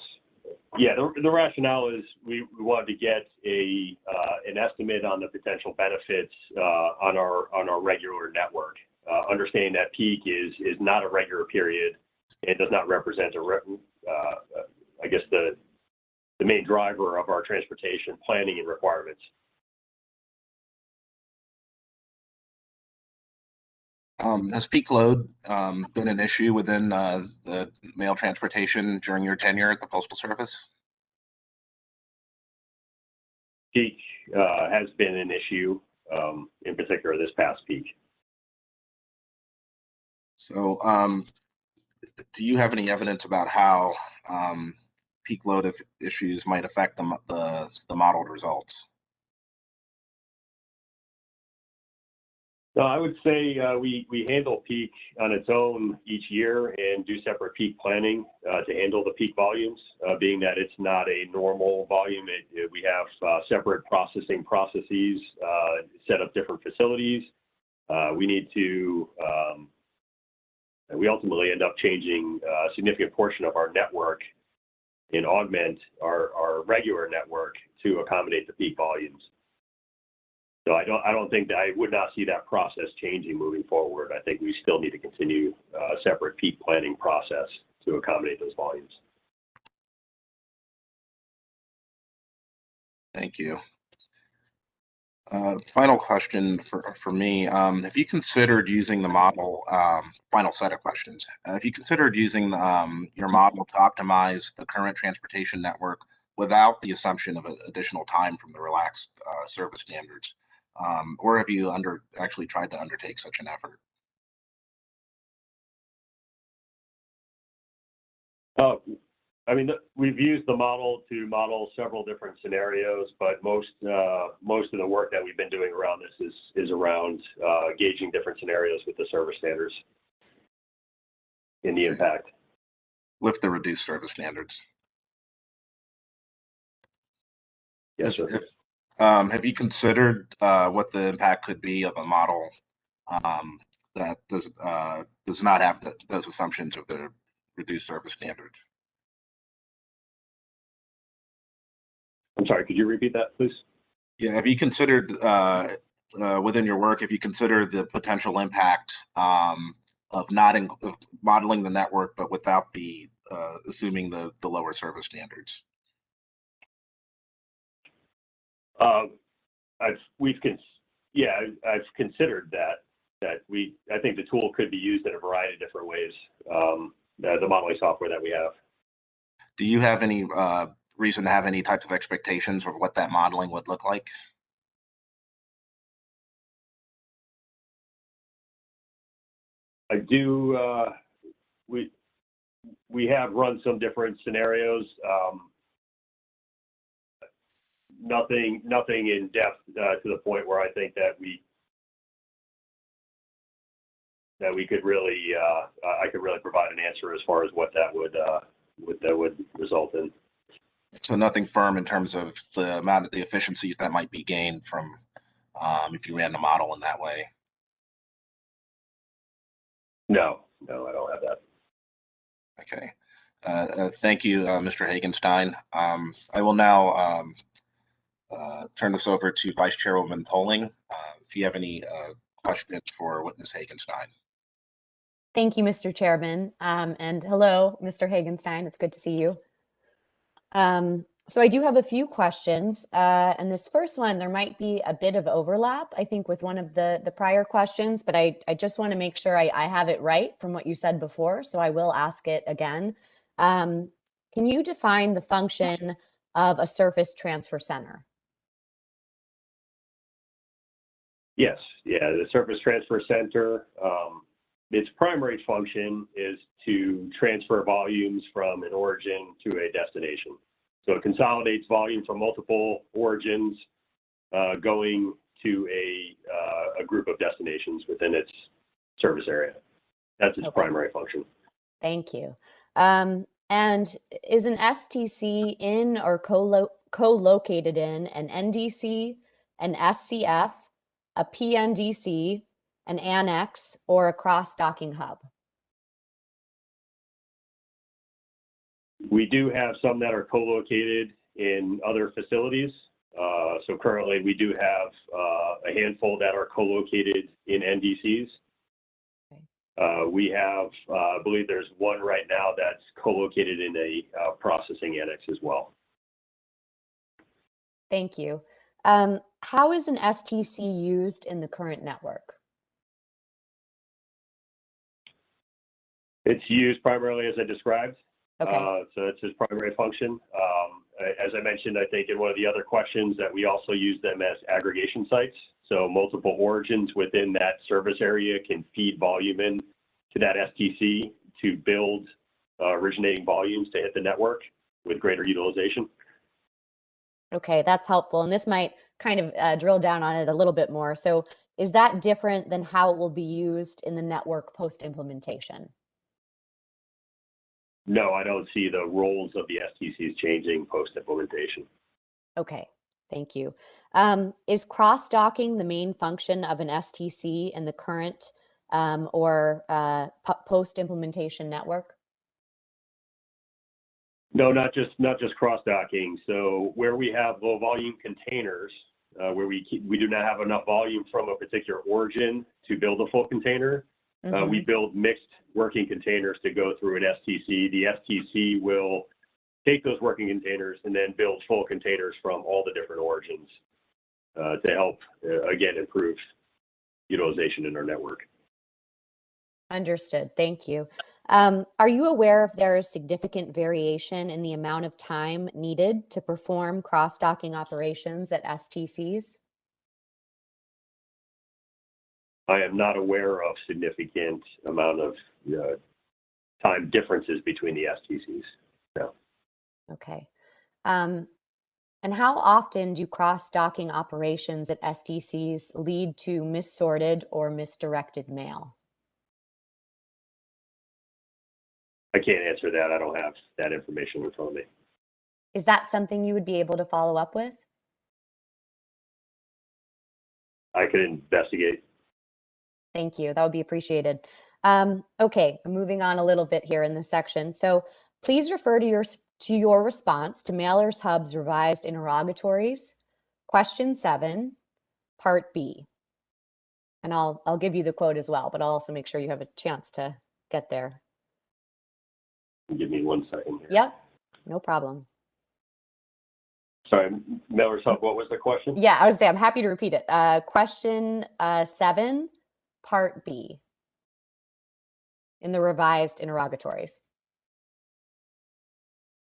Yeah, the rationale is we wanted to get an estimate on the potential benefits on our regular network. Understanding that peak is not a regular period and does not represent I guess the main driver of our transportation planning and requirements. Has peak load been an issue within the mail transportation during your tenure at the Postal Service? Peak has been an issue, in particular this past peak. So do you have any evidence about how peak load issues might affect the modeled results? No, I would say we handle peak on its own each year and do separate peak planning to handle the peak volumes, being that it's not a normal volume. We have separate processing processes, set up different facilities. We need to, we ultimately end up changing a significant portion of our network and augment our regular network to accommodate the peak volumes. So I don't think that I would not see that process changing moving forward. I think we still need to continue a separate peak planning process to accommodate those volumes. Thank you. Final question for me. Have you considered using the model, final set of questions. Have you considered using your model to optimize the current transportation network without the assumption of additional time from the relaxed service standards? Or have you actually tried to undertake such an effort? I mean, we've used the model to model several different scenarios, but most of the work that we've been doing around this is around gauging different scenarios with the service standards and the impact. With the reduced service standards. Yes, sir. Have you considered what the impact could be of a model that does not have those assumptions of the reduced service standards? I'm sorry, could you repeat that, please? Yeah, have you considered within your work, if you consider the potential impact of of modeling the network, but without the assuming the lower service standards? I've considered that. I think the tool could be used in a variety of different ways. The modeling software that we have. Do you have any reason to have any types of expectations of what that modeling would look like? I do. We have run some different scenarios. Nothing in depth to the point where I think that we could really I could really provide an answer as far as what that would result in. So nothing firm in terms of the amount of the efficiencies that might be gained from if you ran the model in that way. No, I don't have that. Okay. Thank you, Mr. Hagenstein. I will now turn this over to Vice Chairwoman Poling. If you have any questions for witness Hagenstein. Thank you, Mr. Chairman. And hello, Mr. Hagenstein. It's good to see you. So I do have a few questions. And this first one, there might be a bit of overlap, I think, with one of the prior questions, but I just want to make sure I have it right from what you said before. So I will ask it again. Can you define the function of a surface transfer center? Yes. Yeah. The surface transfer center, its primary function is to transfer volumes from an origin to a destination. So it consolidates volume from multiple origins going to a group of destinations within its service area. That's its primary function. Thank you. And is an STC in or co-located in an NDC, an SCF, a PNDC, an annex, or a cross-docking hub? We do have some that are co-located in other facilities. So currently we do have a handful that are co-located in NDCs. We have, I believe there's one right now that's co-located in a processing annex as well. Thank you. How is an STC used in the current network? It's used primarily as I described. Okay. So it's its primary function. As I mentioned, I think in one of the other questions that we also use them as aggregation sites. So multiple origins within that service area can feed volume in to that STC to build originating volumes to hit the network with greater utilization. Okay, that's helpful. And this might kind of drill down on it a little bit more. So is that different than how it will be used in the network post-implementation? No, I don't see the roles of the STCs changing post-implementation. Okay, thank you. Is cross-docking the main function of an STC in the current or post-implementation network? No, not just cross-docking. So where we have low volume containers, where we do not have enough volume from a particular origin to build a full container, we build mixed working containers to go through an STC. The STC will take those working containers and then build full containers from all the different origins to help, again, improve utilization in our network. Understood. Thank you. Are you aware if there is significant variation in the amount of time needed to perform cross-docking operations at STCs? I am not aware of significant amount of time differences between the STCs. No. Okay. And how often do cross-docking operations at STCs lead to missorted or misdirected mail? I can't answer that. I don't have that information in front of me. Is that something you would be able to follow up with? I could investigate. Thank you. That would be appreciated. Okay, moving on a little bit here in this section. So please refer to your to your response to Mailers Hub's revised interrogatories, question 7, part B. And I'll give you the quote as well, but I'll also make sure you have a chance to get there. Give me 1 second here. Yep, no problem. Sorry, Mailers Hub, what was the question? Yeah, I was saying, I'm happy to repeat it. Question 7, part B, in the revised interrogatories.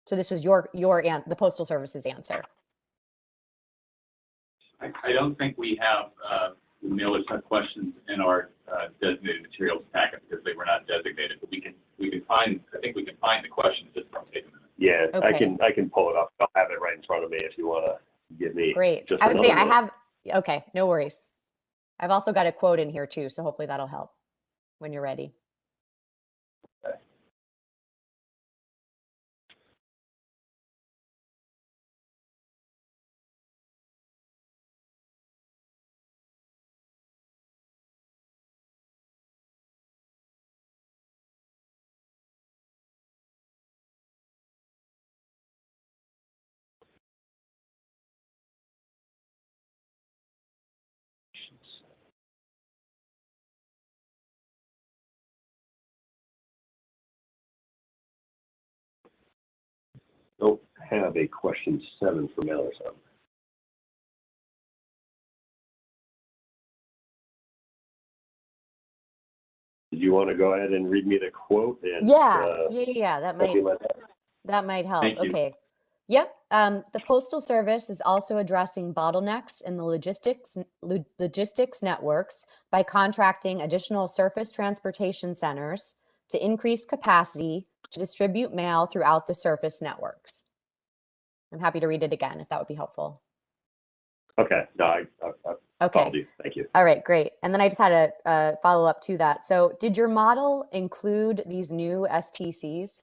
So this was the Postal Service's answer. I don't think we have the Mailers Hub questions in our designated materials packet because they were not designated. But we can find. I think we can find the question. Just take a minute. Yeah, Okay. I can pull it up. I'll have it right in front of me if you want to give me. Great. Just I was saying I minute. have. Okay, no worries. I've also got a quote in here too, so hopefully that'll help when you're ready. Okay. Don't have a question 7 for Mailers Hub. Did you want to go ahead and read me the quote? And, Yeah. That might help. Thank you. Okay. Yep. The Postal Service is also addressing bottlenecks in the logistics networks by contracting additional surface transportation centers to increase capacity to distribute mail throughout the surface networks. I'm happy to read it again if that would be helpful. Okay. No, I Okay. I'll do. Thank you. All right, great. And then I just had a follow up to that. So did your model include these new STCs?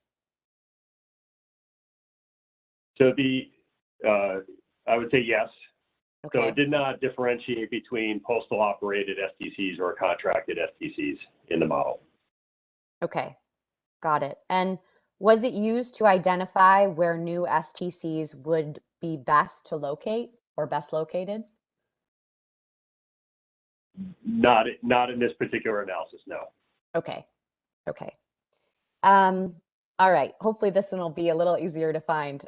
So I would say yes. Okay. So it did not differentiate between postal operated STCs or contracted STCs in the model. Okay, got it. And was it used to identify where new STCs would be best to locate or best located? Not in this particular analysis, no. Okay. All right. Hopefully this one will be a little easier to find.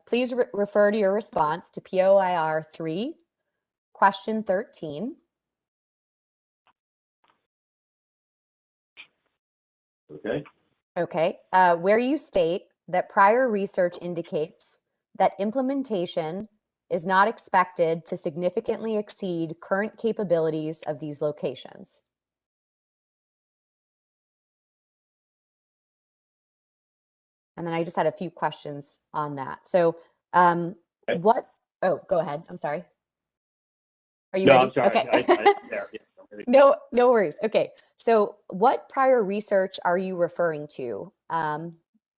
Please refer to your response to POIR 3, question 13. Okay. Where you state that prior research indicates that implementation is not expected to significantly exceed current capabilities of these locations. And then I just had a few questions on that. So oh, go ahead. I'm sorry. Are you ready? I'm sorry. Okay. Yeah, No worries. Okay. So what prior research are you referring to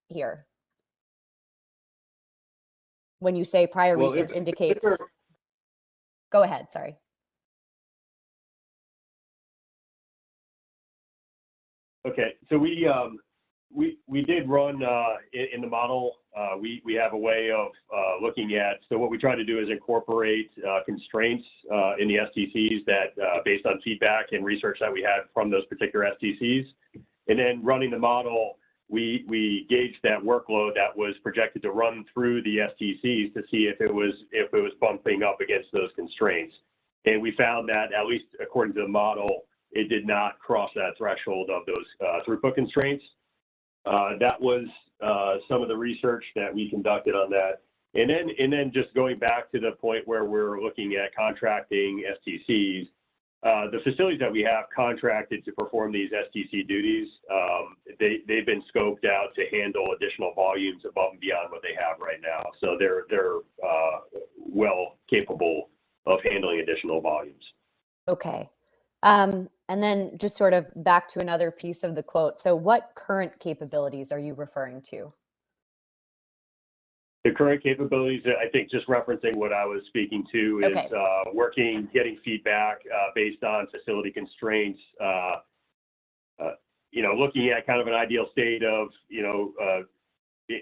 here? When you say prior research indicates, go ahead, sorry. Okay, so we did run in the model. We have a way of looking at. So what we try to do is incorporate constraints in the STCs that based on feedback and research that we had from those particular STCs, and then running the model, we gauged that workload that was projected to run through the STCs to see if it was bumping up against those constraints, and we found that at least according to the model, it did not cross that threshold of those throughput constraints. That was some of the research that we conducted on that. And then just going back to the point where we're looking at contracting STCs, the facilities that we have contracted to perform these STC duties, they've been scoped out to handle additional volumes above and beyond what they have right now. So they're well capable of handling additional volumes. Okay. And then just sort of back to another piece of the quote. So what current capabilities are you referring to? The current capabilities, I think just referencing what I was speaking to is getting feedback based on facility constraints, looking at kind of an ideal state of,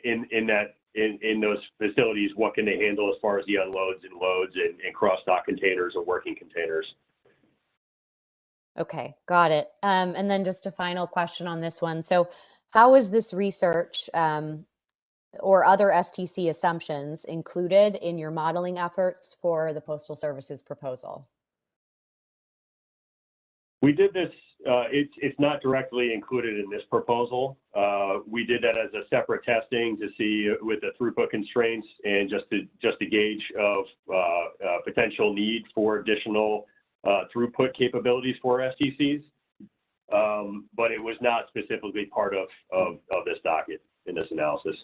in those facilities, what can they handle as far as the unloads and loads and cross-dock containers or working containers. Okay, got it. And then just a final question on this one. So how is this research or other STC assumptions included in your modeling efforts for the Postal Service's proposal? We did this, it's not directly included in this proposal. We did that as a separate testing to see with the throughput constraints and just to gauge of potential need for additional throughput capabilities for STCs. But it was not specifically part of this docket in this analysis.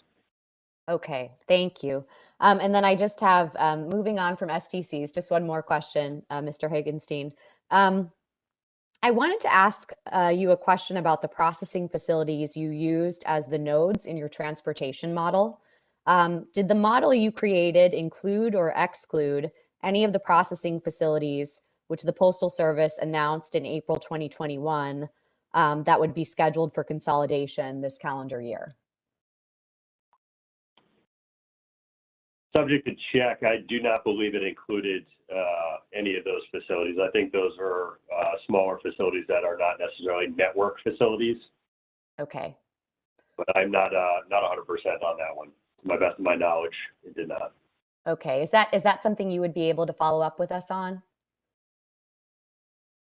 Okay, thank you. And then I just have, moving on from STCs, just one more question, Mr. Hagenstein. I wanted to ask you a question about the processing facilities you used as the nodes in your transportation model. Did the model you created include or exclude any of the processing facilities which the Postal Service announced in April 2021 that would be scheduled for consolidation this calendar year? Subject to check, I do not believe it included any of those facilities. I think those are smaller facilities that are not necessarily network facilities. Okay. But I'm not 100% on that one. To my best of my knowledge, it did not. Okay. Is that something you would be able to follow up with us on?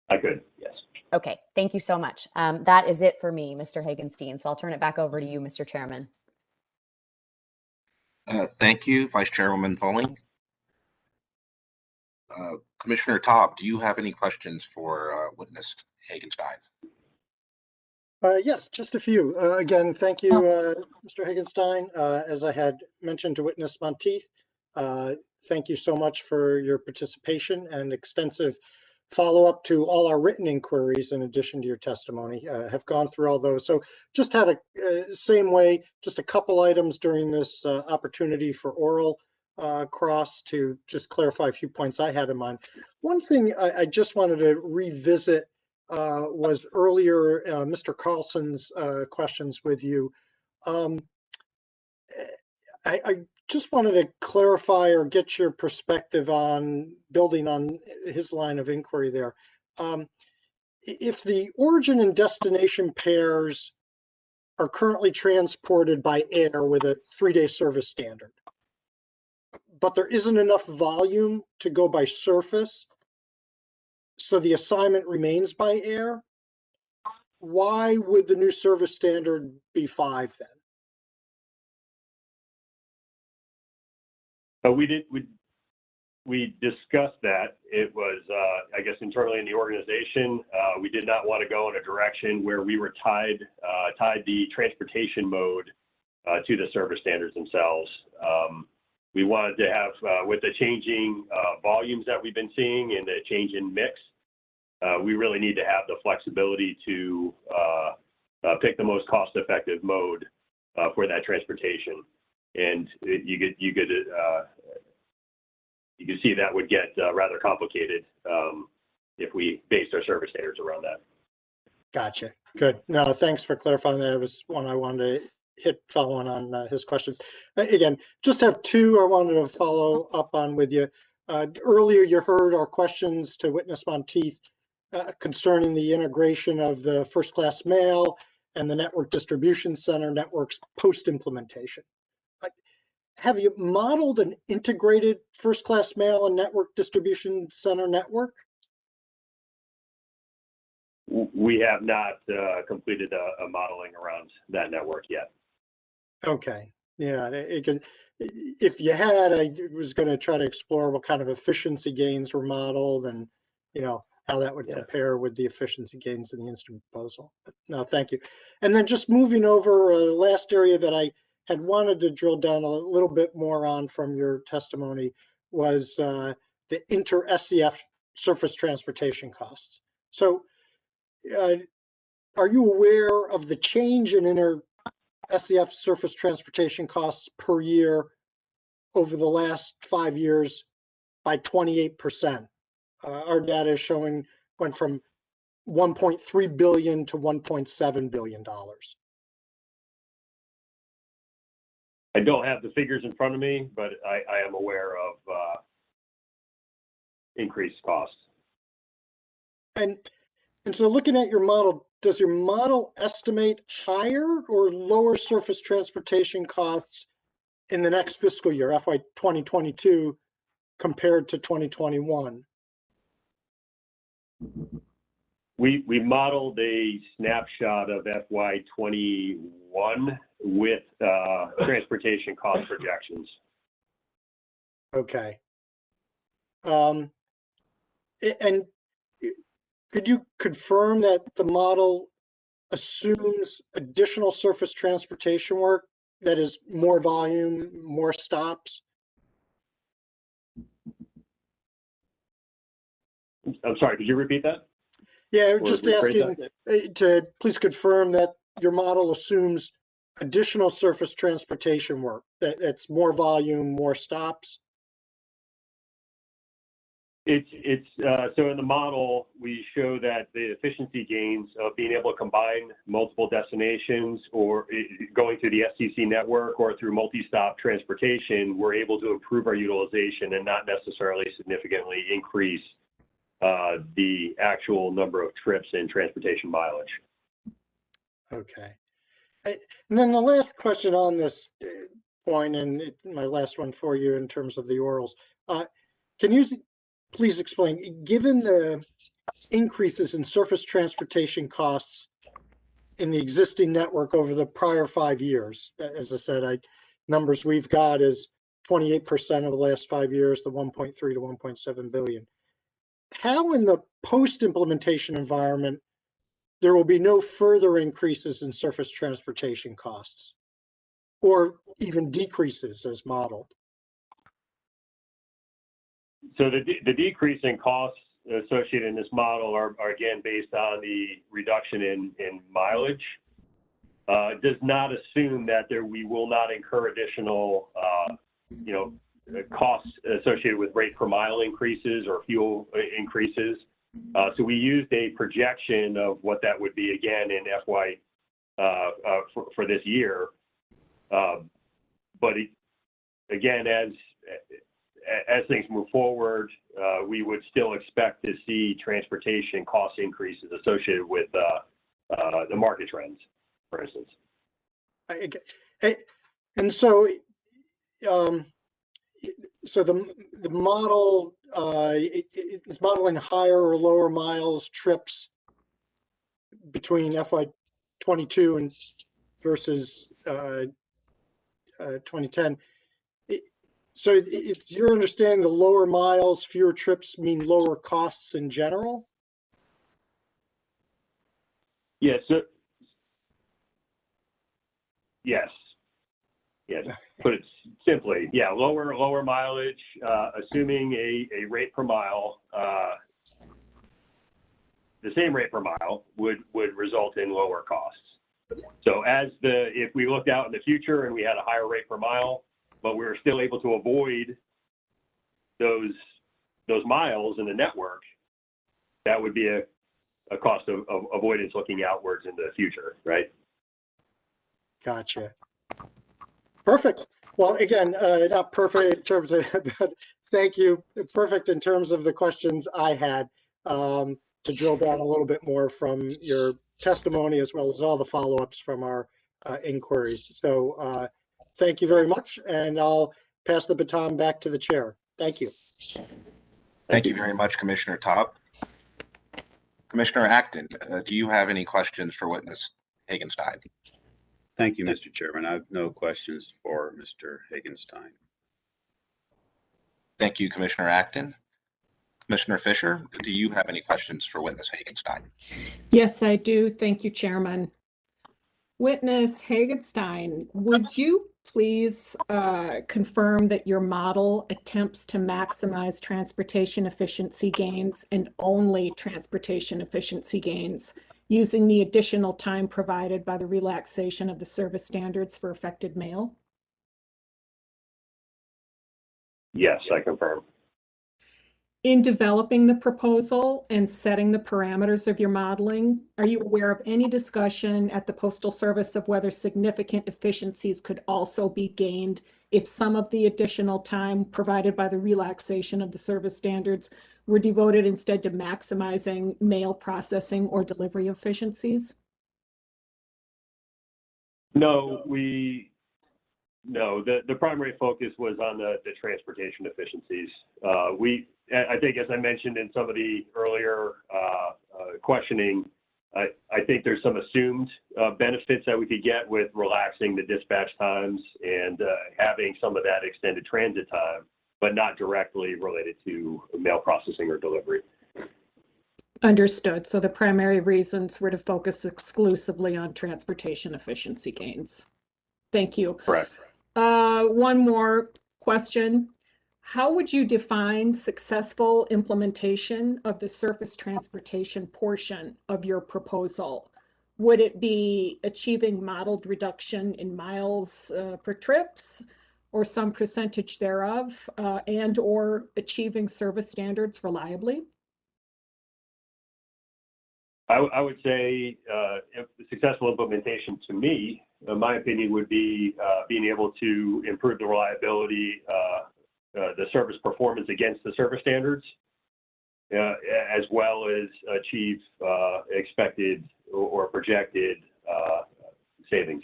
I could, yes. Okay. Thank you so much. That is it for me, Mr. Hagenstein. So I'll turn it back over to you, Mr. Chairman. Thank you, Vice Chairwoman Bowling. Commissioner Taub, do you have any questions for witness Hagenstein? Yes, just a few. Again, thank you, Mr. Hagenstein. As I had mentioned to witness Monteith, thank you so much for your participation and extensive follow-up to all our written inquiries in addition to your testimony. Have gone through all those. So just had a same way, just a couple items during this opportunity for oral cross to just clarify a few points I had in mind. One thing I just wanted to revisit was earlier Mr. Carlson's questions with you. I just wanted to clarify or get your perspective on building on his line of inquiry there. If the origin and destination pairs are currently transported by air with a 3-day service standard, but there isn't enough volume to go by surface, so the assignment remains by air, why would the new service standard be 5 then? We discussed that. It was, I guess, internally in the organization, we did not want to go in a direction where we were tied the transportation mode to the service standards themselves. We wanted to have, with the changing volumes that we've been seeing and the change in mix, we really need to have the flexibility to pick the most cost-effective mode for that transportation. And you could see that would get rather complicated if we based our service standards around that. Gotcha. Good. No, thanks for clarifying that. It was one I wanted to hit following on his questions. Again, just have two I wanted to follow up on with you. Earlier, you heard our questions to witness Monteith concerning the integration of the first class mail and the network distribution center networks post-implementation. Have you modeled an integrated first class mail and network distribution center network? We have not completed a modeling around that network yet. Okay. Yeah, if you had, I was going to try to explore what kind of efficiency gains were modeled and, how that would compare with the efficiency gains in the instrument proposal. But no, thank you. And then just moving over, the last area that I had wanted to drill down a little bit more on from your testimony was the inter-SCF surface transportation costs. So are you aware of the change in inter-SCF surface transportation costs per year over the last 5 years by 28%? Our data is showing went from 1.3 billion to 1.7 billion dollars. I don't have the figures in front of me, but I am aware of increased costs. And so looking at your model, does your model estimate higher or lower surface transportation costs in the next fiscal year, FY 2022, compared to 2021? We modeled a snapshot of FY 21 with transportation cost projections. Okay. And could you confirm that the model assumes additional surface transportation work, that is more volume, more stops? I'm sorry, could you repeat that? Yeah, Or just rephrase asking to please confirm that your model assumes additional surface transportation work, that's more volume, more stops. It's so in the model, we show that the efficiency gains of being able to combine multiple destinations or going through the STC network or through multi-stop transportation, we're able to improve our utilization and not necessarily significantly increase the actual number of trips and transportation mileage. Okay. And then the last question on this point, and my last one for you in terms of the orals, can you please explain, given the increases in surface transportation costs in the existing network over the prior 5 years, as I said, numbers we've got is 28% over the last 5 years, the 1.3 to 1.7 billion. How in the post-implementation environment there will be no further increases in surface transportation costs or even decreases as modeled? So the decrease in costs associated in this model are again based on the reduction in mileage. It does not assume that we will not incur additional costs associated with rate per mile increases or fuel increases. So we used a projection of what that would be again in FY for this year. But again, as things move forward, we would still expect to see transportation cost increases associated with the market trends, for instance. And so, the model is modeling higher or lower miles trips between FY 22 and versus 2010. So it's your understanding the lower miles, fewer trips mean lower costs in general? Yes. Yes. Yes. Put it simply, yeah, lower mileage, assuming a rate per mile, the same rate per mile would result in lower costs. So if we looked out in the future and we had a higher rate per mile, but we were still able to avoid those miles in the network, that would be a cost of avoidance looking outwards into the future, right? Gotcha. Perfect. Well, again, not perfect in terms of, but thank you. Perfect in terms of the questions I had to drill down a little bit more from your testimony as well as all the follow-ups from our inquiries. So thank you very much, and I'll pass the baton back to the chair. Thank you. Thank you very much, Commissioner Taub. Commissioner Acton, do you have any questions for witness Hagenstein? Thank you, Mr. Chairman. I have no questions for Mr. Hagenstein. Thank you, Commissioner Acton. Commissioner Fisher, do you have any questions for witness Hagenstein? Yes, I do. Thank you, Chairman. Witness Hagenstein, would you please confirm that your model attempts to maximize transportation efficiency gains and only transportation efficiency gains using the additional time provided by the relaxation of the service standards for affected mail? Yes, I confirm. In developing the proposal and setting the parameters of your modeling, are you aware of any discussion at the Postal Service of whether significant efficiencies could also be gained if some of the additional time provided by the relaxation of the service standards were devoted instead to maximizing mail processing or delivery efficiencies? No, the primary focus was on the transportation efficiencies. I think, as I mentioned in some of the earlier questioning, I think there's some assumed benefits that we could get with relaxing the dispatch times and having some of that extended transit time, but not directly related to mail processing or delivery. Understood. So the primary reasons were to focus exclusively on transportation efficiency gains. Thank you. Correct. One more question. How would you define successful implementation of the surface transportation portion of your proposal? Would it be achieving modeled reduction in miles per trips or some percentage thereof, and or achieving service standards reliably? I would say successful implementation to me, in my opinion, would be being able to improve the reliability, the service performance against the service standards, as well as achieve expected or projected savings.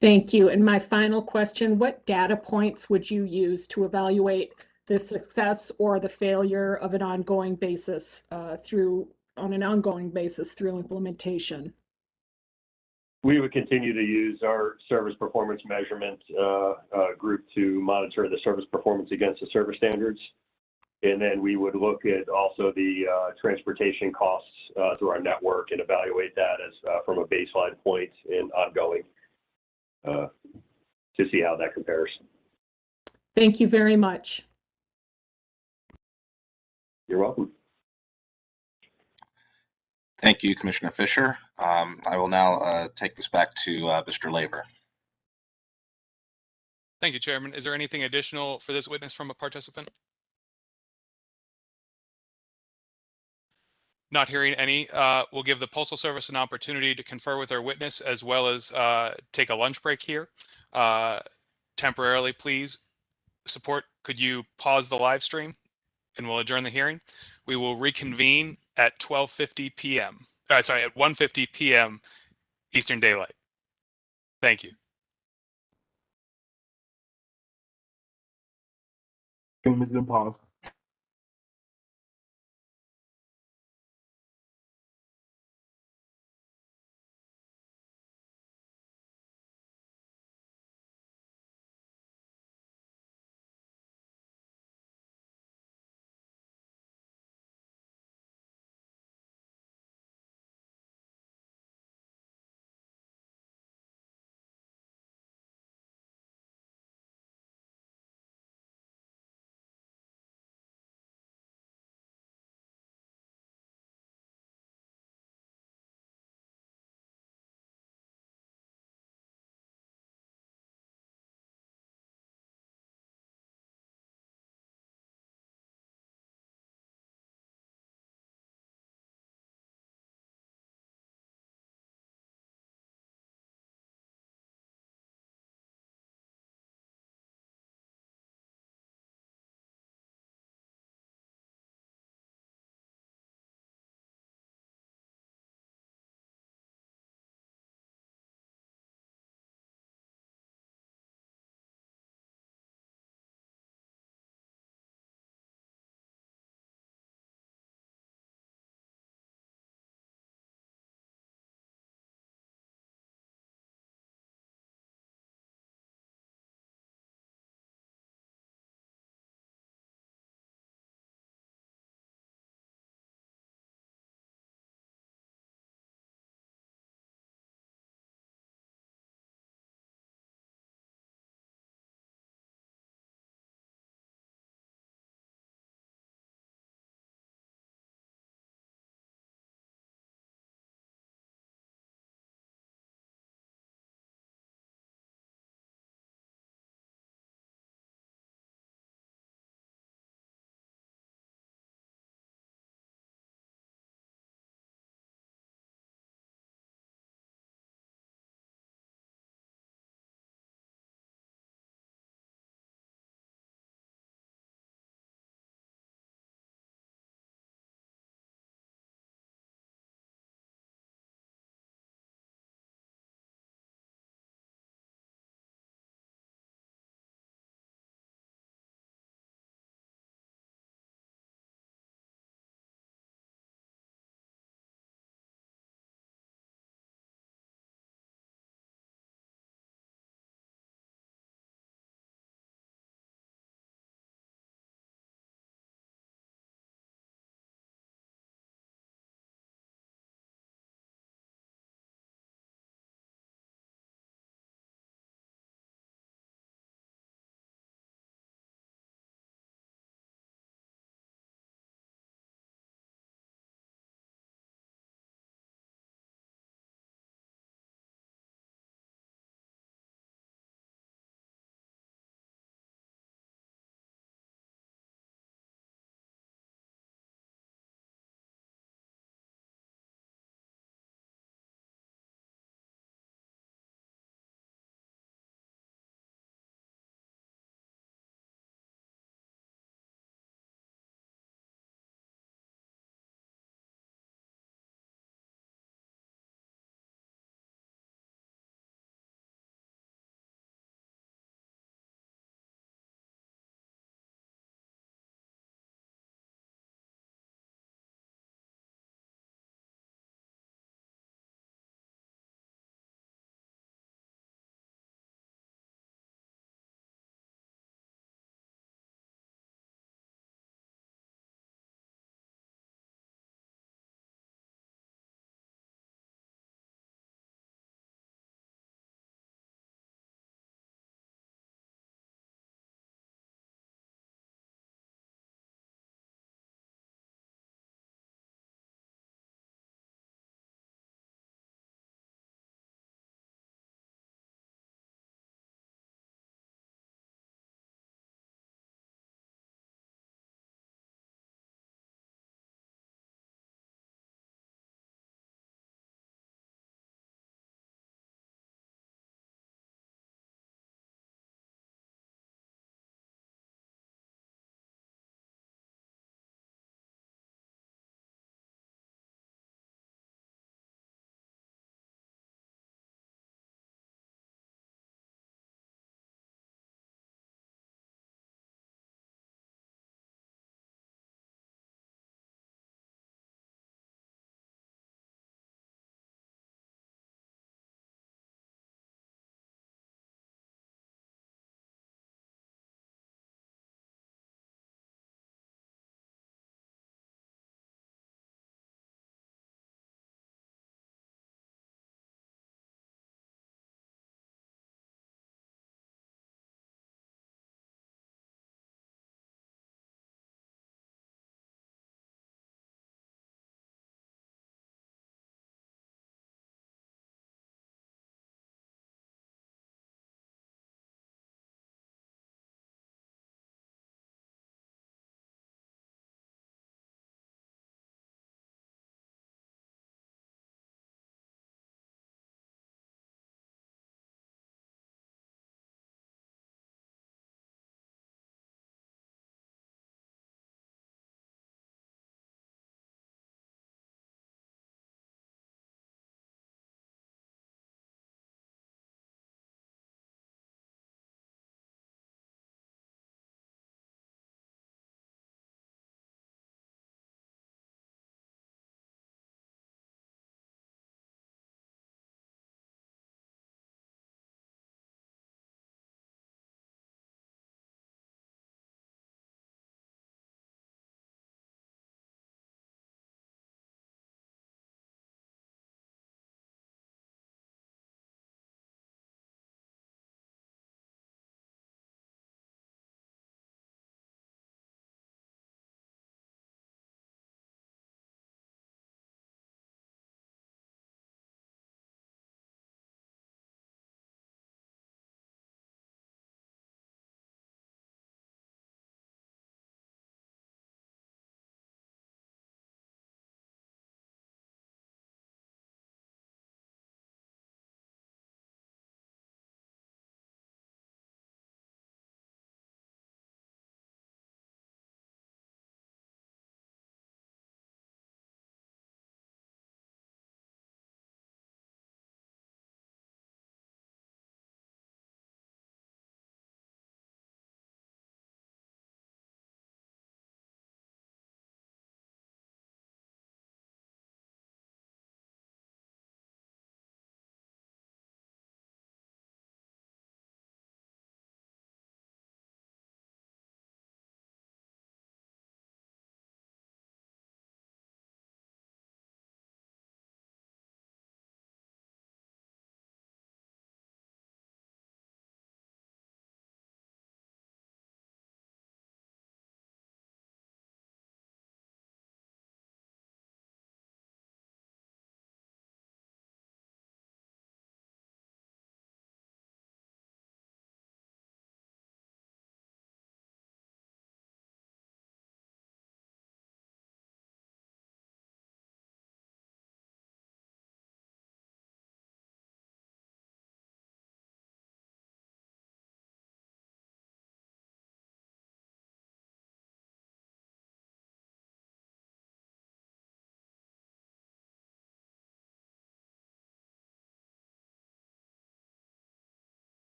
Thank you. And my final question, what data points would you use to evaluate the success or the failure of an ongoing basis through implementation? We would continue to use our service performance measurement group to monitor the service performance against the service standards. And then we would look at also the transportation costs through our network and evaluate that as from a baseline point and ongoing to see how that compares. Thank you very much. You're welcome. Thank you, Commissioner Fisher. I will now take this back to Mr. Laver. Thank you, Chairman. Is there anything additional for this witness from a participant? Not hearing any. We'll give the Postal Service an opportunity to confer with our witness as well as take a lunch break here. Temporarily, please. Support, could you pause the live stream and we'll adjourn the hearing? We will reconvene at 12:50 p.m. Sorry, at 1:50 p.m. Eastern Daylight. Thank you. Pause.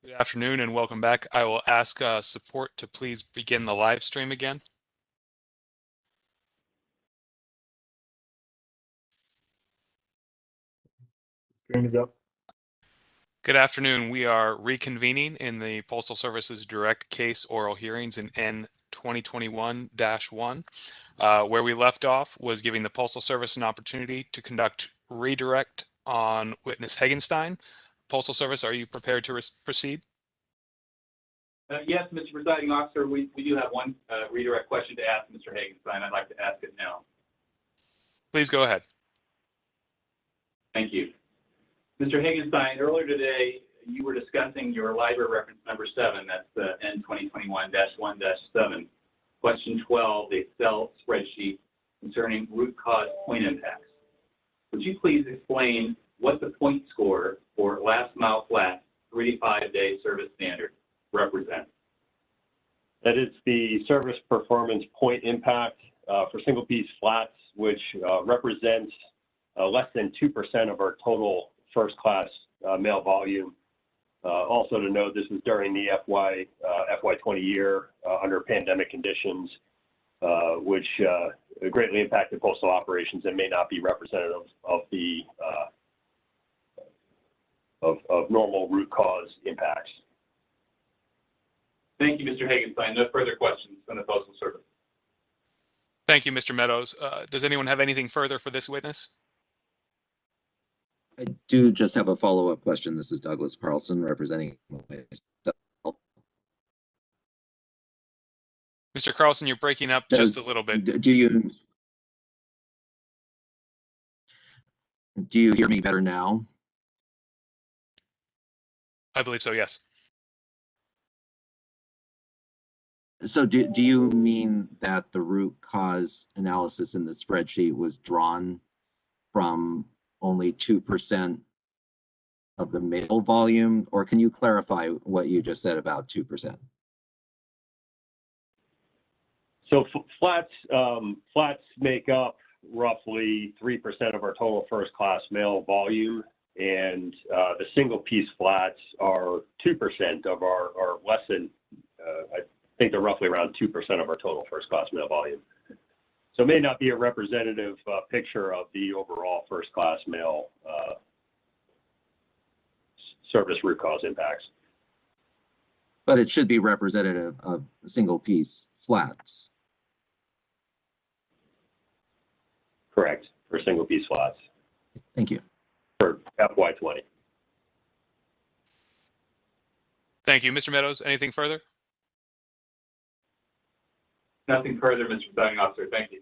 Good afternoon and welcome back. I will ask support to please begin the live stream again. Stream is up. Good afternoon. We are reconvening in the Postal Service's direct case oral hearings in N2021-1. Where we left off was giving the Postal Service an opportunity to conduct redirect on witness Hagenstein. Postal Service, are you prepared to proceed? Yes, Mr. Presiding Officer, we do have one redirect question to ask Mr. Hagenstein. I'd like to ask it now. Please go ahead. Thank you. Mr. Hagenstein, earlier today, you were discussing your library reference number 7, that's N2021-1-7, question 12, the Excel spreadsheet concerning root cause point impacts. Would you please explain what the point score for last mile flat 3 to 5 day service standard represents? That is the service performance point impact for single piece flats, which represents less than 2% of our total first class mail volume. Also to note, this is during the FY20 year under pandemic conditions, which greatly impacted postal operations and may not be representative of the of normal root cause impacts. Thank you, Mr. Hagenstein. No further questions from the Postal Service. Thank you, Mr. Meadows. Does anyone have anything further for this witness? I do just have a follow-up question. This is Douglas Carlson representing myself. Mr. Carlson, you're breaking up just a little bit. Do you hear me better now? I believe so, yes. So do you mean that the root cause analysis in the spreadsheet was drawn from only 2% of the mail volume, or can you clarify what you just said about 2%? So flats make up roughly 3% of our total first class mail volume, and the single piece flats are 2% of our less than, I think they're roughly around 2% of our total first class mail volume. So it may not be a representative picture of the overall first class mail service root cause impacts. But it should be representative of single piece flats. Correct, for single piece flats. Thank you. For FY20. Thank you. Mr. Meadows, anything further? Nothing further, Mr. Presiding Officer. Thank you.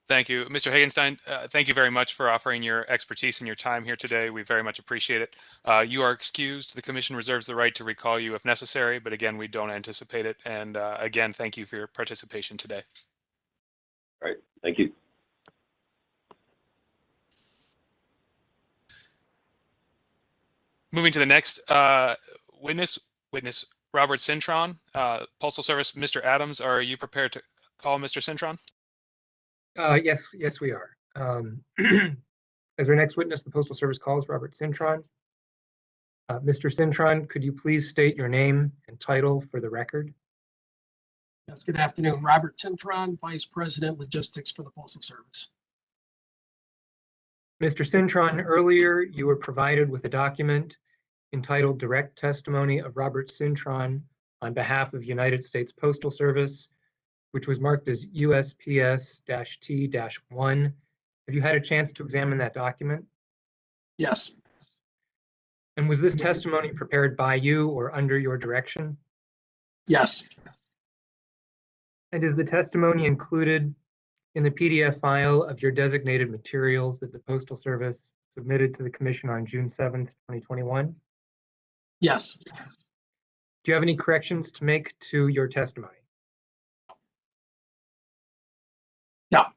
Thank you. Mr. Hagenstein, thank you very much for offering your expertise and your time here today. We very much appreciate it. You are excused. The Commission reserves the right to recall you if necessary, but again, we don't anticipate it. And again, thank you for your participation today. All right. Thank you. Moving to the next witness Robert Cintron, Postal Service. Mr. Adams, are you prepared to call Mr. Cintron? Yes, we are. As our next witness, the Postal Service calls Robert Cintron. Mr. Cintron, could you please state your name and title for the record? Yes, good afternoon. Robert Cintron, Vice President, Logistics for the Postal Service. Mr. Cintron, earlier you were provided with a document entitled Direct Testimony of Robert Cintron on behalf of United States Postal Service, which was marked as USPS-T-1. Have you had a chance to examine that document? Yes. And was this testimony prepared by you or under your direction? Yes. And is the testimony included in the PDF file of your designated materials that the Postal Service submitted to the Commission on June 7th, 2021? Yes. Do you have any corrections to make to your testimony? No.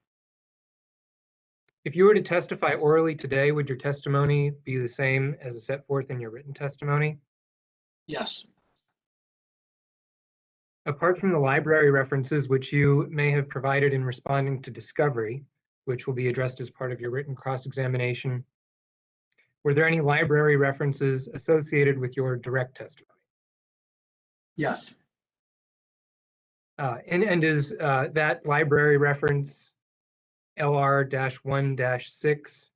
If you were to testify orally today, would your testimony be the same as is set forth in your written testimony? Yes. Apart from the library references which you may have provided in responding to discovery, which will be addressed as part of your written cross-examination, Were there any library references associated with your direct testimony? Yes. And is that library reference LR-1-6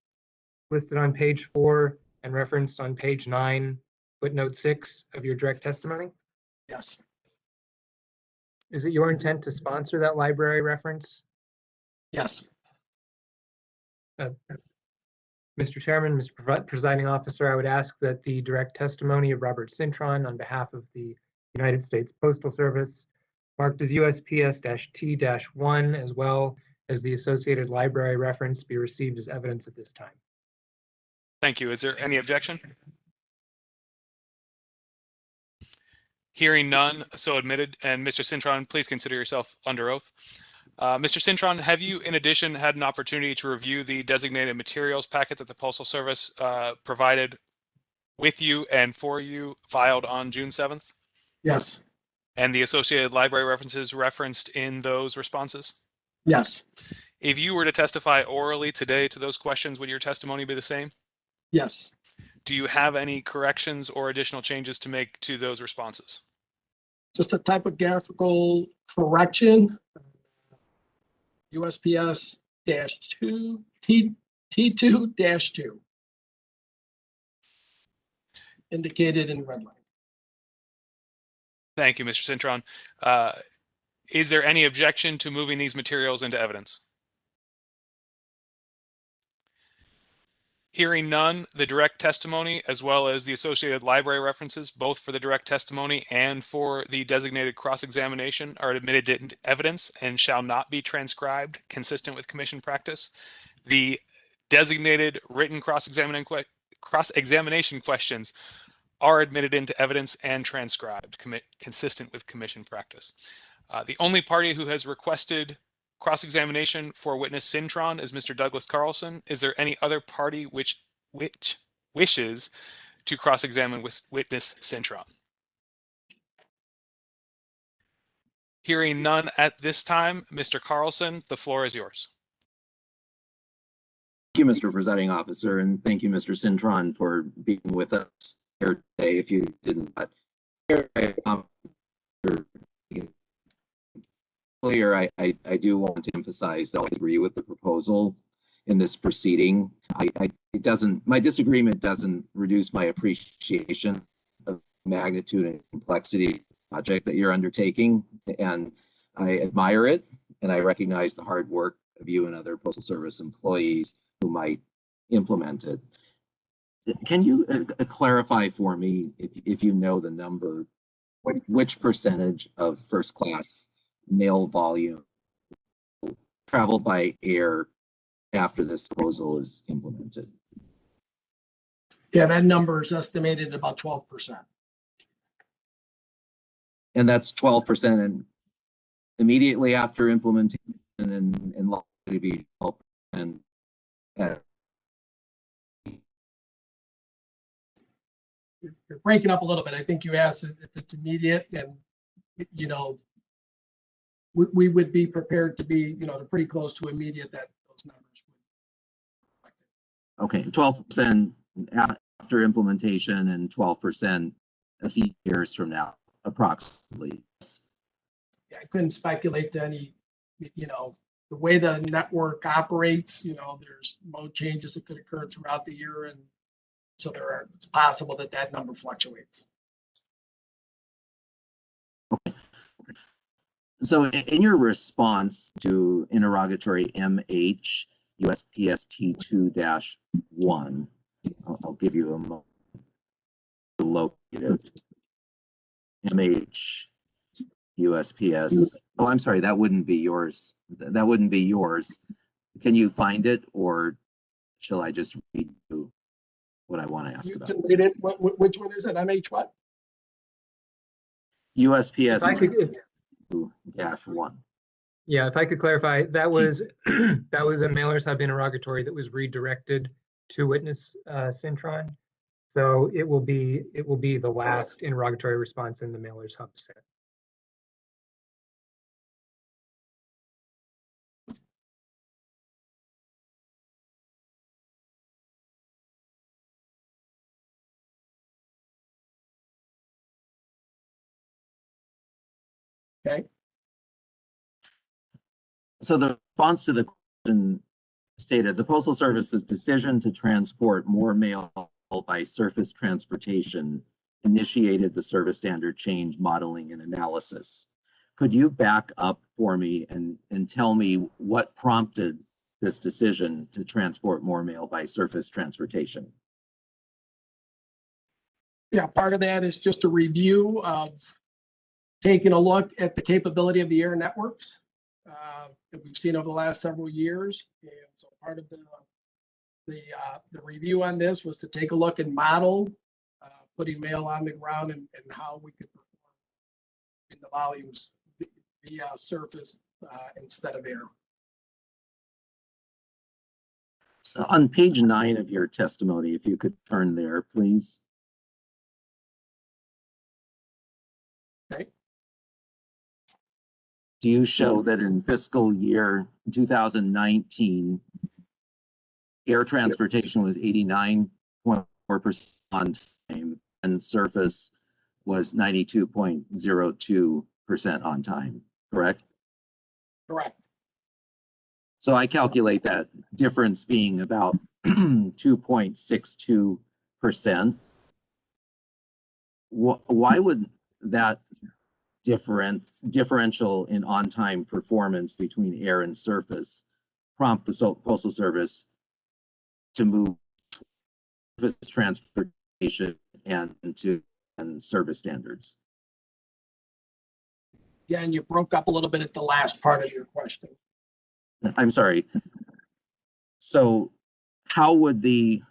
listed on page 4 and referenced on page 9, footnote 6 of your direct testimony? Yes. Is it your intent to sponsor that library reference? Yes. Mr. Chairman, Mr. Presiding Officer, I would ask that the direct testimony of Robert Cintron on behalf of the United States Postal Service, marked as USPS-T-1, as well as the associated library reference, be received as evidence at this time. Thank you. Is there any objection? Hearing none, so admitted. And Mr. Cintron, please consider yourself under oath. Mr. Cintron, have you, in addition, had an opportunity to review the designated materials packet that the Postal Service provided with you and for you, filed on June 7th? Yes. And the associated library references referenced in those responses? Yes. If you were to testify orally today to those questions, would your testimony be the same? Yes. Do you have any corrections or additional changes to make to those responses? Just a typographical correction. USPS-2 T2-2 indicated in red line. Thank you, Mr. Cintron. Is there any objection to moving these materials into evidence? Hearing none, the direct testimony, as well as the associated library references, both for the direct testimony and for the designated cross-examination, are admitted into evidence and shall not be transcribed, consistent with Commission practice. The designated written cross-examination questions are admitted into evidence and transcribed, consistent with Commission practice. The only party who has requested cross-examination for witness Cintron is Mr. Douglas Carlson. Is there any other party which wishes to cross-examine witness Cintron? Hearing none at this time, Mr. Carlson, the floor is yours. Thank you, Mr. Presiding Officer, and thank you, Mr. Cintron, for being with us here today. If you didn't hear earlier, I do want to emphasize that I agree with the proposal in this proceeding. My disagreement doesn't reduce my appreciation of the magnitude and complexity of the project that you're undertaking, and I admire it, and I recognize the hard work of you and other Postal Service employees who might implement it. Can you clarify for me, if you know the number, which percentage of first class mail volume travel by air after this proposal is implemented? Yeah, that number is estimated at about 12%. And that's 12% and immediately after implementation, and likely to be 12%. You're breaking up a little bit. I think you asked if it's immediate, and we would be prepared to be pretty close to immediate that those numbers would. Okay, 12% after implementation and 12% a few years from now, approximately. Yeah, I couldn't speculate to any, the way the network operates, there's mode changes that could occur throughout the year, and so it's possible that number fluctuates. Okay. So in your response to interrogatory MH USPS T2-1, I'll give you a moment to locate it. MH USPS. Oh, I'm sorry, that wouldn't be yours. That wouldn't be yours. Can you find it, or shall I just read you what I want to ask about? You can read it. Which one is it? MH what? USPS T2-1. Yeah, if I could clarify, that was that was a Mailers Hub interrogatory that was redirected to witness Cintron. So it will be the last interrogatory response in the Mailers Hub set. Okay. So the response to the question stated, the Postal Service's decision to transport more mail by surface transportation initiated the service standard change modeling and analysis. Could you back up for me and tell me what prompted this decision to transport more mail by surface transportation? Yeah, part of that is just a review of taking a look at the capability of the air networks that we've seen over the last several years. And so part of the review on this was to take a look and model putting mail on the ground and how we could perform in the volumes via surface instead of air. So on page 9 of your testimony, if you could turn there, please. Okay. Do you show that in fiscal year 2019, air transportation was 89.4% on time and surface was 92.02% on time, correct? Correct. So I calculate that difference being about 2.62%. Why would that differential in on-time performance between air and surface prompt the Postal Service to move surface transportation and service standards? Yeah, and you broke up a little bit at the last part of your question. I'm sorry. So how would the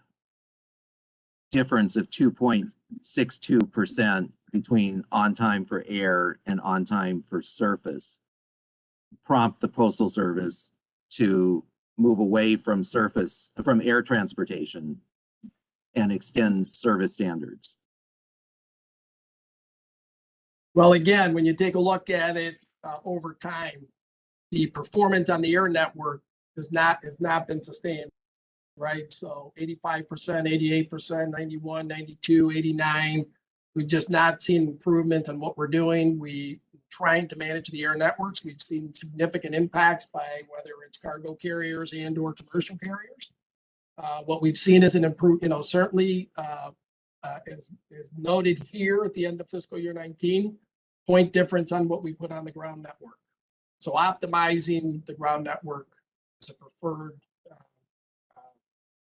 difference of 2.62% between on time for air and on time for surface prompt the Postal Service to move away from air transportation and extend service standards? Well, again, when you take a look at it over time, the performance on the air network has not been sustained, right? So 85%, 88%, 91, 92, 89. We've just not seen improvement in what we're doing. We trying to manage the air networks. We've seen significant impacts by whether it's cargo carriers and or commercial carriers. What we've seen is an improvement, certainly as noted here at the end of fiscal year 19, point difference on what we put on the ground network. So optimizing the ground network is a preferred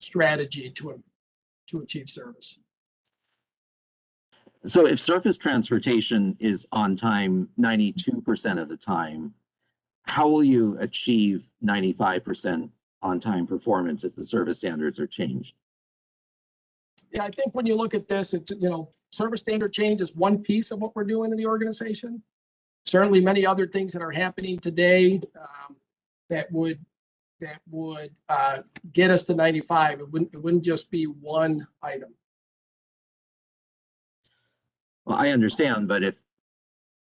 strategy to achieve service. So if surface transportation is on time 92% of the time, how will you achieve 95% on time performance if the service standards are changed? Yeah, I think when you look at this, it's, service standard change is one piece of what we're doing in the organization. Certainly many other things that are happening today that would get us to 95. It wouldn't just be one item. Well, I understand, but if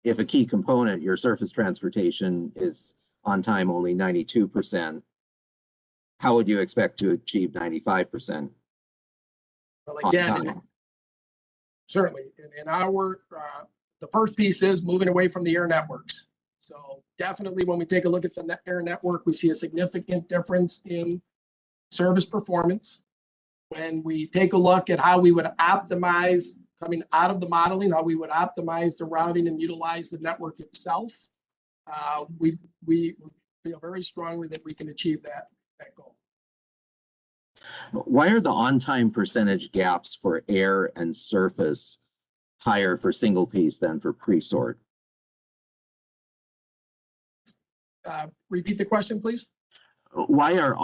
a key component, your surface transportation, is on time only 92%, how would you expect to achieve 95%? Well, again, certainly in our, the first piece is moving away from the air networks. So definitely when we take a look at the air network, we see a significant difference in service performance. When we take a look at how we would optimize coming out of the modeling, how we would optimize the routing and utilize the network itself, we feel very strongly that we can achieve that goal. Why are the on-time percentage gaps for air and surface higher for single piece than for pre-sort? Repeat the question, please. Why are,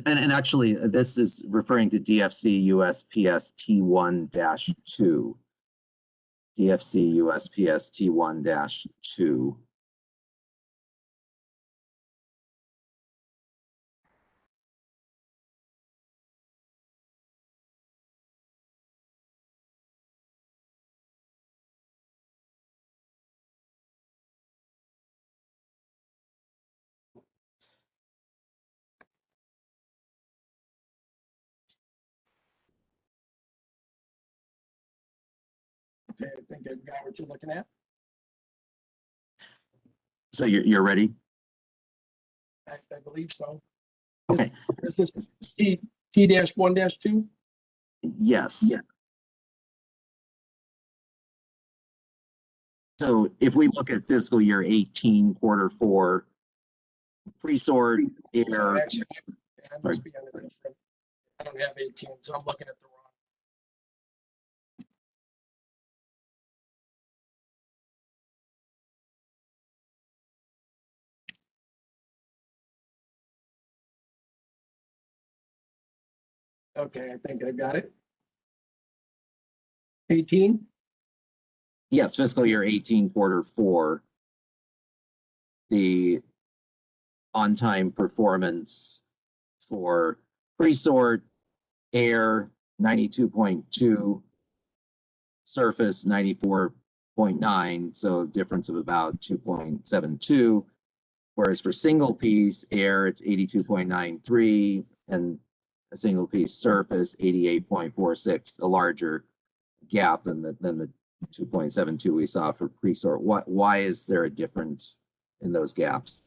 and actually this is referring to DFC USPS T1-2. DFC USPS T1-2. Okay, I think I've got what you're looking at. So you're ready? I believe so. Okay. This is T-1-2? Yes. So if we look at fiscal year 18, quarter 4, pre-sort, air. Actually, I must be on a different. I don't have 18, so I'm looking at the wrong. Okay, I think I got it. 18? Yes, fiscal year 18, quarter 4. The on-time performance for pre-sort, air 92.2, surface 94.9, so difference of about 2.72. Whereas for single piece air, it's 82.93, and a single piece surface 88.46, a larger gap than the 2.72 we saw for pre-sort. Why is there a difference in those gaps?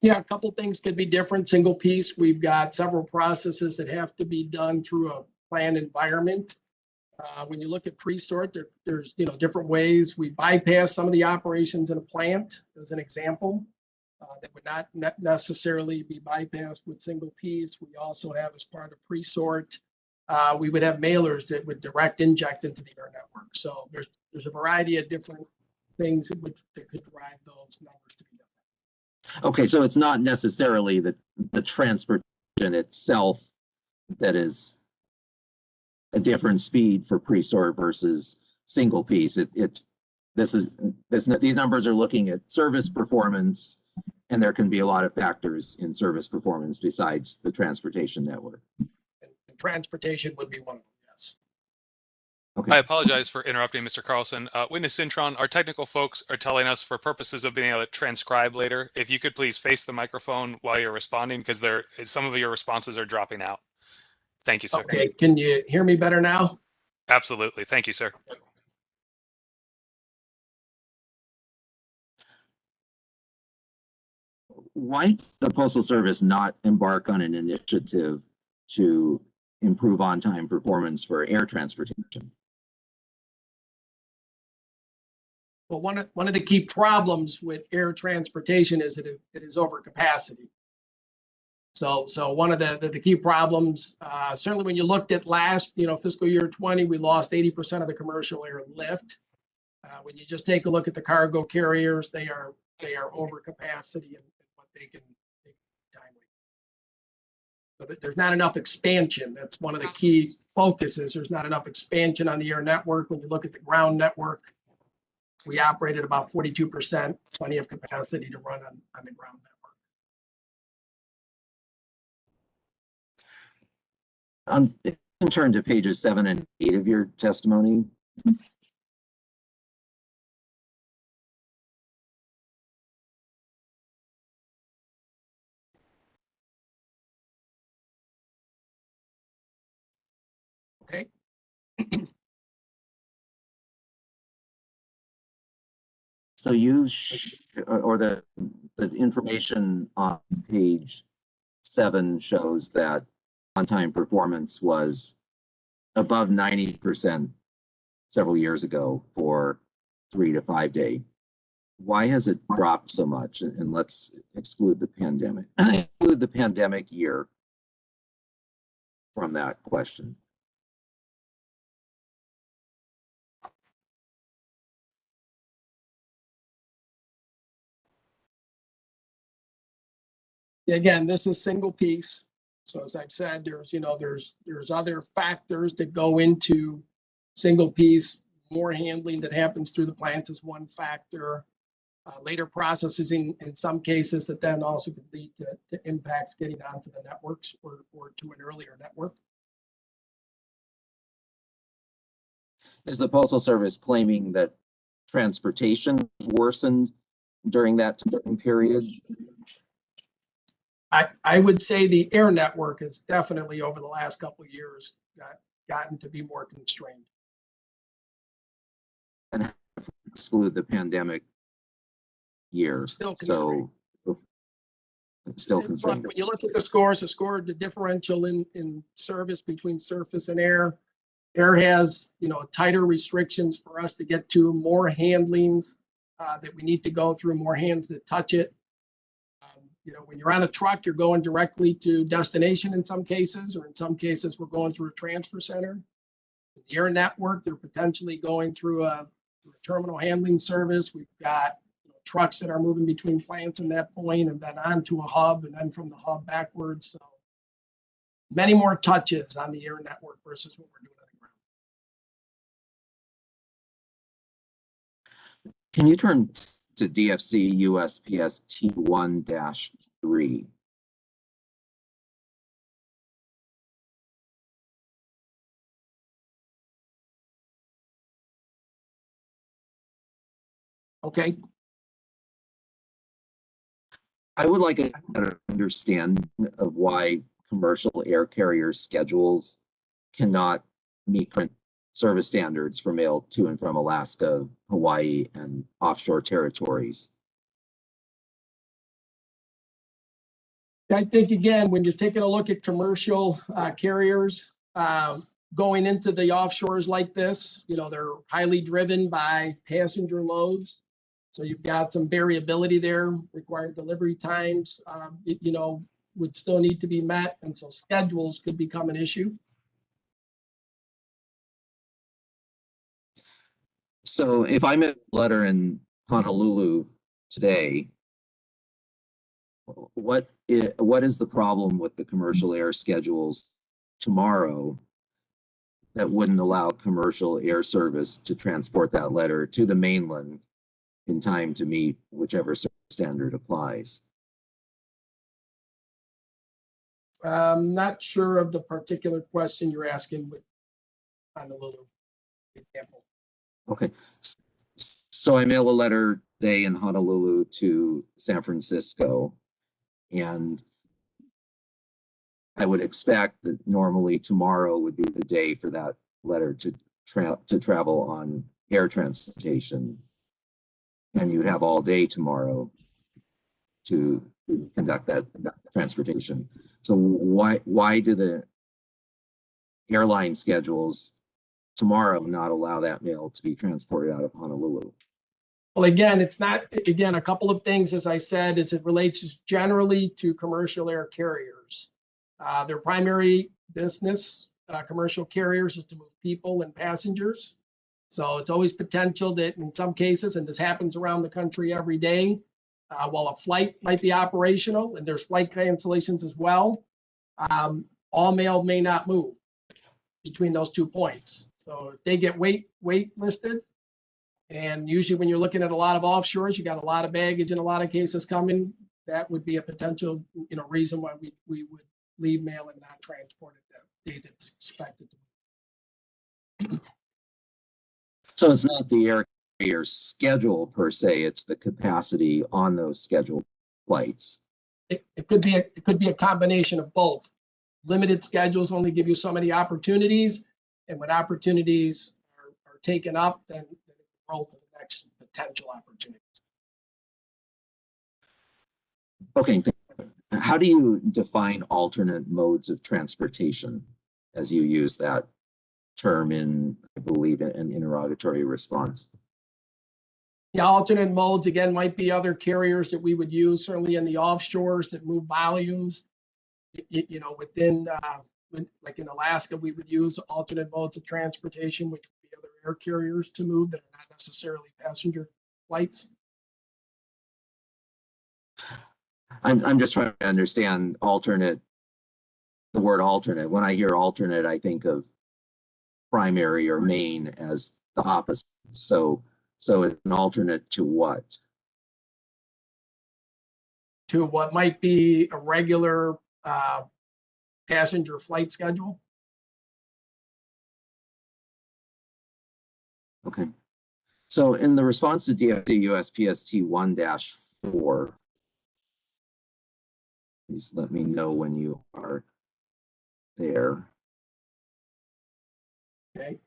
Yeah, a couple things could be different. Single piece, we've got several processes that have to be done through a planned environment. When you look at pre-sort, there's different ways. We bypass some of the operations in a plant, as an example, that would not necessarily be bypassed with single piece. We also have, as part of pre-sort, we would have mailers that would direct inject into the air network. So there's a variety of different things that could drive those numbers to be different. Okay, so it's not necessarily the transportation itself that is a different speed for pre-sort versus single piece. These numbers are looking at service performance, and there can be a lot of factors in service performance besides the transportation network. And transportation would be one of them, yes. Okay. I apologize for interrupting, Mr. Carlson. Witness Cintron, our technical folks are telling us, for purposes of being able to transcribe later, if you could please face the microphone while you're responding, because some of your responses are dropping out. Thank you, sir. Okay, can you hear me better now? Absolutely. Thank you, sir. Why did the Postal Service not embark on an initiative to improve on-time performance for air transportation? Well, one of the key problems with air transportation is that it is overcapacity. So one of the key problems, certainly when you looked at last, fiscal year 20, we lost 80% of the commercial air lift. When you just take a look at the cargo carriers, they are over capacity in what they can time with. So there's not enough expansion. That's one of the key focuses. There's not enough expansion on the air network. When you look at the ground network, we operated about 42%, plenty of capacity to run on the ground network. You can turn to pages 7 and 8 of your testimony. Okay. So the information on page 7 shows that on-time performance was above 90% several years ago for 3 to 5 day. Why has it dropped so much? And let's exclude the pandemic. Exclude the pandemic year from that question. Again, this is single piece. So as I've said, there's other factors that go into single piece. More handling that happens through the plants is one factor. Later processing in some cases that then also could lead to impacts getting onto the networks or to an earlier network. Is the Postal Service claiming that transportation worsened during that time period? I would say the air network has definitely over the last couple of years gotten to be more constrained. And exclude the pandemic year. Still constrained. So it's still constrained. When you look at the scores, the differential in service between surface and air. Air has, tighter restrictions for us to get to, more handlings that we need to go through, more hands that touch it. When you're on a truck, you're going directly to destination in some cases, or in some cases, we're going through a transfer center. The air network, they're potentially going through a terminal handling service. We've got trucks that are moving between plants in that point, and then onto a hub, and then from the hub backwards. So many more touches on the air network versus what we're doing on the ground. Can you turn to DFC USPS T1-3? Okay. I would like a better understanding of why commercial air carrier schedules cannot meet current service standards for mail to and from Alaska, Hawaii, and offshore territories. I think, again, when you're taking a look at commercial carriers going into the offshores like this, they're highly driven by passenger loads. So you've got some variability there. Required delivery times, would still need to be met. And so schedules could become an issue. So if I met a letter in Honolulu today, what is the problem with the commercial air schedules tomorrow that wouldn't allow commercial air service to transport that letter to the mainland in time to meet whichever standard applies? I'm not sure of the particular question you're asking with Honolulu example. Okay, so I mail a letter today in Honolulu to San Francisco, and I would expect that normally tomorrow would be the day for that letter to travel on air transportation, and you'd have all day tomorrow to conduct that transportation. So why do the airline schedules tomorrow not allow that mail to be transported out of Honolulu? Well, again, it's not, a couple of things, as I said, as it relates generally to commercial air carriers. Their primary business, commercial carriers, is to move people and passengers. So it's always potential that in some cases, and this happens around the country every day, while a flight might be operational and there's flight cancellations as well, all mail may not move between those 2 points. So if they get wait listed, and usually when you're looking at a lot of offshores, you got a lot of baggage in a lot of cases coming, that would be a potential, reason why we would leave mail and not transport it that date it's expected to move. So it's not the air carrier schedule per se, it's the capacity on those scheduled flights. It could be a combination of both. Limited schedules only give you so many opportunities, and when opportunities are taken up, then it roll to the next potential opportunity. Okay, how do you define alternate modes of transportation as you use that term in, I believe, an interrogatory response? Yeah, alternate modes, again, might be other carriers that we would use, certainly in the offshores that move volumes. Within, like in Alaska, we would use alternate modes of transportation, which would be other air carriers to move that are not necessarily passenger flights. I'm just trying to understand alternate, the word alternate. When I hear alternate, I think of primary or main as the opposite. So it's an alternate to what? To what might be a regular passenger flight schedule. Okay. So in the response to DFC USPS T1-4, please let me know when you are there. Okay.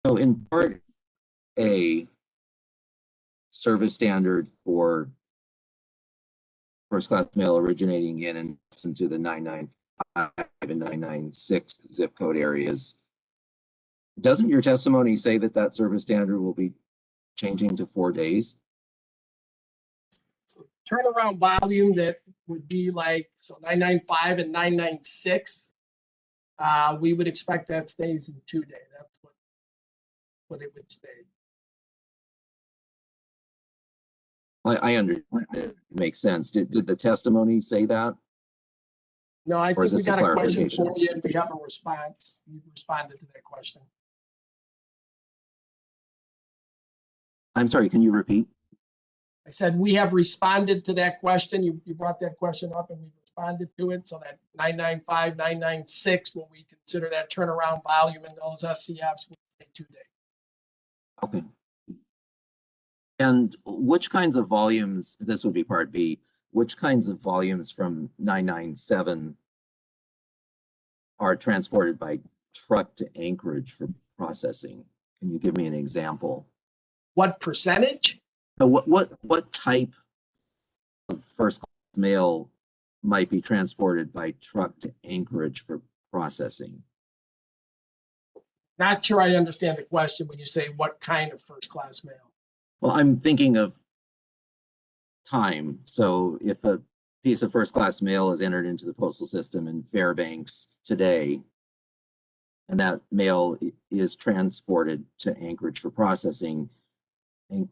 So in part A service standard for first class mail originating in and into the 995 and 996 zip code areas. Doesn't your testimony say that that service standard will be changing to 4 days? So turnaround volume that would be like, so 995 and 996, we would expect that stays in 2 days. That's what it would stay. I understand. It makes sense. Did the testimony say that? No, I Or is think we this a got a question clarification? for you and we have a response. You responded to that question. I'm sorry, can you repeat? I said, we have responded to that question. You brought that question up and we responded to it. So that 995, 996, will we consider that turnaround volume in those SCFs would stay 2 days. Okay. And which kinds of volumes, this would be part B, which kinds of volumes from 997 are transported by truck to Anchorage for processing? Can you give me an example? What percentage? What type of first class mail might be transported by truck to Anchorage for processing? Not sure I understand the question when you say what kind of first class mail. Well, I'm thinking of time. So if a piece of first class mail is entered into the postal system in Fairbanks today, and that mail is transported to Anchorage for processing, and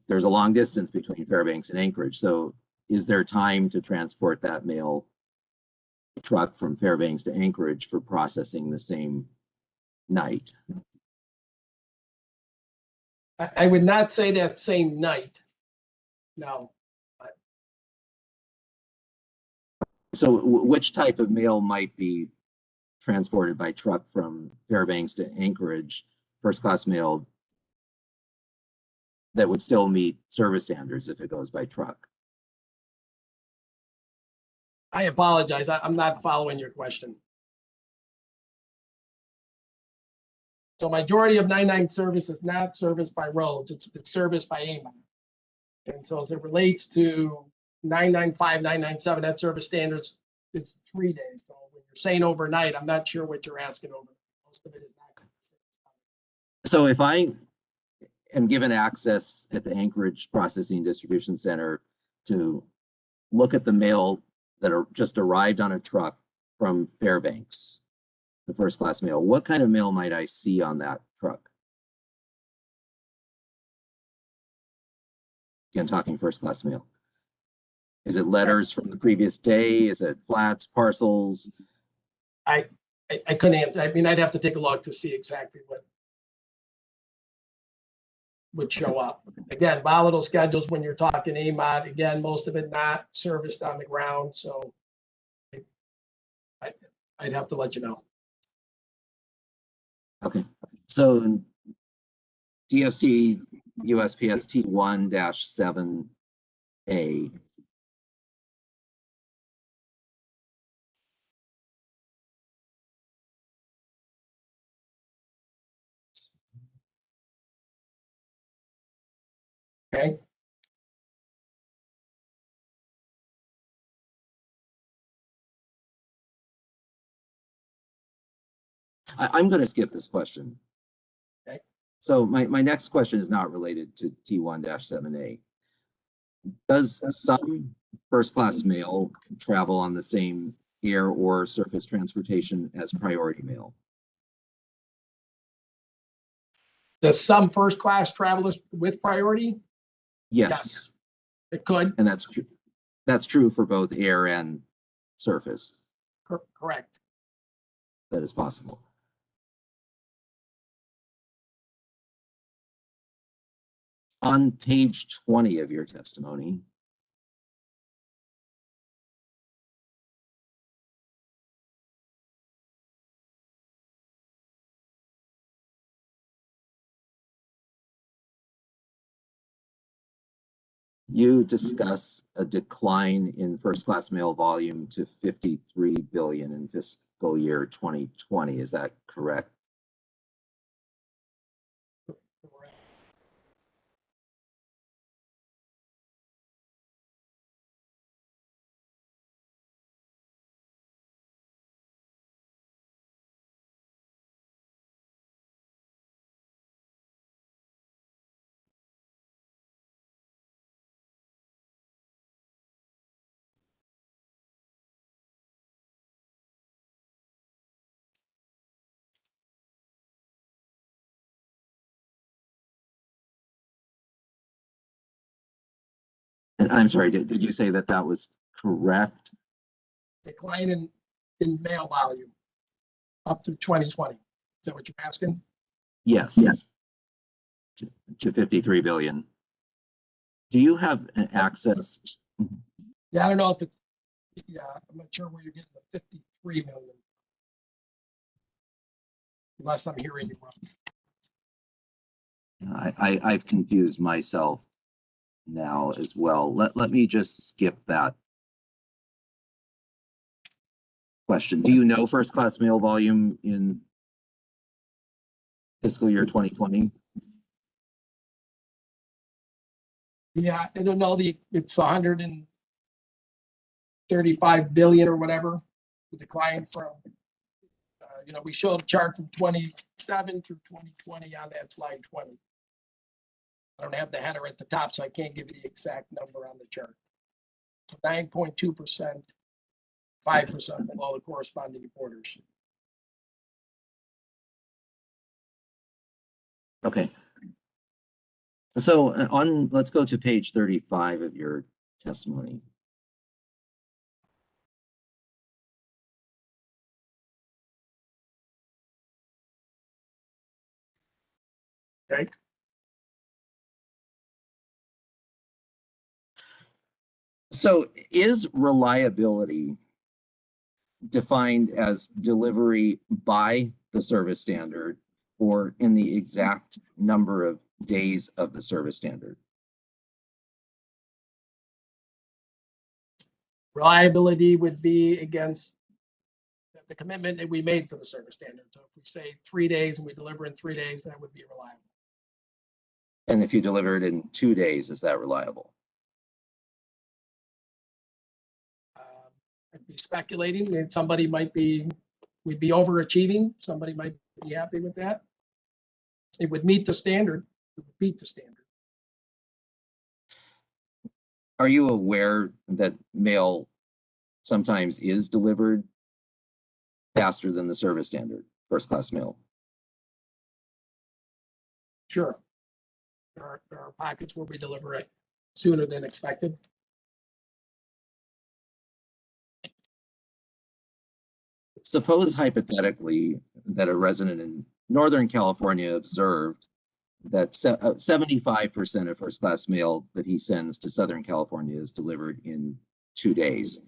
there's a long distance between Fairbanks and Anchorage. So is there time to transport that mail truck from Fairbanks to Anchorage for processing the same night? I would not say that same night. No. So which type of mail might be transported by truck from Fairbanks to Anchorage, first class mail, that would still meet service standards if it goes by truck? I apologize. I'm not following your question. So majority of 99 service is not serviced by roads. It's serviced by AMOT. And so as it relates to 995, 997, that service standards is 3 days. So when you're saying overnight, I'm not sure what you're asking overnight. Most of it is not. So if I am given access at the Anchorage Processing Distribution Center to look at the mail that are just arrived on a truck from Fairbanks, the first class mail, what kind of mail might I see on that truck? Again, talking first class mail. Is it letters from the previous day? Is it flats, parcels? I couldn't answer. I mean, I'd have to take a look to see exactly what would show up. Again, volatile schedules when you're talking AMOT, again, most of it not serviced on the ground. So I'd have to let you know. Okay. So DFC USPS T1-7A. Okay. I'm going to skip this question. Okay. So my next question is not related to T1-7A. Does some first class mail travel on the same air or surface transportation as priority mail? Does some first class travelers with priority? Yes. It could. And that's true. That's true for both air and surface. Correct. That is possible. On page 20 of your testimony, you discuss a decline in first class mail volume to 53 billion in fiscal year 2020. Is that correct? Correct. And I'm sorry, did you say that that was correct? Decline in mail volume up to 2020. Is that what you're asking? Yes. To 53 billion. Do you have an access? Yeah, I don't know if it's, yeah, I'm not sure where you're getting the 53 million. Unless I'm hearing you wrong. I've confused myself now as well. Let me just skip that question. Do you know first class mail volume in fiscal year 2020? Yeah, I don't know, it's 135 billion or whatever, the decline from, we showed a chart from 27 through 2020 on that slide 20. I don't have the header at the top, so I can't give you the exact number on the chart. So 9.2%, 5% below the corresponding quarters. Okay. So let's go to page 35 of your testimony. Okay. So is reliability defined as delivery by the service standard or in the exact number of days of the service standard? Reliability would be against the commitment that we made for the service standard. So if we say 3 days and we deliver in 3 days, that would be reliable. And if you deliver it in 2 days, is that reliable? I'd be speculating, and somebody we'd be overachieving. Somebody might be happy with that. It would meet the standard. It would beat the standard. Are you aware that mail sometimes is delivered faster than the service standard, first class mail? Sure. There are pockets where we deliver it sooner than expected. Suppose hypothetically that a resident in Northern California observed that 75% of first class mail that he sends to Southern California is delivered in 2 days.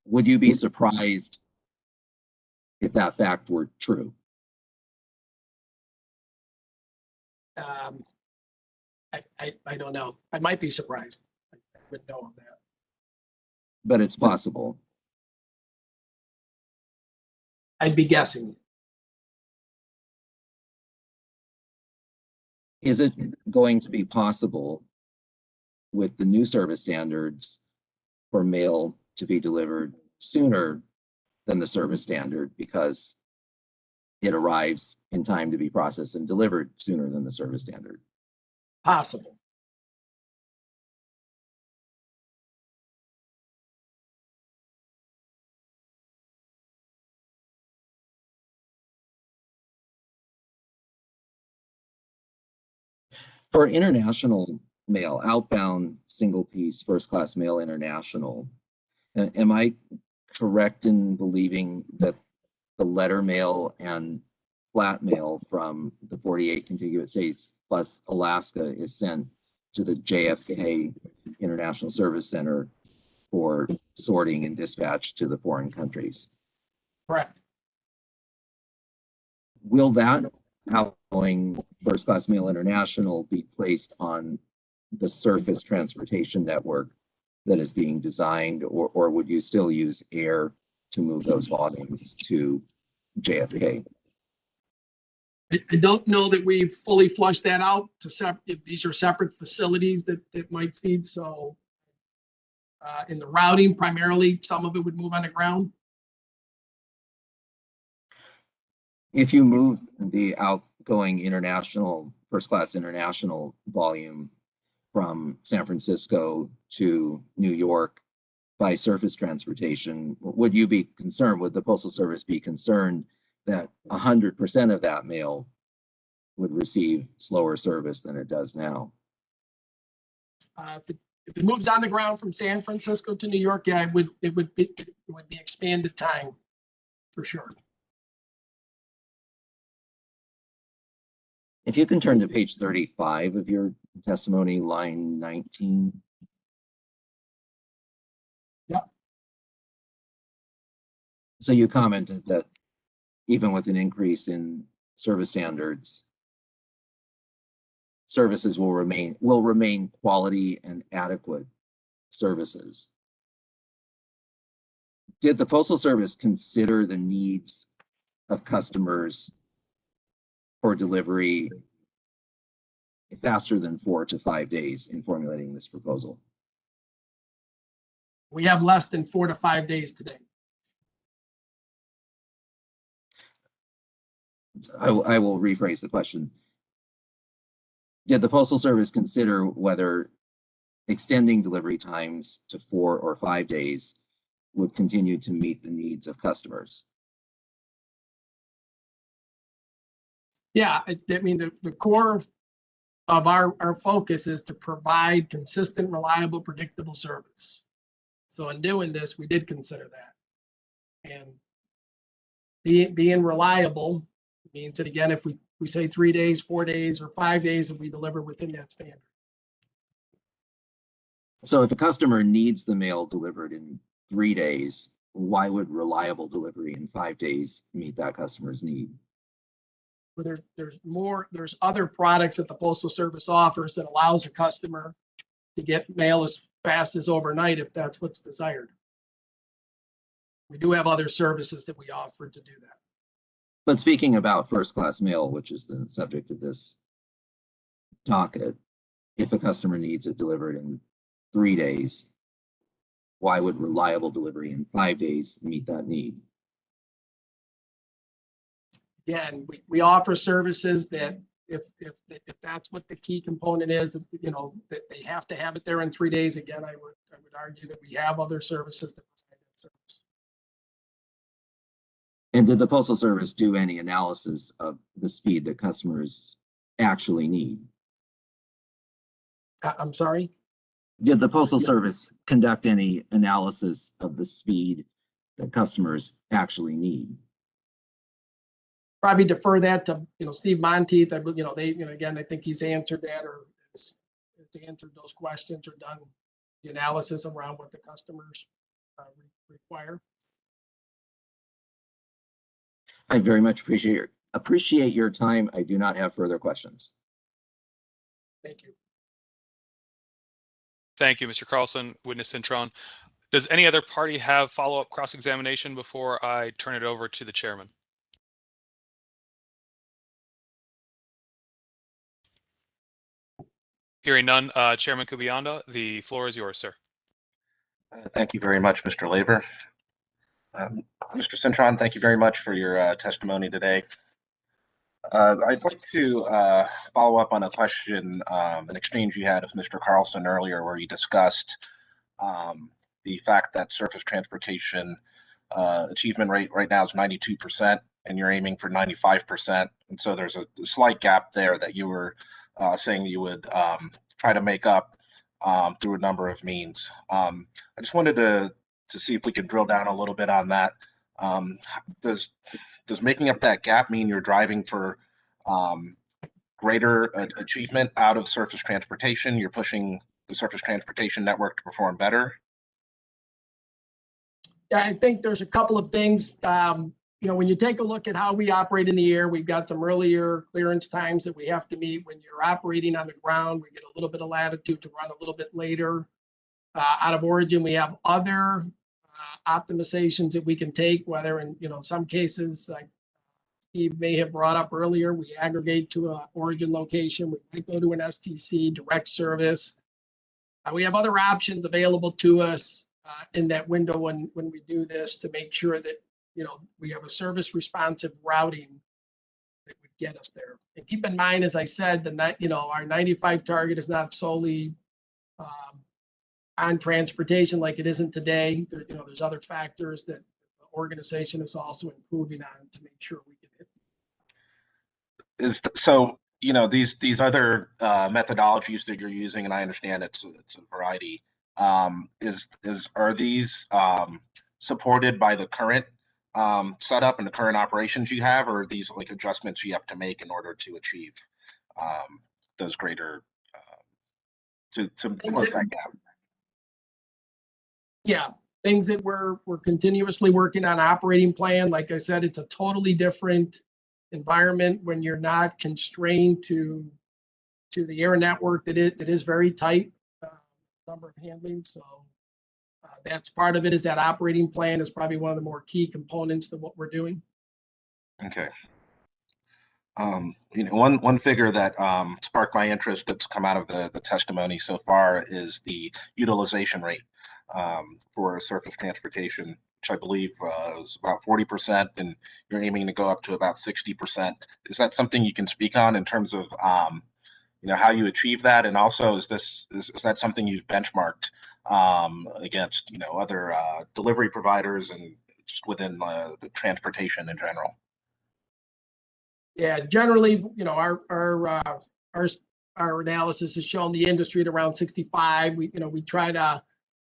Would you be surprised if that fact were true? I don't know. I might be surprised. I wouldn't know of that. But it's possible. I'd be guessing. Is it going to be possible with the new service standards for mail to be delivered sooner than the service standard because it arrives in time to be processed and delivered sooner than the service standard? Possible. For international mail, outbound single piece first class mail international, am I correct in believing that the letter mail and flat mail from the 48 contiguous states plus Alaska is sent to the JFK International Service Center for sorting and dispatch to the foreign countries? Correct. Will that outgoing first class mail international be placed on the surface transportation network that is being designed, or would you still use air to move those volumes to JFK? I don't know that we've fully flushed that out to if these are separate facilities that might feed. So in the routing, primarily, some of it would move on the ground. If you move the outgoing international, first class international volume from San Francisco to New York by surface transportation, would you be concerned, would the Postal Service be concerned that 100% of that mail would receive slower service than it does now? If it moves on the ground from San Francisco to New York, yeah, it would be expanded time for sure. If you can turn to page 35 of your testimony, line 19. Yep. So you commented that even with an increase in service standards, services will remain quality and adequate services. Did the Postal Service consider the needs of customers for delivery faster than 4 to 5 days in formulating this proposal? We have less than 4 to 5 days today. I will rephrase the question. Did the Postal Service consider whether extending delivery times to 4 or 5 days would continue to meet the needs of customers? Yeah, I mean, the core of our focus is to provide consistent, reliable, predictable service. So in doing this, we did consider that. And being reliable means that, again, if we say 3 days, 4 days, or 5 days, and we deliver within that standard. So if a customer needs the mail delivered in 3 days, why would reliable delivery in 5 days meet that customer's need? But there's other products that the Postal Service offers that allows a customer to get mail as fast as overnight if that's what's desired. We do have other services that we offer to do that. But speaking about first-class mail, which is the subject of this docket, if a customer needs it delivered in 3 days, why would reliable delivery in 5 days meet that need? Yeah, and we offer services that if that's what the key component is, you know, that they have to have it there in 3 days. Again, I would argue that we have other services that provide that service. And did the Postal Service do any analysis of the speed that customers actually need? I'm sorry? Did the Postal Service conduct any analysis of the speed that customers actually need? Probably defer that to, Steve Monteith. Again, I think he's answered that or has answered those questions or done the analysis around what the customers require. I very much appreciate your time. I do not have further questions. Thank you. Thank you, Mr. Carlson. Witness Cintron. Does any other party have follow-up cross-examination before I turn it over to the chairman? Hearing none, Chairman Kubianda, the floor is yours, sir. Thank you very much, Mr. Laver. Mr. Cintron, thank you very much for your testimony today. I'd like to follow up on a question, an exchange you had with Mr. Carlson earlier, where you discussed the fact that surface transportation achievement rate right now is 92%, and you're aiming for 95%. And so there's a slight gap there that you were saying you would try to make up through a number of means. I just wanted to see if we could drill down a little bit on that. Does making up that gap mean you're driving for greater achievement out of surface transportation? You're pushing the surface transportation network to perform better? Yeah, I think there's a couple of things. When you take a look at how we operate in the air, we've got some earlier clearance times that we have to meet. When you're operating on the ground, we get a little bit of latitude to run a little bit later. Out of origin, we have other optimizations that we can take, whether in some cases, like Steve may have brought up earlier, we aggregate to an origin location. We might go to an STC direct service. We have other options available to us in that window when we do this to make sure that we have a service responsive routing that would get us there. And keep in mind, as I said, that our 95 target is not solely on transportation like it isn't today. There's other factors that the organization is also improving on to make sure we can hit. So you know, these other methodologies that you're using, and I understand it's a variety. Are these supported by the current setup and the current operations you have, or are these like adjustments you have to make in order to achieve those greater to close that gap? Yeah, things that we're continuously working on operating plan. Like I said, it's a totally different environment when you're not constrained to the air network that is very tight, number of handlings. So that's part of it. Is that operating plan is probably one of the more key components to what we're doing. Okay. You know, one figure that sparked my interest that's come out of the testimony so far is the utilization rate for surface transportation, which I believe is about 40%, and you're aiming to go up to about 60%. Is that something you can speak on in terms of you know, how you achieve that, and also is that something you've benchmarked against, you know, other delivery providers and just within the transportation in general? Yeah, generally, you know, our analysis has shown the industry at around 65.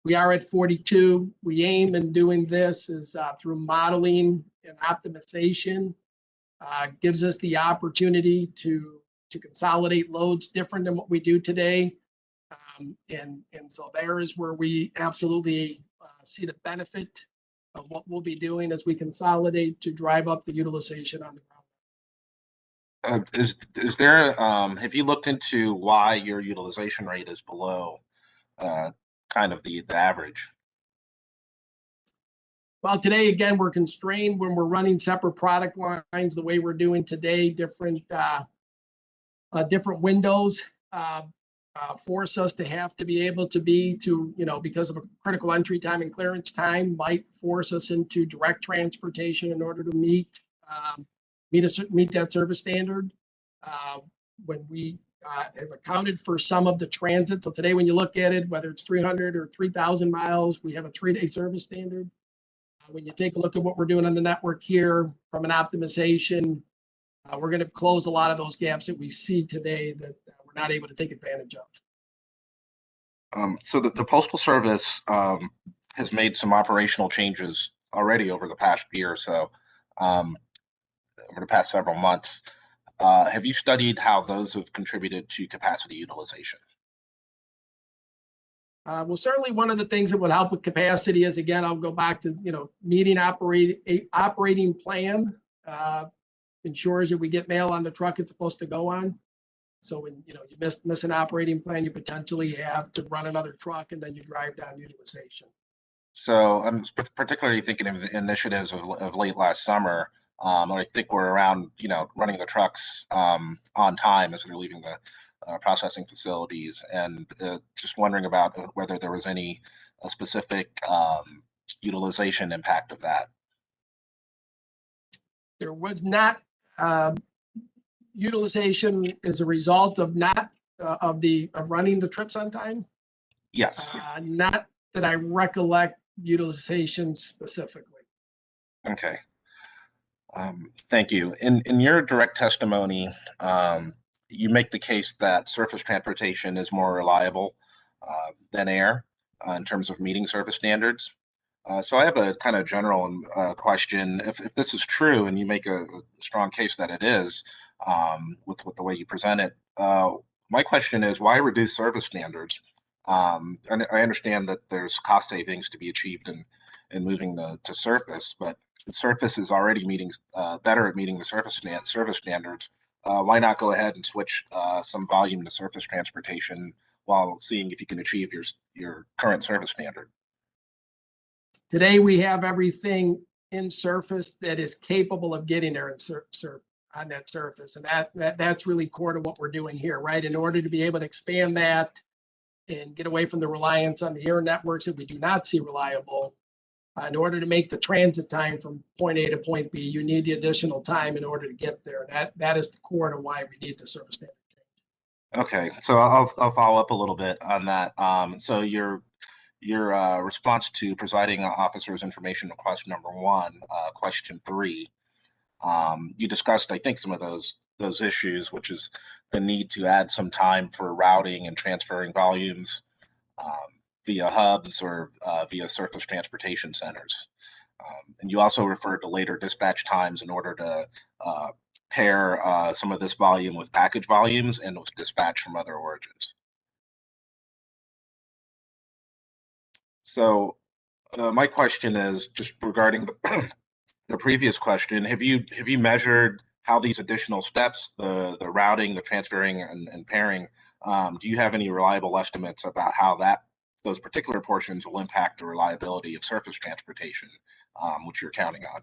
We are at 42. We aim in doing this is through modeling and optimization, gives us the opportunity to consolidate loads different than what we do today. And so there is where we absolutely see the benefit of what we'll be doing as we consolidate to drive up the utilization on the ground. Is there have you looked into why your utilization rate is below kind of the average? Well, today, again, we're constrained when we're running separate product lines the way we're doing today. Different windows force us to have to be able to because of a critical entry time and clearance time, might force us into direct transportation in order to meet that service standard. When we have accounted for some of the transit. So today, when you look at it, whether it's 300 or 3,000 miles, we have a 3-day service standard. When you take a look at what we're doing on the network here from an optimization, we're going to close a lot of those gaps that we see today that we're not able to take advantage of. So the Postal Service has made some operational changes already over the past year or so, over the past several months. Have you studied how those have contributed to capacity utilization? Well, certainly one of the things that would help with capacity is, again, I'll go back to, meeting operating plan ensures that we get mail on the truck it's supposed to go on. So when, you miss an operating plan, you potentially have to run another truck and then you drive down utilization. So I'm particularly thinking of the initiatives of late last summer. I think we're around, running the trucks on time as they're leaving the processing facilities, and just wondering about whether there was any specific utilization impact of that. There was not utilization as a result of not of running the trips on time. Yes. Not that I recollect utilization specifically. Okay. Thank you. In your direct testimony, you make the case that surface transportation is more reliable than air in terms of meeting service standards. So I have a kind of general question. If this is true, and you make a strong case that it is, with the way you present it, my question is, why reduce service standards? And I understand that there's cost savings to be achieved in moving to surface, but the surface is already better at meeting the service standards. Why not go ahead and switch some volume to surface transportation while seeing if you can achieve your current service standard? Today, we have everything in surface that is capable of getting there on that surface. And that's really core to what we're doing here, right? In order to be able to expand that and get away from the reliance on the air networks that we do not see reliable, in order to make the transit time from point A to point B, you need the additional time in order to get there. That is the core to why we need the service standard change. Okay, so I'll follow up a little bit on that. So your response to presiding officer's information request number 1, question 3, you discussed, I think, some of those those issues, which is the need to add some time for routing and transferring volumes via hubs or via surface transportation centers. And you also referred to later dispatch times in order to pair some of this volume with package volumes and with dispatch from other origins. So my question is just regarding the previous question. Have you measured how these additional steps, the routing, the transferring, and pairing, do you have any reliable estimates about how those particular portions will impact the reliability of surface transportation, which you're counting on?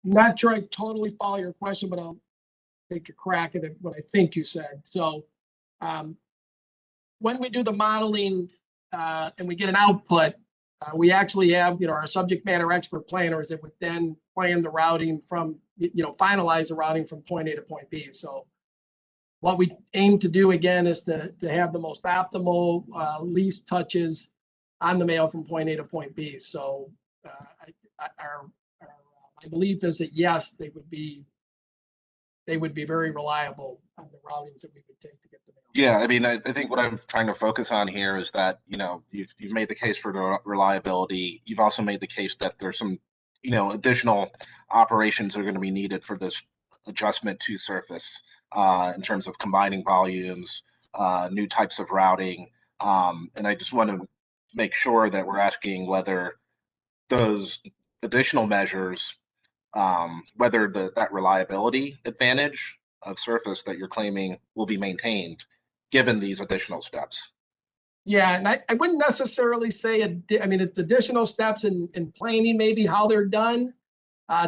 Not sure I totally follow your question, but I'll take a crack at it, what I think you said. So when we do the modeling and we get an output, we actually have, our subject matter expert planners that would then plan the routing from, finalize the routing from point A to point B. So what we aim to do again is to have the most optimal, least touches on the mail from point A to point B. So my belief is that yes, they would be very reliable on the routings that we would take to get the mail. Yeah, I mean, I think what I'm trying to focus on here is that, you've made the case for the reliability. You've also made the case that there's some, additional operations that are going to be needed for this adjustment to surface in terms of combining volumes, new types of routing. And I just want to make sure that we're asking whether those additional measures, whether that reliability advantage of surface that you're claiming will be maintained given these additional steps. Yeah, and I wouldn't necessarily say, it's additional steps in planning maybe how they're done.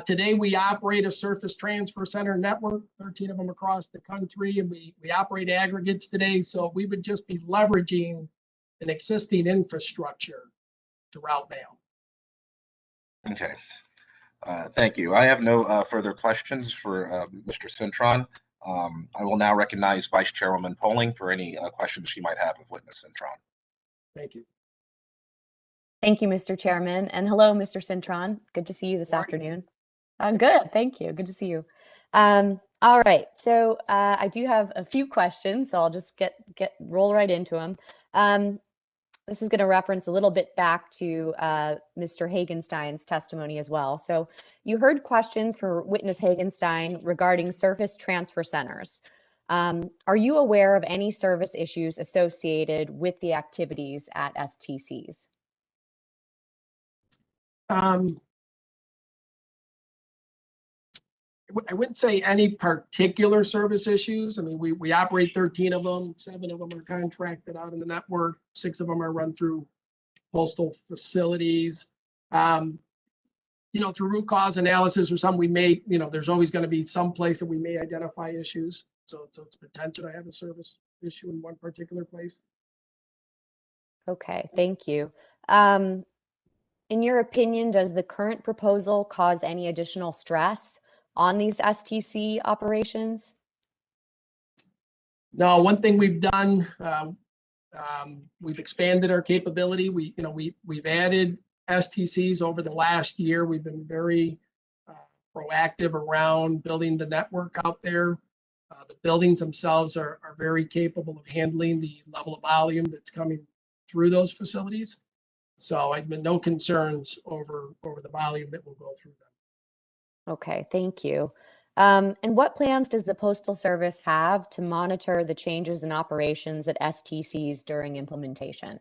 Today, we operate a surface transfer center network, 13 of them across the country, and we operate aggregates today. So we would just be leveraging an existing infrastructure to route mail. Okay. Thank you. I have no further questions for Mr. Cintron. I will now recognize Vice Chairwoman Poling for any questions she might have of witness Cintron. Thank you. Thank you, Mr. Chairman. And hello, Mr. Cintron. Good to see you this afternoon. Good. Thank you. Good to see you. All right. So I do have a few questions, so I'll just roll right into them. This is going to reference a little bit back to Mr. Hagenstein's testimony as well. So you heard questions for witness Hagenstein regarding surface transfer centers. Are you aware of any service issues associated with the activities at STCs? I wouldn't say any particular service issues. I mean, we operate 13 of them, 7 of them are contracted out in the network, 6 of them are run through postal facilities. Through root cause analysis or something, we may, there's always going to be some place that we may identify issues. So it's potential to have a service issue in one particular place. Okay, thank you. In your opinion, does the current proposal cause any additional stress on these STC operations? No, one thing we've done, we've expanded our capability. We've added STCs over the last year. We've been very proactive around building the network out there. The buildings themselves are very capable of handling the level of volume that's coming through those facilities. So I've been no concerns over the volume that will go through them. Okay, thank you. And what plans does the Postal Service have to monitor the changes in operations at STCs during implementation?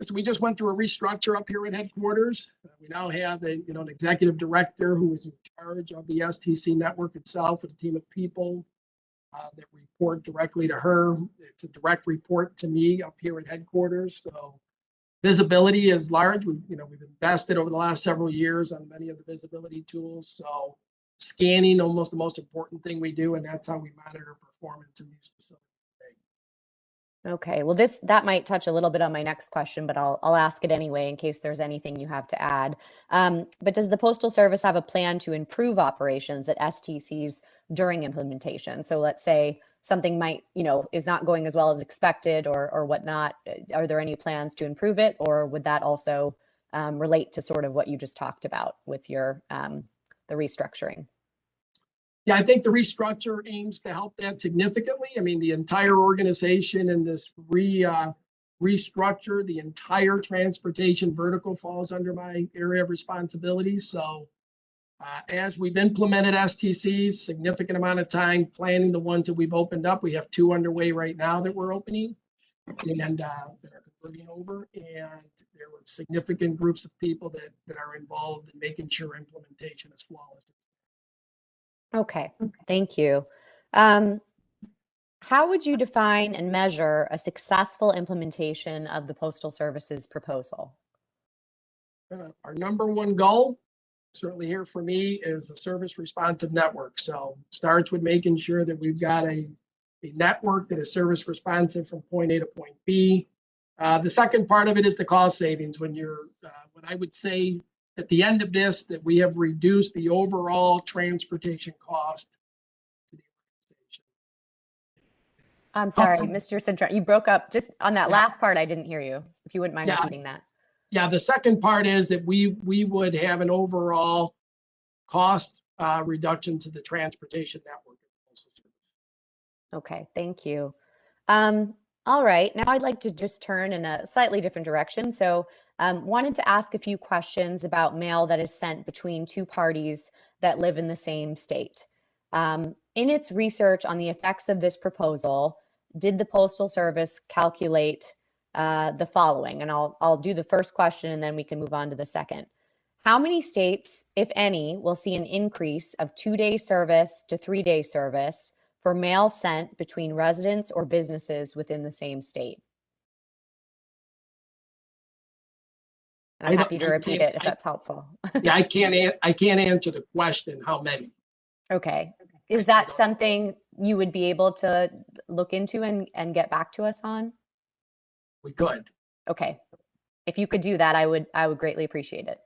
So we just went through a restructure up here at headquarters. We now have an executive director who is in charge of the STC network itself with a team of people that report directly to her. It's a direct report to me up here at headquarters. So visibility is large. We've invested over the last several years on many of the visibility tools. So scanning, almost the most important thing we do, and that's how we monitor performance in these facilities today. Okay, well, that might touch a little bit on my next question, but I'll ask it anyway in case there's anything you have to add. But does the Postal Service have a plan to improve operations at STCs during implementation? So let's say something is not going as well as expected or whatnot. Are there any plans to improve it, or would that also relate to sort of what you just talked about with your the restructuring? Yeah, I think the restructure aims to help that significantly. I mean, the entire organization in this restructure, the entire transportation vertical falls under my area of responsibility. So as we've implemented STCs, significant amount of time planning the ones that we've opened up. We have 2 underway right now that we're opening and that are converting over. And there were significant groups of people that are involved in making sure implementation is flawless. Okay, thank you. How would you define and measure a successful implementation of the Postal Service's proposal? Our number one goal, certainly here for me, is a service responsive network. So starts with making sure that we've got a network that is service responsive from point A to point B. The second part of it is the cost savings. When I would say at the end of this, that we have reduced the overall transportation cost to the organization. I'm sorry, Mr. Cintron, you broke up just on that last part. I didn't hear you. If you wouldn't mind repeating that. Yeah, the second part is that we would have an overall cost reduction to the transportation network. Okay, thank you. All right, now I'd like to just turn in a slightly different direction. So wanted to ask a few questions about mail that is sent between 2 parties that live in the same state. In its research on the effects of this proposal, did the Postal Service calculate the following? And I'll do the first question and then we can move on to the second. How many states, if any, will see an increase of 2-day service to 3-day service for mail sent between residents or businesses within the same state? And I'm happy to repeat it if that's helpful. Yeah, I can't answer the question, how many. Okay. Is that something you would be able to look into and get back to us on? We could. Okay. If you could do that, I would greatly appreciate it.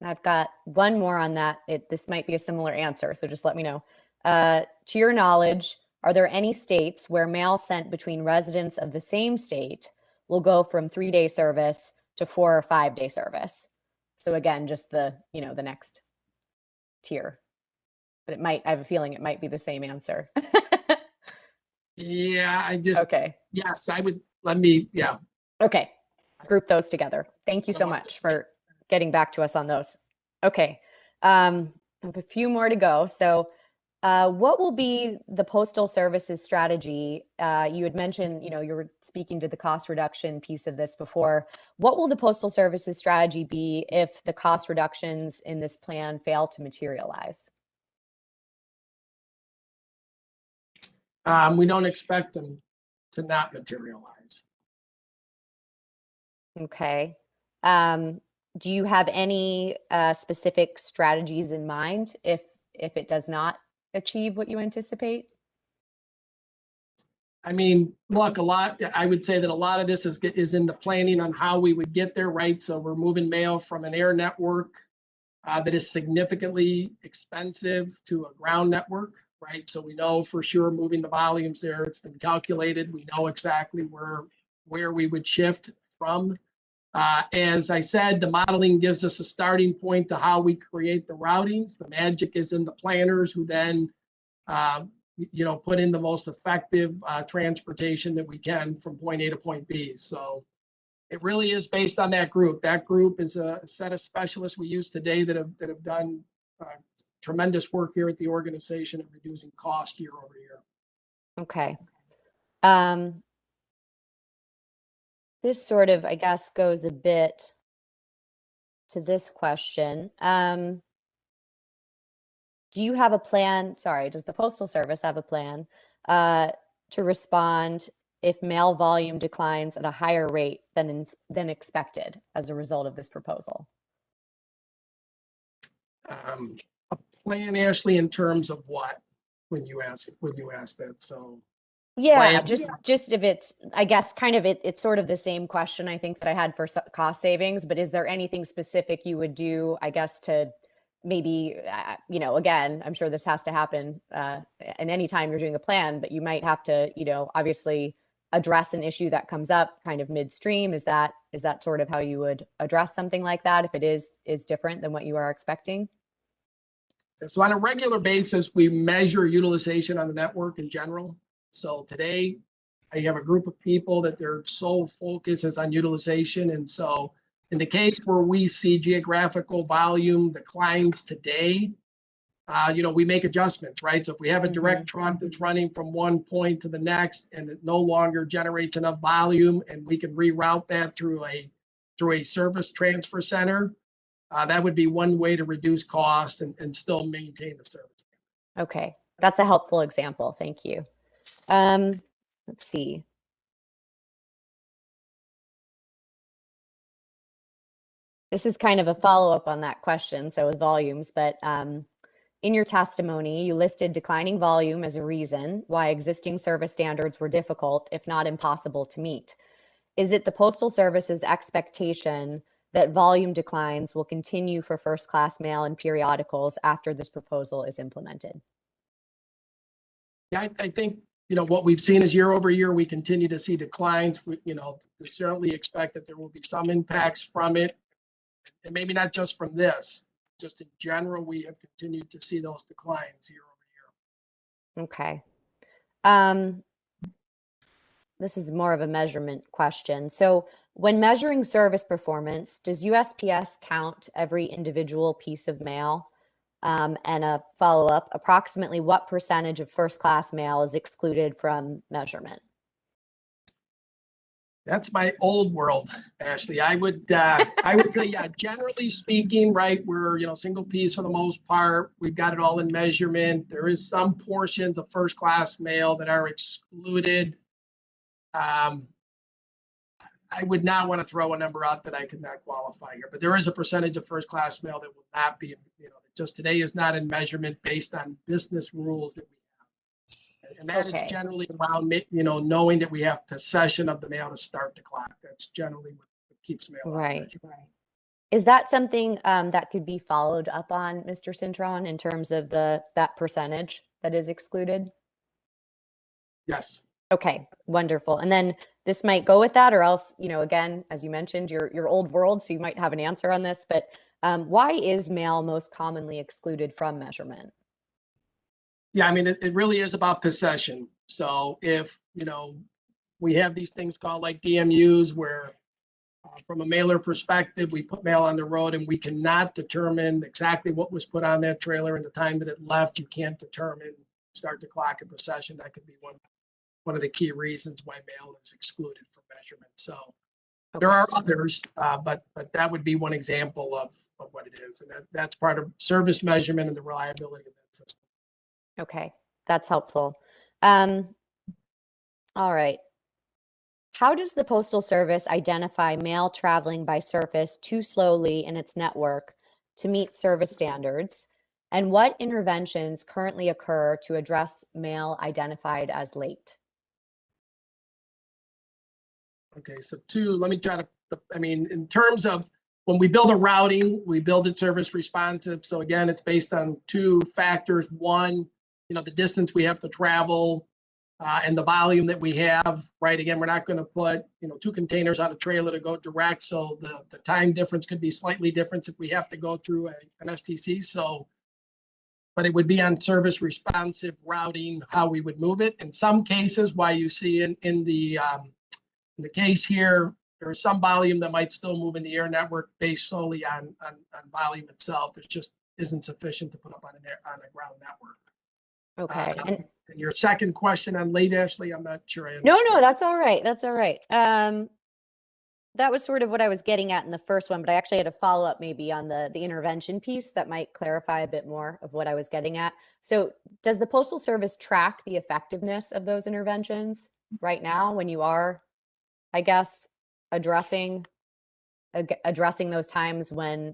And I've got one more on that. This might be a similar answer, so just let me know. To your knowledge, are there any states where mail sent between residents of the same state will go from 3-day service to 4 or 5-day service? So again, just the next tier. But I have a feeling it might be the same answer. Yeah, okay. Yes, I would, yeah. Okay, group those together. Thank you so much for getting back to us on those. Okay, with a few more to go. So what will be the Postal Service's strategy? You had mentioned, you were speaking to the cost reduction piece of this before. What will the Postal Service's strategy be if the cost reductions in this plan fail to materialize? We don't expect them to not materialize. Okay. Do you have any specific strategies in mind if it does not achieve what you anticipate? I mean, look, I would say that a lot of this is in the planning on how we would get there, right? So we're moving mail from an air network that is significantly expensive to a ground network, right? So we know for sure moving the volumes there, it's been calculated. We know exactly where we would shift from. As I said, the modeling gives us a starting point to how we create the routings. The magic is in the planners who then put in the most effective transportation that we can from point A to point B. So it really is based on that group. That group is a set of specialists we use today that have done tremendous work here at the organization of reducing cost year over year. Okay. This sort of, I guess, goes a bit to this question. Do you have a plan? Sorry, does the Postal Service have a plan to respond if mail volume declines at a higher rate than expected as a result of this proposal? A plan, Ashley, in terms of what? When you ask that, so. Yeah, just if it's, I guess, kind of it's sort of the same question I think that I had for cost savings, but is there anything specific you would do, I guess, to maybe, again, I'm sure this has to happen and any time you're doing a plan, but you might have to, obviously address an issue that comes up kind of midstream? Is that sort of how you would address something like that if it is different than what you are expecting? So on a regular basis, we measure utilization on the network in general. So today, I have a group of people that their sole focus is on utilization. And so in the case where we see geographical volume declines today, we make adjustments, right? So if we have a direct truck that's running from one point to the next and it no longer generates enough volume, and we can reroute that through a service transfer center, that would be one way to reduce cost and still maintain the service. Okay, that's a helpful example. Thank you. Let's see. This is kind of a follow-up on that question, so with volumes, but in your testimony, you listed declining volume as a reason why existing service standards were difficult, if not impossible, to meet. Is it the Postal Service's expectation that volume declines will continue for first-class mail and periodicals after this proposal is implemented? Yeah, I think, what we've seen is year over year, we continue to see declines. We certainly expect that there will be some impacts from it, and maybe not just from this. Just in general, we have continued to see those declines year over year. Okay. This is more of a measurement question. So when measuring service performance, does USPS count every individual piece of mail? And a follow-up, approximately what percentage of first-class mail is excluded from measurement? That's my old world, Ashley. I would say, yeah, generally speaking, right, we're, single piece for the most part. We've got it all in measurement. There is some portions of first class mail that are excluded. I would not want to throw a number out that I could not qualify here, but there is a percentage of first class mail that will not be, just today is not in measurement based on business rules that we have. And that is generally around, knowing that we have possession of the mail to start the clock. That's generally what keeps mail. Right. Is that something that could be followed up on, Mr. Cintron, in terms of that percentage that is excluded? Yes. Okay, wonderful. And then this might go with that, or else, again, as you mentioned, your old world, so you might have an answer on this, but why is mail most commonly excluded from measurement? Yeah, I mean, it really is about possession. So if, we have these things called like DMUs where from a mailer perspective, we put mail on the road and we cannot determine exactly what was put on that trailer and the time that it left. You can't determine, start the clock of possession. That could be one of the key reasons why mail is excluded from measurement. So there are others, but that would be one example of what it is. And that's part of service measurement and the reliability of that system. Okay, that's helpful. All right. How does the Postal Service identify mail traveling by surface too slowly in its network to meet service standards? And what interventions currently occur to address mail identified as late? Okay, so let me try to, in terms of when we build a routing, we build it service responsive. So again, it's based on two factors. One, the distance we have to travel and the volume that we have, right? Again, we're not going to put, 2 containers on a trailer to go direct. So the time difference could be slightly different if we have to go through an STC. So, but it would be on service responsive routing, how we would move it. In some cases, why you see in the case here, there is some volume that might still move in the air network based solely on volume itself. It just isn't sufficient to put up on a ground network. Okay. And your second question on late, Ashley, I'm not sure I No, understand. that's all right. That's all right. That was sort of what I was getting at in the first one, but I actually had a follow-up maybe on the intervention piece that might clarify a bit more of what I was getting at. So does the Postal Service track the effectiveness of those interventions right now when you are, I guess, addressing those times when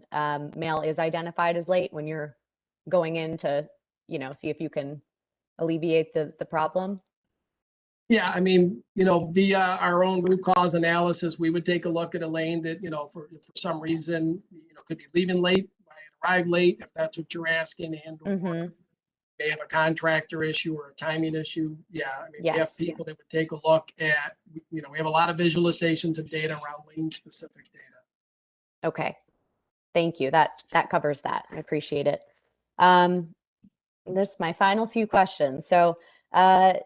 mail is identified as late, when you're going in to, see if you can alleviate the problem? Yeah, via our own root cause analysis, we would take a look at a lane that, for some reason, could be leaving late, might arrive late, if that's what you're asking, and may have a contractor issue or a timing issue. Yeah, I mean, we have Yes. people that would take a look at, we have a lot of visualizations of data around lane specific data. Okay. Thank you. That covers that. I appreciate it. This is my final few questions. So, kind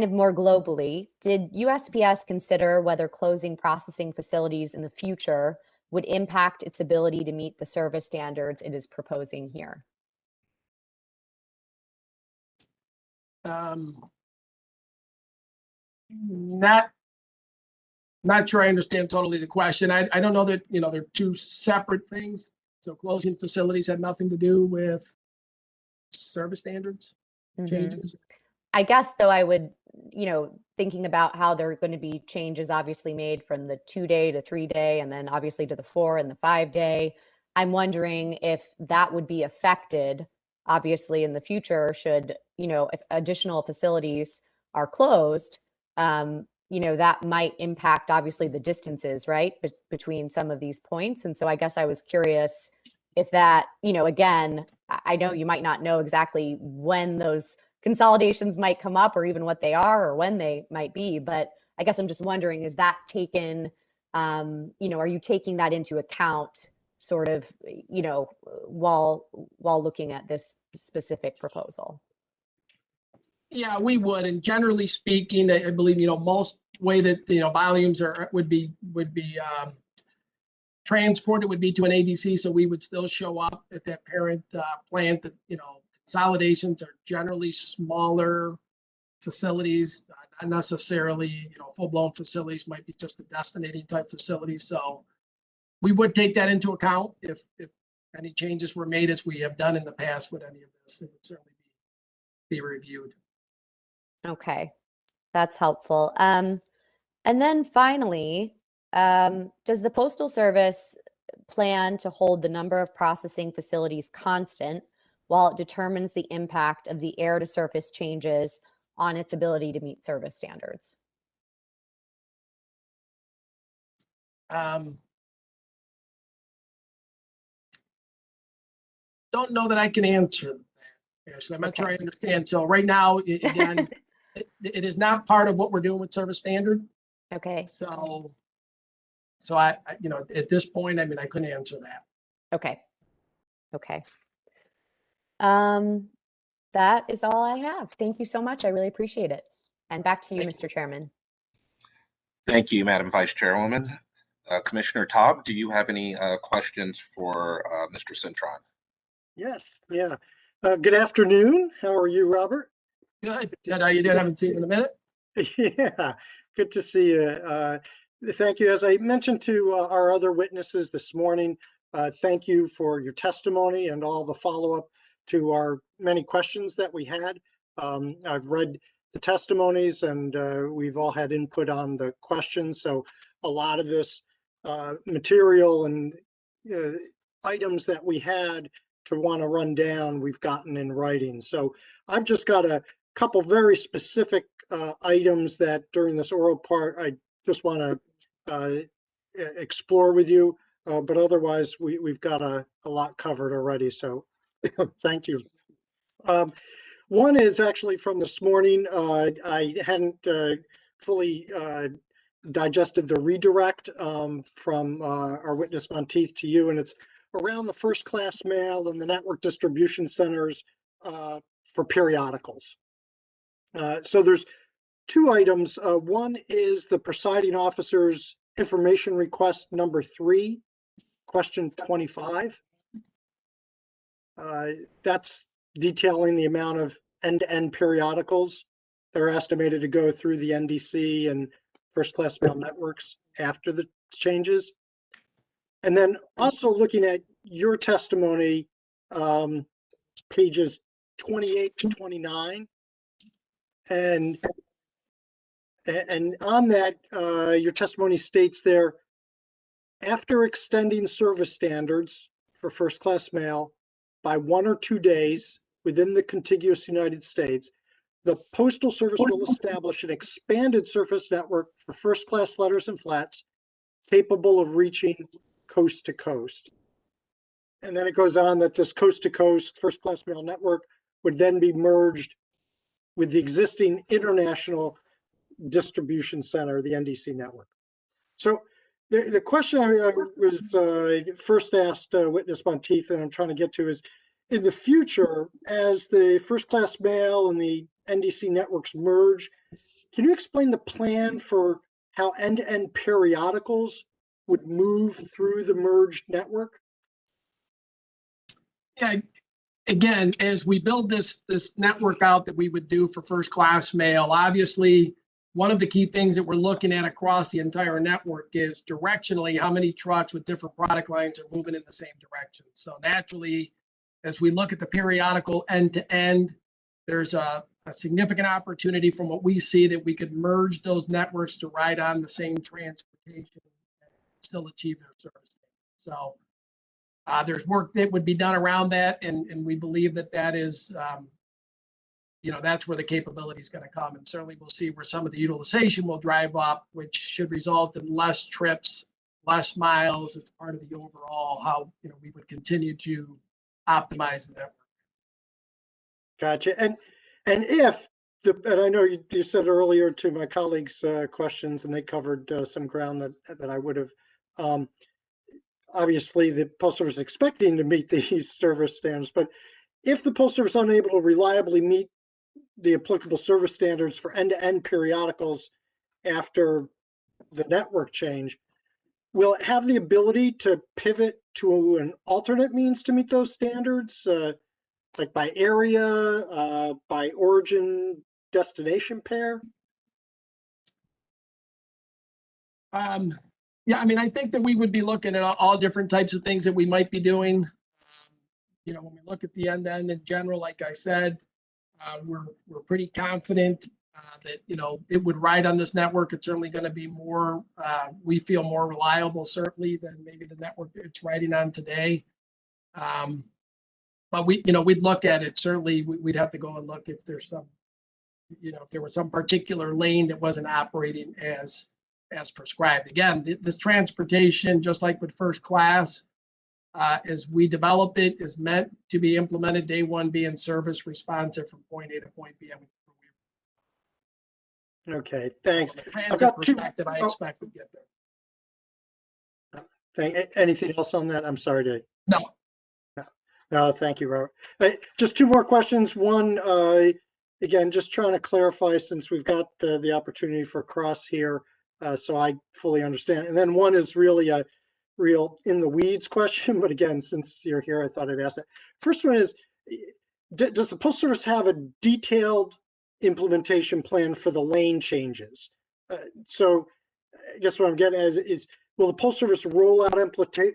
of more globally, did USPS consider whether closing processing facilities in the future would impact its ability to meet the service standards it is proposing here? Not sure I understand totally the question. I don't know that, they're two separate things. So closing facilities had nothing to do with service standards changes. I guess though I would, thinking about how there are going to be changes obviously made from the 2-day to 3-day and then obviously to the 4 and the 5-day. I'm wondering if that would be affected obviously in the future should, if additional facilities are closed, that might impact obviously the distances, right, between some of these points. And so I guess I was curious if that, again, I know you might not know exactly when those consolidations might come up or even what they are or when they might be, but I guess I'm just wondering, is that taken, are you taking that into account sort of, while looking at this specific proposal? Yeah, we would. And generally speaking, I believe, most way that, volumes would be transported would be to an ADC. So we would still show up at that parent plant. That, consolidations are generally smaller facilities, not necessarily, full-blown facilities, might be just a destinating type facility. So we would take that into account if any changes were made, as we have done in the past with any of this. It would certainly be reviewed. Okay, that's helpful. And then finally, does the Postal Service plan to hold the number of processing facilities constant while it determines the impact of the air to surface changes on its ability to meet service standards? Don't know that I can answer that. Actually, I'm not sure I understand. So right now, again, it is not part of what we're doing with service standard. Okay. So I at this point, I mean, I couldn't answer that. Okay. Okay. That is all I have. Thank you so much. I really appreciate it. And back to you, Mr. Chairman. Thank you, Madam Vice Chairwoman. Commissioner Taub, do you have any questions for Mr. Cintron? Yes, yeah. Good afternoon. How are you, Robert? Good. How you doing? I haven't seen you in a minute. Yeah, good to see you. Thank you. As I mentioned to our other witnesses this morning, thank you for your testimony and all the follow-up to our many questions that we had. I've read the testimonies and we've all had input on the questions. So a lot of this material and items that we had to want to run down, we've gotten in writing. So I've just got a couple very specific items that during this oral part, I just want to explore with you. But otherwise, we've got a lot covered already. So thank you. One is actually from this morning. I hadn't fully digested the redirect from our witness Monteith to you, and it's around the first class mail and the network distribution centers for periodicals. So there's two items. One is the presiding officer's information request number 3, question 25. That's detailing the amount of end-to-end periodicals that are estimated to go through the NDC and first class mail networks after the changes. And then also looking at your testimony, pages 28 to 29. And on that, your testimony states there, after extending service standards for first class mail by 1 or 2 days within the contiguous United States, the Postal Service will establish an expanded surface network for first class letters and flats capable of reaching coast to coast. And then it goes on that this coast-to-coast first-class mail network would then be merged with the existing international distribution center, the NDC network. So the question I was first asked witness Monteith, and I'm trying to get to is, in the future, as the first-class mail and the NDC networks merge, can you explain the plan for how end-to-end periodicals would move through the merged network? Yeah, again, as we build this network out that we would do for first class mail, obviously one of the key things that we're looking at across the entire network is directionally how many trucks with different product lines are moving in the same direction. So naturally, as we look at the periodical end to end, there's a significant opportunity from what we see that we could merge those networks to ride on the same transportation and still achieve their service. So there's work that would be done around that, and we believe that that is, that's where the capability is going to come. And certainly we'll see where some of the utilization will drive up, which should result in less trips, less miles. It's part of the overall how we would continue to optimize the network. Gotcha. And if and I know you said earlier to my colleagues' questions, and they covered some ground that I would have. Obviously, the Postal Service is expecting to meet these service standards, but if the Postal Service is unable to reliably meet the applicable service standards for end-to-end periodicals after the network change, will it have the ability to pivot to an alternate means to meet those standards, like by area, by origin, destination pair? Yeah, I mean, I think that we would be looking at all different types of things that we might be doing. When we look at the end-to-end in general, like I said, we're pretty confident that it would ride on this network. It's certainly going to be more, we feel more reliable certainly than maybe the network that it's riding on today. But we'd look at it. Certainly, we'd have to go and look if there's some, if there was some particular lane that wasn't operating as prescribed. Again, this transportation, just like with first class, as we develop it, is meant to be implemented day one, be in service, responsive from point A to point B. Okay, thanks. From a transit perspective, I expect we'll get there. Anything else on that? I'm sorry to. No. No, thank you, Robert. Just two more questions. One, again, just trying to clarify since we've got the opportunity for cross here, so I fully understand. And then one is really a real in the weeds question, but again, since you're here, I thought I'd ask that. First one is, does the Postal Service have a detailed implementation plan for the lane changes? So I guess what I'm getting at is will the Postal Service roll out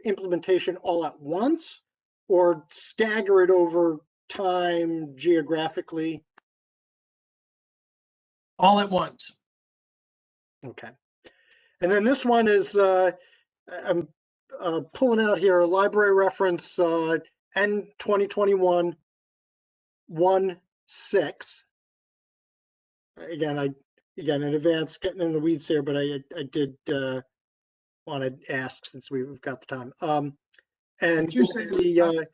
implementation all at once or stagger it over time geographically? All at once. Okay. And then this one is, I'm pulling out here a library reference N2021-1-6. Again, in advance getting in the weeds here, but I did want to ask since we've got the time. And you say the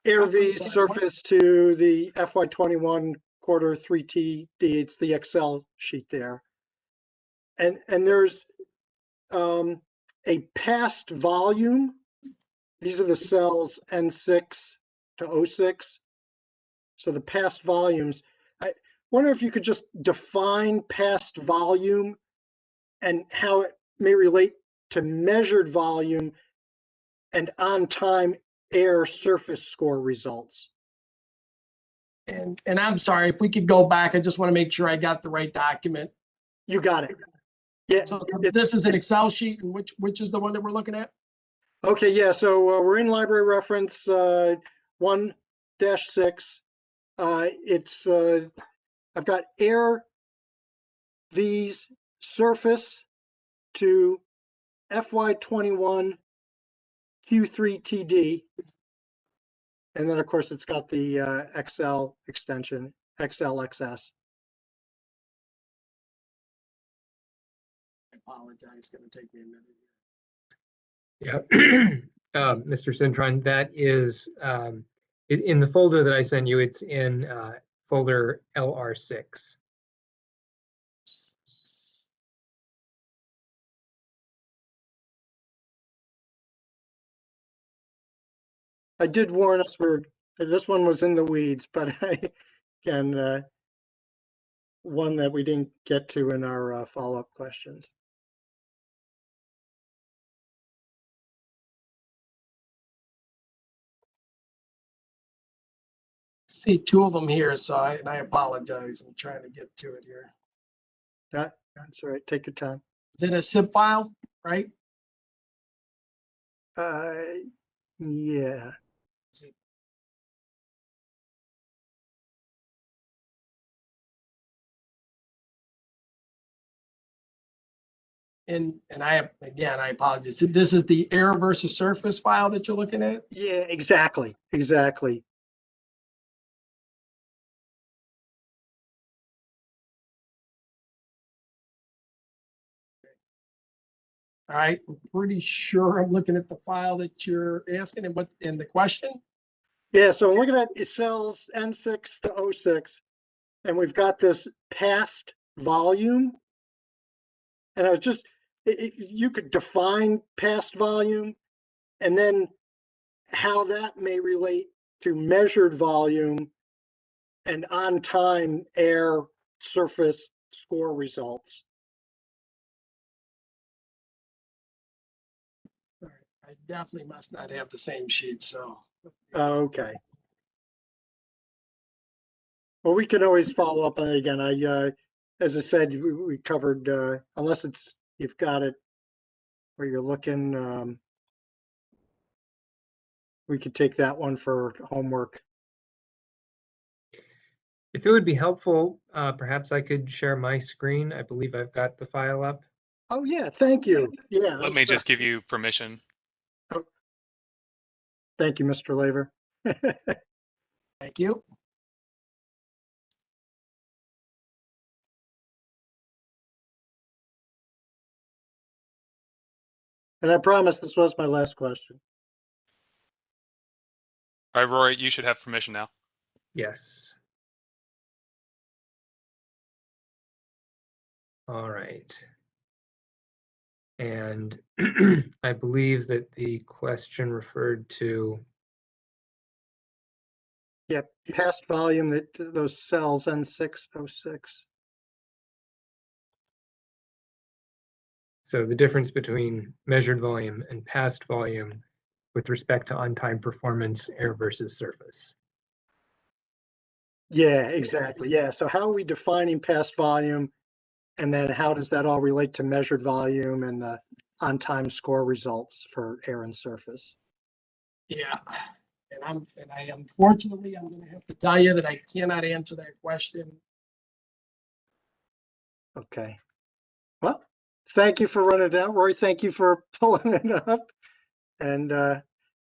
AirV surface to the FY21 quarter 3TD, it's the Excel sheet there. And there's a past volume. These are the cells N6 to 06. So the past volumes. I wonder if you could just define past volume and how it may relate to measured volume and on-time air surface score results. And I'm sorry, if we could go back, I just want to make sure I got the right document. You got it. Yeah. So this is an Excel sheet, and which is the one that we're looking at? Okay, yeah, so we're in library reference 1-6. It's I've got AirV's surface to FY21 Q3TD. And then of course it's got the XL extension, XLXS. I apologize, it's going to take me a minute. Yeah. Mr. Cintron, that is in the folder that I sent you. It's in folder LR6. I did warn us this one was in the weeds, but again, one that we didn't get to in our follow-up questions. See two of them here, so I apologize. I'm trying to get to it here. That's all right. Take your time. Is it a zip file, right? Yeah. And I apologize. This is the error versus surface file that you're looking at? Yeah, exactly. Exactly. All right, I'm pretty sure I'm looking at the file that you're asking and what in the question. Yeah, so I'm looking at cells N6 to O6, and we've got this past volume. And I was just, if you could define past volume and then how that may relate to measured volume and on-time air surface score results. All right, I definitely must not have the same sheet, so. Okay. Well, we can always follow up on it again. As I said, we covered, unless you've got it where you're looking, we could take that one for homework. If it would be helpful, perhaps I could share my screen. I believe I've got the file up. Oh, yeah, thank you. Yeah. Let me just give you permission. Oh. Thank you, Mr. Laver. Thank you. And I promise this was my last question. All right, Rory, you should have permission now. Yes. All right. And I believe that the question referred to. Yep, past volume, that those cells N6, O6. So the difference between measured volume and past volume with respect to on-time performance, air versus surface. Yeah, exactly. Yeah. So how are we defining past volume? And then how does that all relate to measured volume and the on-time score results for air and surface? Yeah. And unfortunately, I'm going to have to tell you that I cannot answer that question. Okay. Well, thank you for running it down, Roy. Thank you for pulling it up. And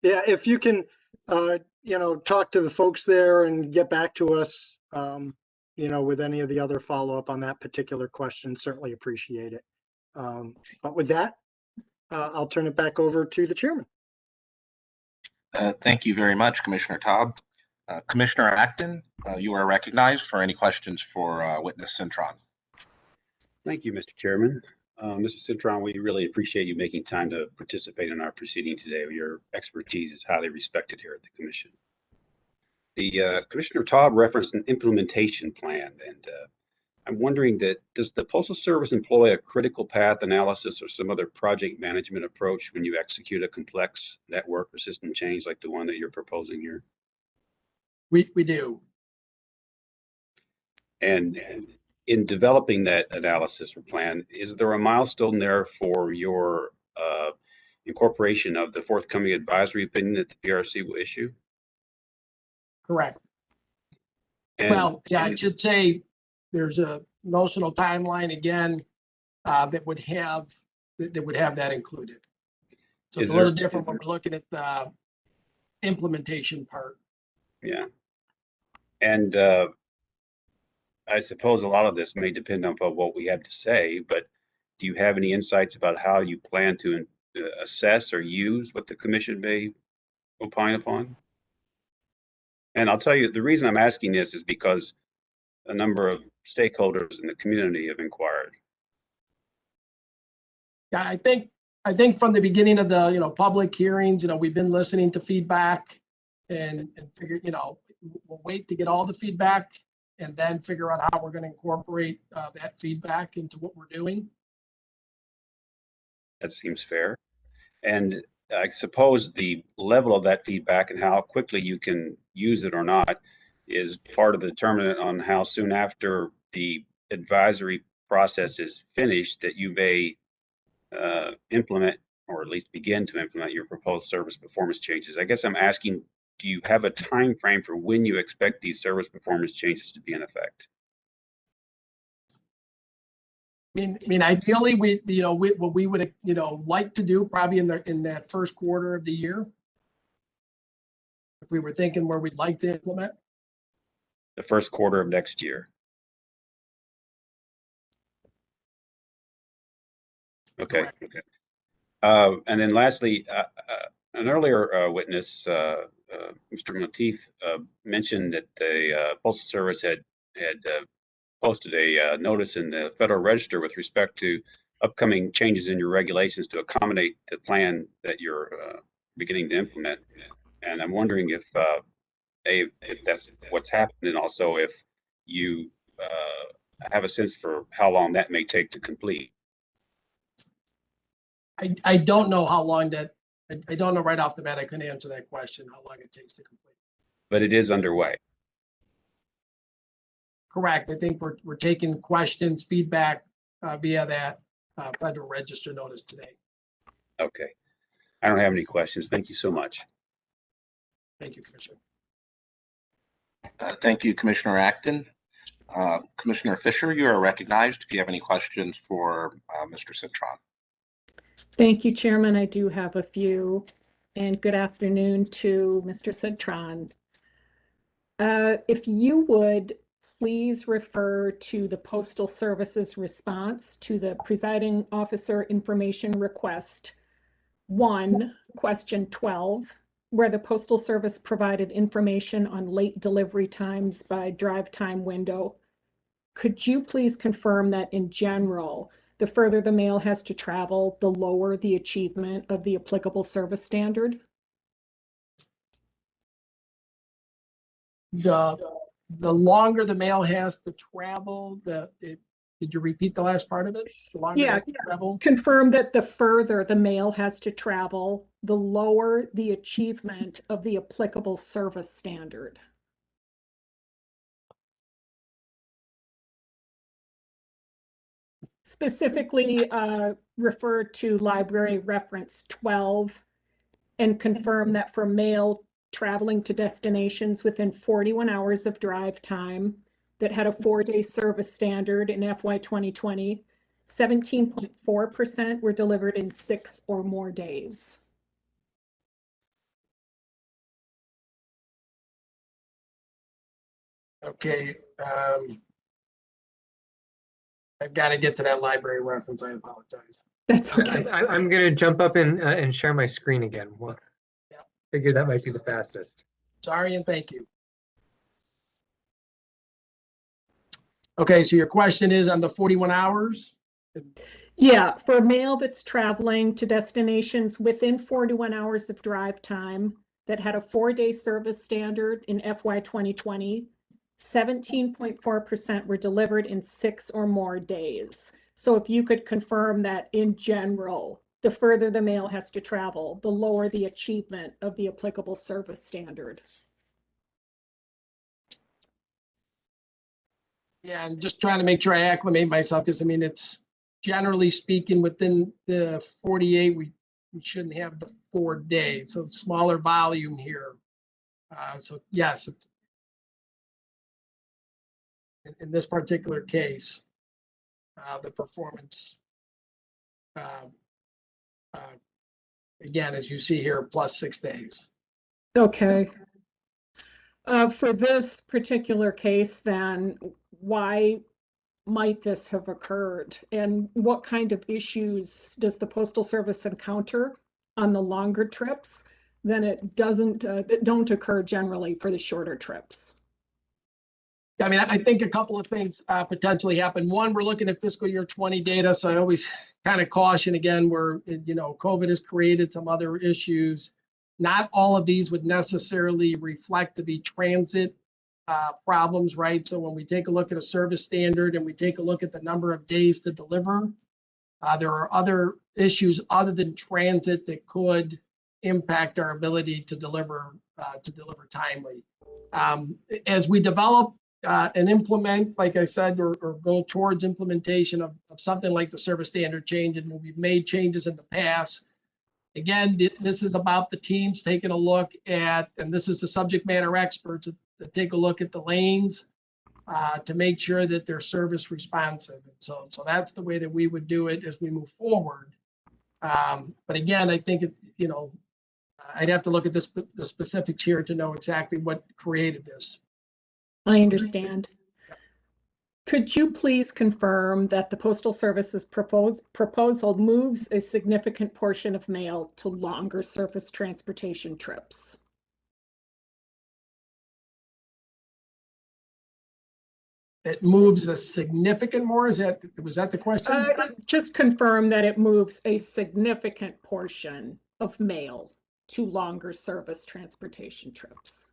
yeah, if you can, talk to the folks there and get back to us, with any of the other follow-up on that particular question, certainly appreciate it. But with that, I'll turn it back over to the chairman. Thank you very much, Commissioner Taub. Commissioner Acton, you are recognized for any questions for witness Cintron. Thank you, Mr. Chairman. Mr. Cintron, we really appreciate you making time to participate in our proceeding today. Your expertise is highly respected here at the Commission. The Commissioner Taub referenced an implementation plan, and I'm wondering does the Postal Service employ a critical path analysis or some other project management approach when you execute a complex network or system change like the one that you're proposing here? We do. And in developing that analysis or plan, is there a milestone there for your incorporation of the forthcoming advisory opinion that the PRC will issue? Correct. And, well, yeah, I should say there's a notional timeline again that would have that included. So it's a little different when we're looking at the implementation part. Yeah. And I suppose a lot of this may depend on what we have to say, but do you have any insights about how you plan to assess or use what the commission may opine upon? And I'll tell you, the reason I'm asking this is because a number of stakeholders in the community have inquired. Yeah, I think from the beginning of the, public hearings, we've been listening to feedback and figure, we'll wait to get all the feedback and then figure out how we're going to incorporate that feedback into what we're doing. That seems fair. And I suppose the level of that feedback and how quickly you can use it or not is part of the determinant on how soon after the advisory process is finished that you may implement, or at least begin to implement, your proposed service performance changes. I guess I'm asking, do you have a time frame for when you expect these service performance changes to be in effect? I mean, ideally, what we would, like to do probably in that first quarter of the year. If we were thinking where we'd like to implement. The first quarter of next year. Okay. Correct. Okay. And then lastly, an earlier witness, Mr. Motif, mentioned that the Postal Service had posted a notice in the Federal Register with respect to upcoming changes in your regulations to accommodate the plan that you're beginning to implement. And I'm wondering if that's what's happened, and also if you have a sense for how long that may take to complete. I don't know how long that, I don't know right off the bat. I couldn't answer that question, how long it takes to complete. But it is underway. Correct. I think we're taking questions, feedback via that Federal Register notice today. Okay. I don't have any questions. Thank you so much. Thank you, Commissioner. Thank you, Commissioner Acton. Commissioner Fisher, you are recognized if you have any questions for Mr. Cintron. Thank you, Chairman. I do have a few, and good afternoon to Mr. Cintron. If you would please refer to the Postal Service's response to the Presiding Officer Information Request 1, question 12, where the Postal Service provided information on late delivery times by drive time window. Could you please confirm that in general, the further the mail has to travel, the lower the achievement of the applicable service standard? The longer the mail has to travel, did you repeat the last part of it? The longer Yeah, travel? confirm that the further the mail has to travel, the lower the achievement of the applicable service standard. Specifically, refer to library reference 12 and confirm that for mail traveling to destinations within 41 hours of drive time that had a 4-day service standard in FY 2020, 17.4% were delivered in 6 or more days. Okay. I've got to get to that library reference. I apologize. That's okay. I'm going to jump up and share my screen again. Well, yeah. Figure that might be the fastest. Sorry and thank you. Okay, so your question is on the 41 hours? Yeah, for mail that's traveling to destinations within 41 hours of drive time that had a 4-day service standard in FY 2020, 17.4% were delivered in 6 or more days. So if you could confirm that in general, the further the mail has to travel, the lower the achievement of the applicable service standard. Yeah, I'm just trying to make sure I acclimate myself because I mean, it's generally speaking within the 48, we shouldn't have the 4 days. So smaller volume here. So yes, it's in this particular case, the performance, again, as you see here, plus 6 days. Okay. For this particular case, then, why might this have occurred? And what kind of issues does the Postal Service encounter on the longer trips that don't occur generally for the shorter trips? I mean, I think a couple of things potentially happen. One, we're looking at fiscal year 20 data, so I always kind of caution again where, you know, COVID has created some other issues. Not all of these would necessarily reflect to be transit problems, right? So when we take a look at a service standard and we take a look at the number of days to deliver, there are other issues other than transit that could impact our ability to deliver timely. As we develop and implement, like I said, or go towards implementation of something like the service standard change, and we've made changes in the past. Again, this is about the teams taking a look at, and this is the subject matter experts that take a look at the lanes to make sure that they're service responsive. And so that's the way that we would do it as we move forward. But again, I think, you know, I'd have to look at the specifics here to know exactly what created this. I understand. Could you please confirm that the Postal Service's proposal moves a significant portion of mail to longer surface transportation trips? It moves a significant more? Was that the question? Just confirm that it moves a significant portion of mail to longer service transportation trips.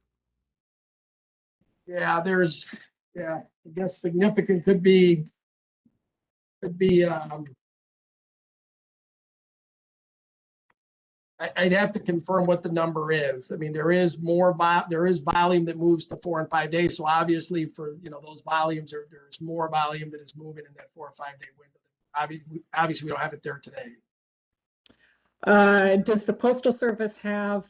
Yeah, I guess significant could be I'd have to confirm what the number is. I mean, there is volume that moves to 4 and 5 days. So obviously for, you know, those volumes, there's more volume that is moving in that 4 or 5 day window. Obviously we don't have it there today. Does the Postal Service have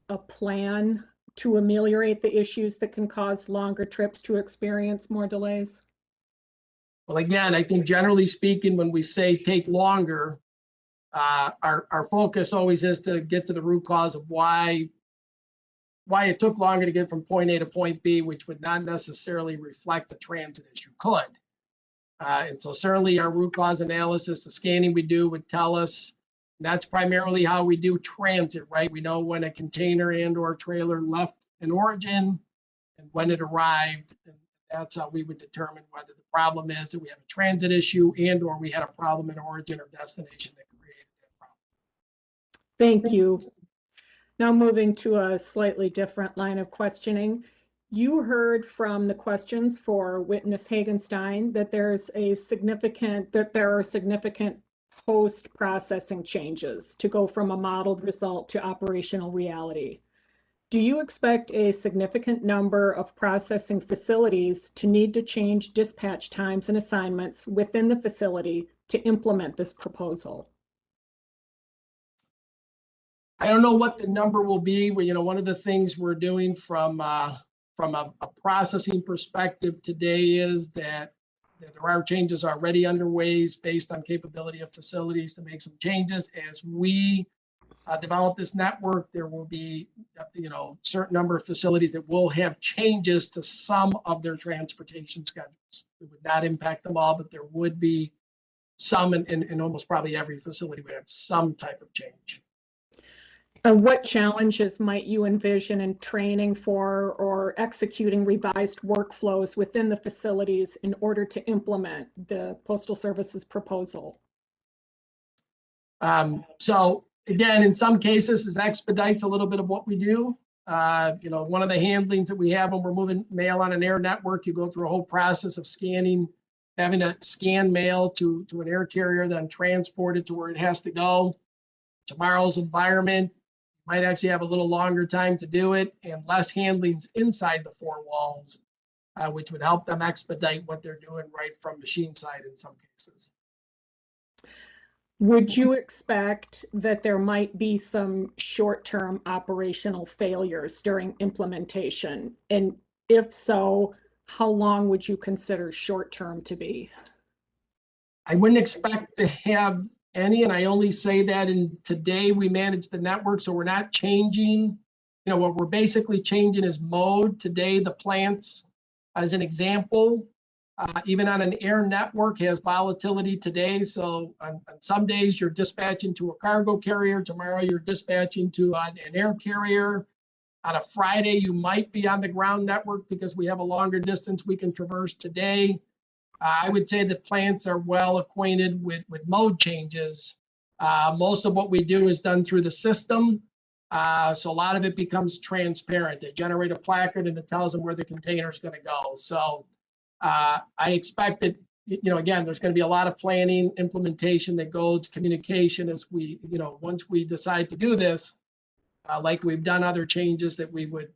a plan to ameliorate the issues that can cause longer trips to experience more delays? Well, again, I think generally speaking, when we say take longer, our focus always is to get to the root cause of why it took longer to get from point A to point B, which would not necessarily reflect the transit issue. Could. And so certainly our root cause analysis, the scanning we do would tell us, and that's primarily how we do transit, right? We know when a container and or trailer left an origin and when it arrived. And that's how we would determine whether the problem is that we have a transit issue and or we had a problem in origin or destination that created that problem. Thank you. Now moving to a slightly different line of questioning. You heard from the questions for witness Hagenstein that there are significant post-processing changes to go from a modeled result to operational reality. Do you expect a significant number of processing facilities to need to change dispatch times and assignments within the facility to implement this proposal? I don't know what the number will be. Well, you know, one of the things we're doing from a processing perspective today is that there are changes already underway based on capability of facilities to make some changes. As we develop this network, there will be, you know, certain number of facilities that will have changes to some of their transportation schedules. It would not impact them all, but there would be some, in almost probably every facility would have some type of change. What challenges might you envision in training for or executing revised workflows within the facilities in order to implement the Postal Service's proposal? So again, in some cases, this expedites a little bit of what we do. You know, one of the handlings that we have when we're moving mail on an air network, you go through a whole process of scanning, having to scan mail to an air carrier, then transport it to where it has to go. Tomorrow's environment might actually have a little longer time to do it and less handlings inside the four walls, which would help them expedite what they're doing right from machine side in some cases. Would you expect that there might be some short-term operational failures during implementation? And if so, how long would you consider short-term to be? I wouldn't expect to have any, and I only say that in today we manage the network, so we're not changing. You know, what we're basically changing is mode. Today, the plants, as an example, even on an air network, has volatility today. So on some days you're dispatching to a cargo carrier. Tomorrow you're dispatching to an air carrier. On a Friday, you might be on the ground network because we have a longer distance we can traverse today. I would say that plants are well acquainted with mode changes. Most of what we do is done through the system. So a lot of it becomes transparent. They generate a placard and it tells them where the container is going to go. So I expect that, again, there's going to be a lot of planning, implementation that goes, communication as we, once we decide to do this, like we've done other changes that we would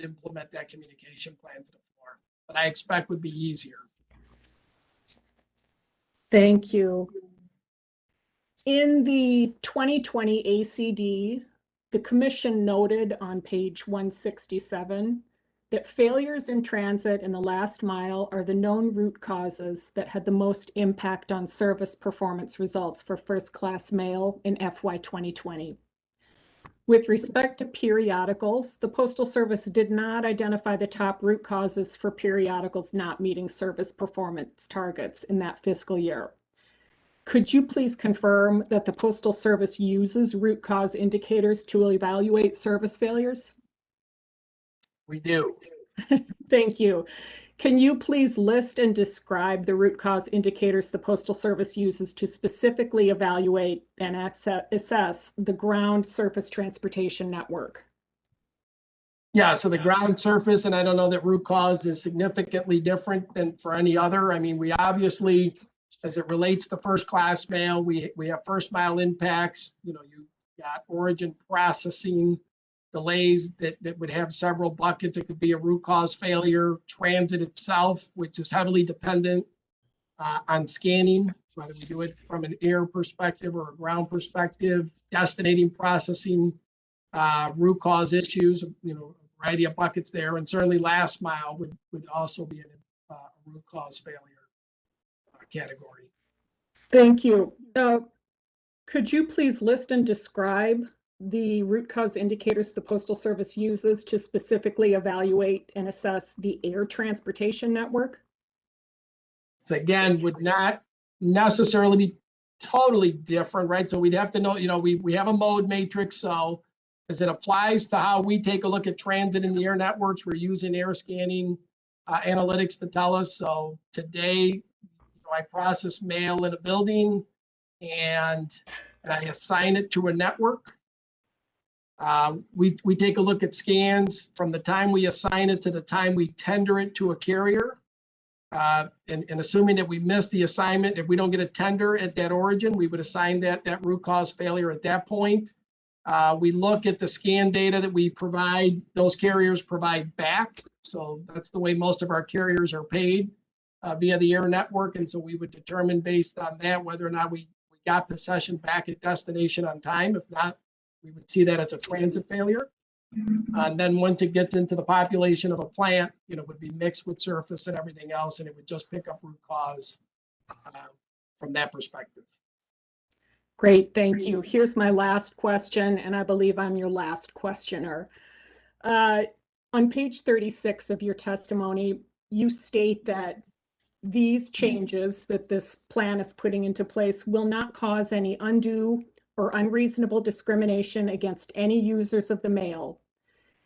implement that communication plan to the floor. But I expect would be easier. Thank you. In the 2020 ACD, the Commission noted on page 167 that failures in transit in the last mile are the known root causes that had the most impact on service performance results for first-class mail in FY 2020. With respect to periodicals, the Postal Service did not identify the top root causes for periodicals not meeting service performance targets in that fiscal year. Could you please confirm that the Postal Service uses root cause indicators to evaluate service failures? We do. Thank you. Can you please list and describe the root cause indicators the Postal Service uses to specifically evaluate and assess the ground surface transportation network? Yeah, so the ground surface, and I don't know that root cause is significantly different than for any other. I mean, we obviously, as it relates to first class mail, we have first mile impacts. You got origin processing delays that would have several buckets. It could be a root cause failure, transit itself, which is heavily dependent on scanning, whether we do it from an air perspective or a ground perspective, destinating processing, root cause issues, a variety of buckets there. And certainly last mile would also be a root cause failure category. Thank you. Could you please list and describe the root cause indicators the Postal Service uses to specifically evaluate and assess the air transportation network? So again, would not necessarily be totally different, right? So we'd have to know, we have a mode matrix. So as it applies to how we take a look at transit in the air networks, we're using air scanning analytics to tell us. So today, I process mail in a building and I assign it to a network. We take a look at scans from the time we assign it to the time we tender it to a carrier. And assuming that we miss the assignment, if we don't get a tender at that origin, we would assign that root cause failure at that point. We look at the scan data that we provide, those carriers provide back. So that's the way most of our carriers are paid via the air network. And so we would determine based on that whether or not we got the session back at destination on time. If not, we would see that as a transit failure. And then once it gets into the population of a plant, would be mixed with surface and everything else, and it would just pick up root cause from that perspective. Great, thank you. Here's my last question, and I believe I'm your last questioner. On page 36 of your testimony, you state that these changes that this plan is putting into place will not cause any undue or unreasonable discrimination against any users of the mail.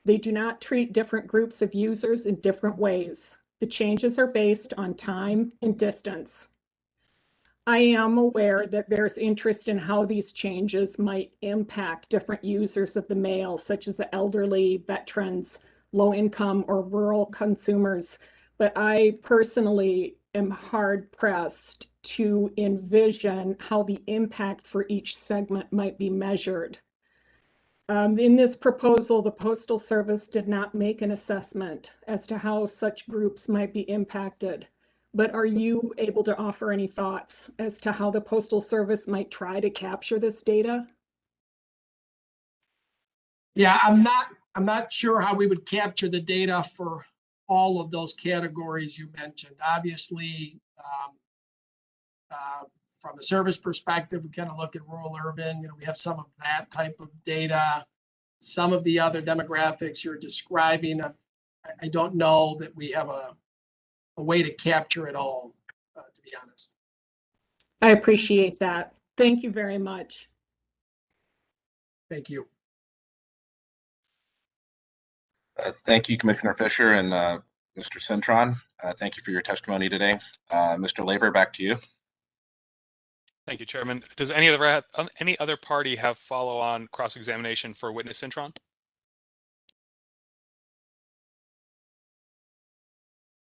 They do not treat different groups of users in different ways. The changes are based on time and distance. I am aware that there's interest in how these changes might impact different users of the mail, such as the elderly, veterans, low income, or rural consumers. But I personally am hard pressed to envision how the impact for each segment might be measured. In this proposal, the Postal Service did not make an assessment as to how such groups might be impacted. But are you able to offer any thoughts as to how the Postal Service might try to capture this data? Yeah, I'm not sure how we would capture the data for all of those categories you mentioned. Obviously, from a service perspective, we kind of look at rural, urban. We have some of that type of data. Some of the other demographics you're describing, I don't know that we have a a way to capture it all, to be honest. I appreciate that. Thank you very much. Thank you. Thank you, Commissioner Fisher and Mr. Cintron. Thank you for your testimony today. Mr. Labor, back to you. Thank you, Chairman. Does any other party have follow-on cross-examination for witness Cintron?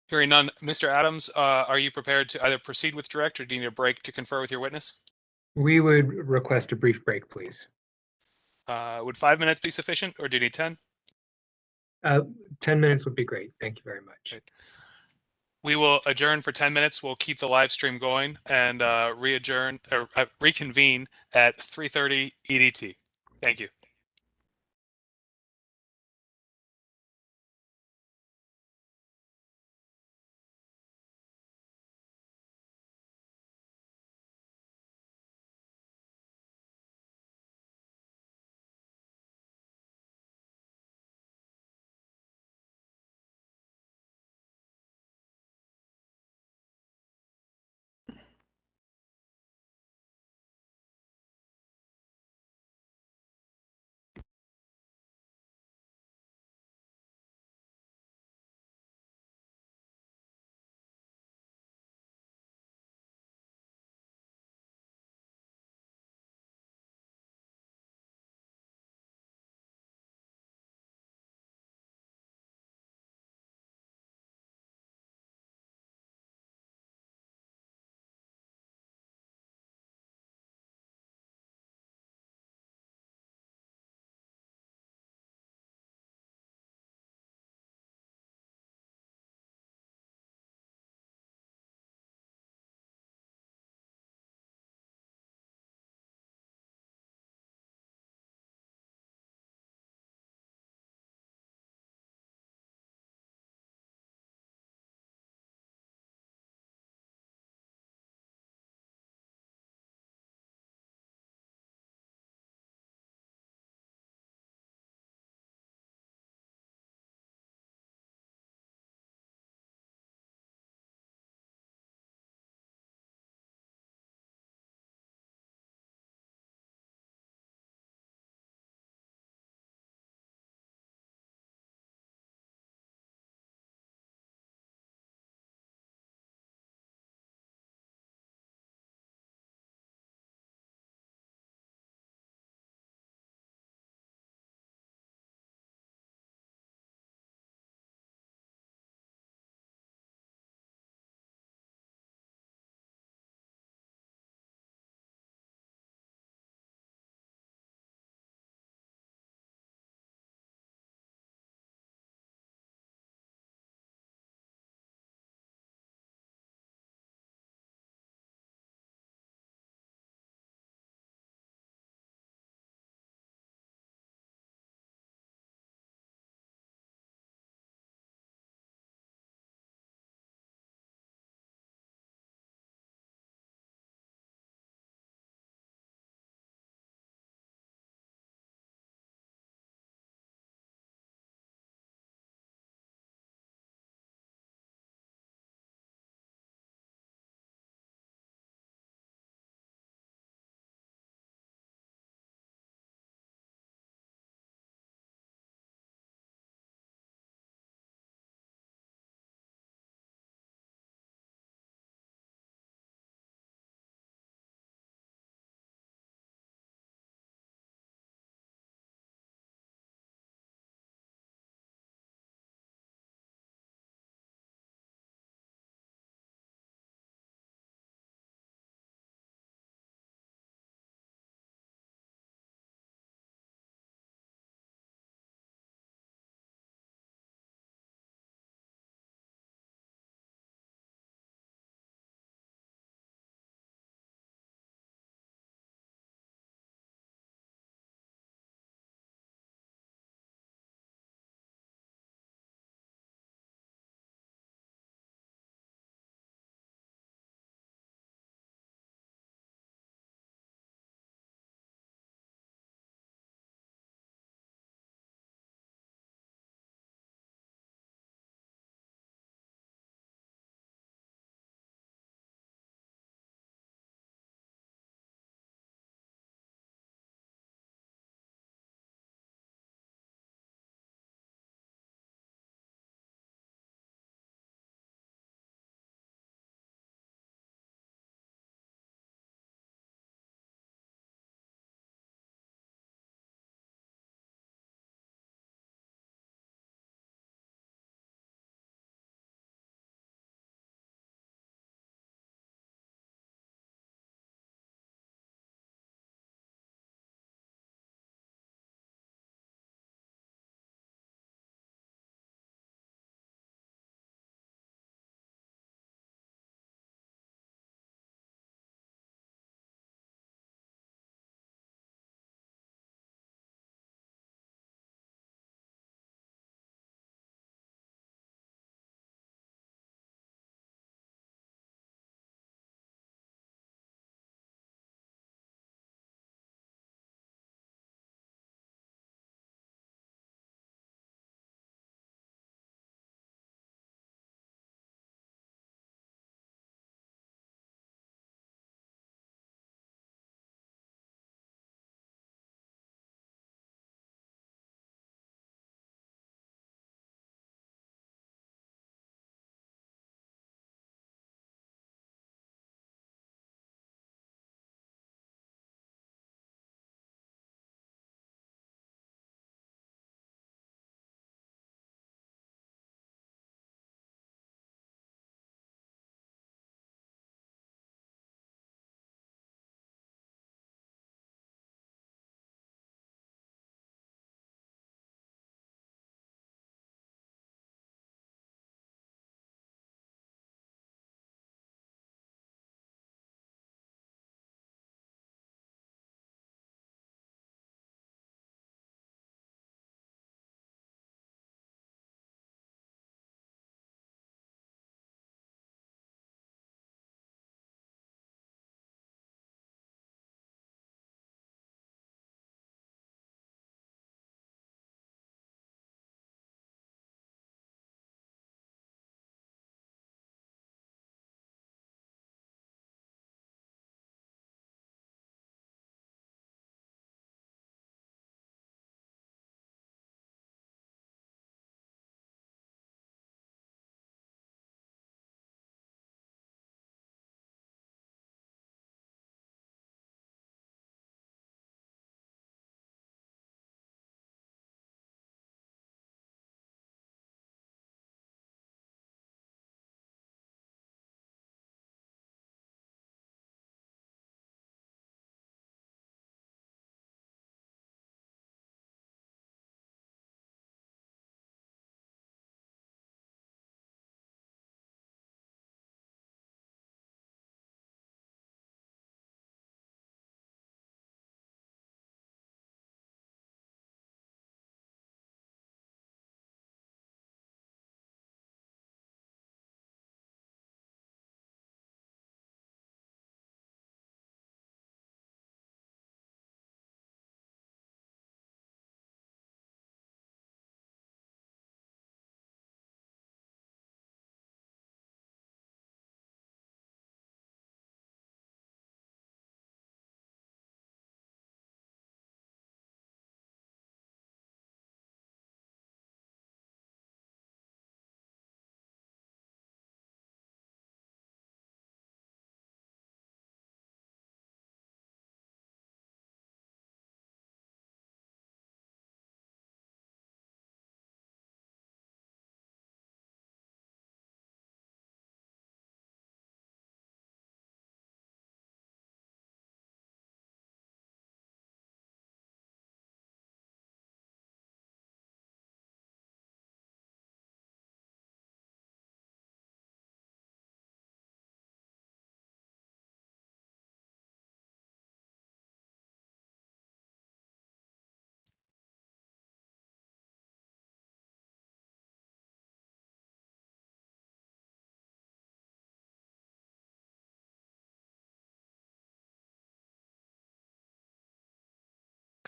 Hearing none, Mr. Adams, are you prepared to either proceed with direct or do you need a break to confer with your witness? We would request a brief break, please. Would 5 minutes be sufficient or do you need 10? 10 minutes would be great. Thank you very much. Great. We will adjourn for 10 minutes. We'll keep the live stream going and reconvene at 3:30 EDT. Thank you.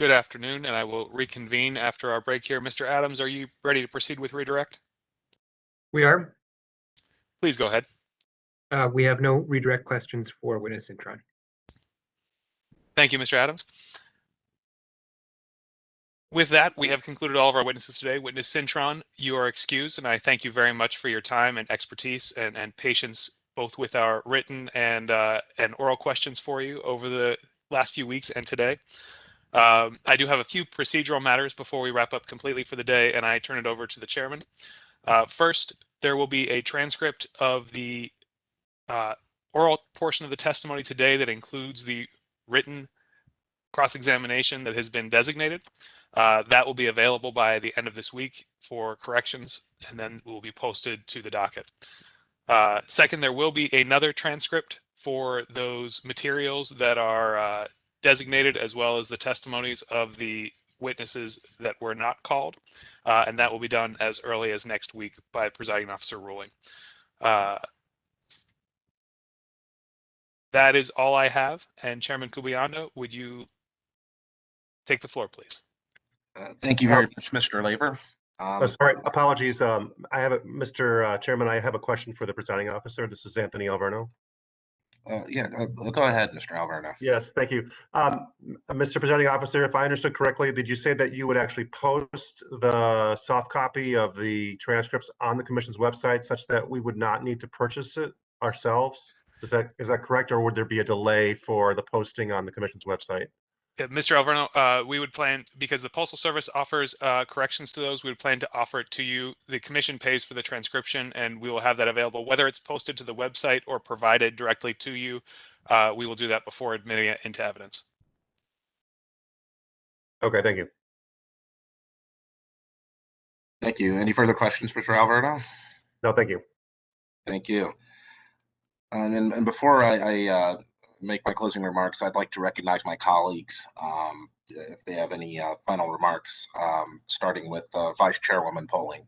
Good afternoon, and I will reconvene after our break here. Mr. Adams, are you ready to proceed with redirect? We are. Please go ahead. We have no redirect questions for witness Cintron. Thank you, Mr. Adams. With that, we have concluded all of our witnesses today. Witness Cintron, you are excused, and I thank you very much for your time and expertise and patience, both with our written and oral questions for you over the last few weeks and today. I do have a few procedural matters before we wrap up completely for the day, and I turn it over to the chairman. First, there will be a transcript of the oral portion of the testimony today that includes the written cross-examination that has been designated. That will be available by the end of this week for corrections, and then will be posted to the docket. Second, there will be another transcript for those materials that are designated, as well as the testimonies of the witnesses that were not called, and that will be done as early as next week by presiding officer ruling. That is all I have, and Chairman Kubayando, would you take the floor, please? Thank you very much, Mr. Laver. Sorry, apologies. Mr. Chairman, I have a question for the presiding officer. This is Anthony Alverno. Go ahead, Mr. Alverno. Yes, thank you. Mr. Presiding Officer, if I understood correctly, did you say that you would actually post the soft copy of the transcripts on the commission's website such that we would not need to purchase it ourselves? Is that correct, or would there be a delay for the posting on the commission's website? Mr. Alverno, we would plan, because the Postal Service offers corrections to those, we would plan to offer it to you. The commission pays for the transcription, and we will have that available. Whether it's posted to the website or provided directly to you, we will do that before admitting it into evidence. Okay, thank you. Thank you. Any further questions, Mr. Alverno? No, thank you. Thank you. And before I make my closing remarks, I'd like to recognize my colleagues if they have any final remarks, starting with Vice Chairwoman Poling.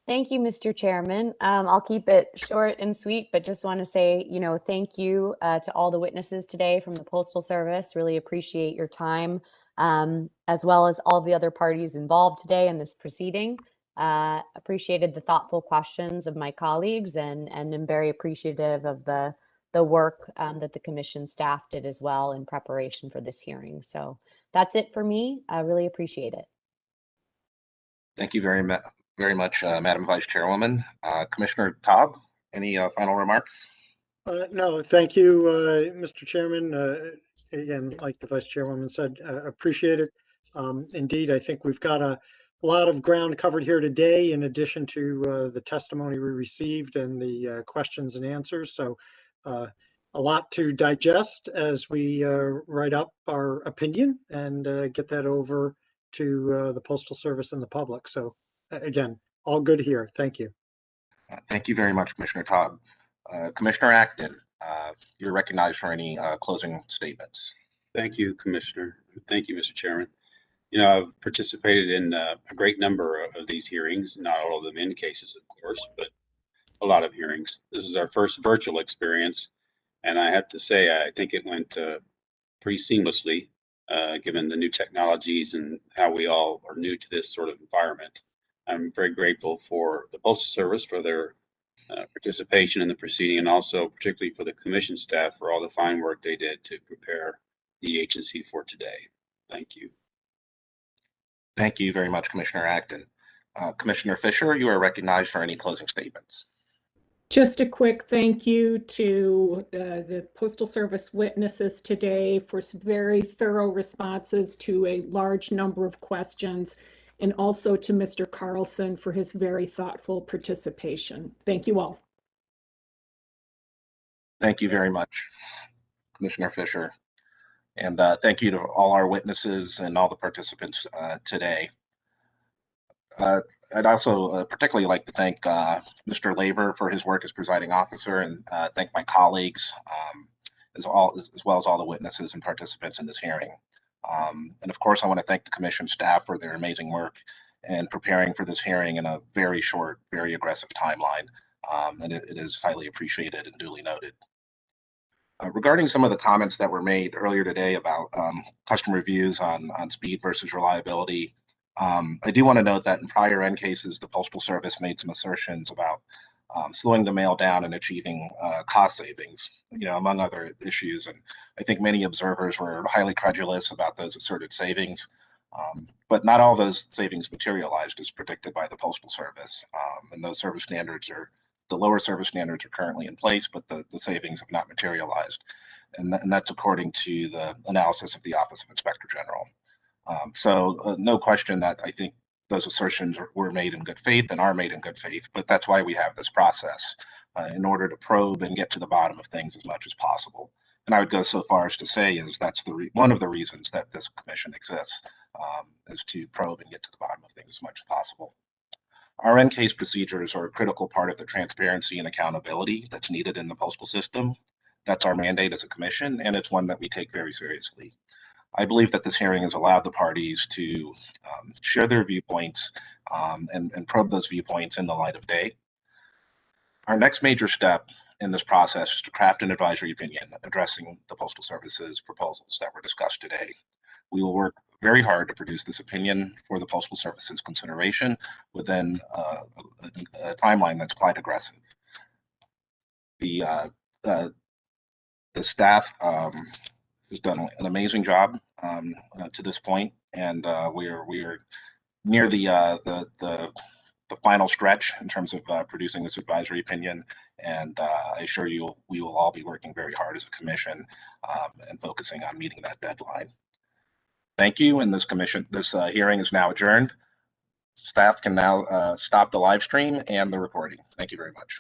Thank you, Mr. Chairman. I'll keep it short and sweet, but just want to say, thank you to all the witnesses today from the Postal Service. Really appreciate your time, as well as all the other parties involved today in this proceeding. Appreciated the thoughtful questions of my colleagues, and am very appreciative of the work that the commission staff did as well in preparation for this hearing. So that's it for me. I really appreciate it. Thank you very much, Madam Vice Chairwoman. Commissioner Taub, any final remarks? No, thank you, Mr. Chairman. Again, like the Vice Chairwoman said, appreciate it. Indeed, I think we've got a lot of ground covered here today, in addition to the testimony we received and the questions and answers. So a lot to digest as we write up our opinion and get that over to the Postal Service and the public. So again, all good here. Thank you. Thank you very much, Commissioner Taub. Commissioner Acton, you're recognized for any closing statements. Thank you, Commissioner. Thank you, Mr. Chairman. I've participated in a great number of these hearings, not all of them in cases, of course, but a lot of hearings. This is our first virtual experience, and I have to say, I think it went pretty seamlessly, given the new technologies and how we all are new to this sort of environment. I'm very grateful for the Postal Service for their participation in the proceeding, and also particularly for the commission staff for all the fine work they did to prepare the agency for today. Thank you. Thank you very much, Commissioner Acton. Commissioner Fisher, you are recognized for any closing statements. Just a quick thank you to the Postal Service witnesses today for some very thorough responses to a large number of questions, and also to Mr. Carlson for his very thoughtful participation. Thank you all. Thank you very much, Commissioner Fisher. And thank you to all our witnesses and all the participants today. I'd also particularly like to thank Mr. Laver for his work as presiding officer, and thank my colleagues as well as all the witnesses and participants in this hearing. And of course, I want to thank the commission staff for their amazing work in preparing for this hearing in a very short, very aggressive timeline. And it is highly appreciated and duly noted. Regarding some of the comments that were made earlier today about customer reviews on speed versus reliability, I do want to note that in prior N cases, the Postal Service made some assertions about slowing the mail down and achieving cost savings, among other issues. And I think many observers were highly credulous about those asserted savings. But not all those savings materialized as predicted by the Postal Service. And those service standards the lower service standards are currently in place, but the savings have not materialized. And that's according to the analysis of the Office of Inspector General. So no question that I think those assertions were made in good faith and are made in good faith, but that's why we have this process in order to probe and get to the bottom of things as much as possible. And I would go so far as to say is that's one of the reasons that this commission exists, is to probe and get to the bottom of things as much as possible. Our N case procedures are a critical part of the transparency and accountability that's needed in the postal system. That's our mandate as a commission, and it's one that we take very seriously. I believe that this hearing has allowed the parties to share their viewpoints and probe those viewpoints in the light of day. Our next major step in this process is to craft an advisory opinion addressing the Postal Service's proposals that were discussed today. We will work very hard to produce this opinion for the Postal Service's consideration within a timeline that's quite aggressive. The staff has done an amazing job to this point, and we are near the final stretch in terms of producing this advisory opinion. And I assure you, we will all be working very hard as a commission and focusing on meeting that deadline. Thank you, and this hearing is now adjourned. Staff can now stop the live stream and the recording. Thank you very much.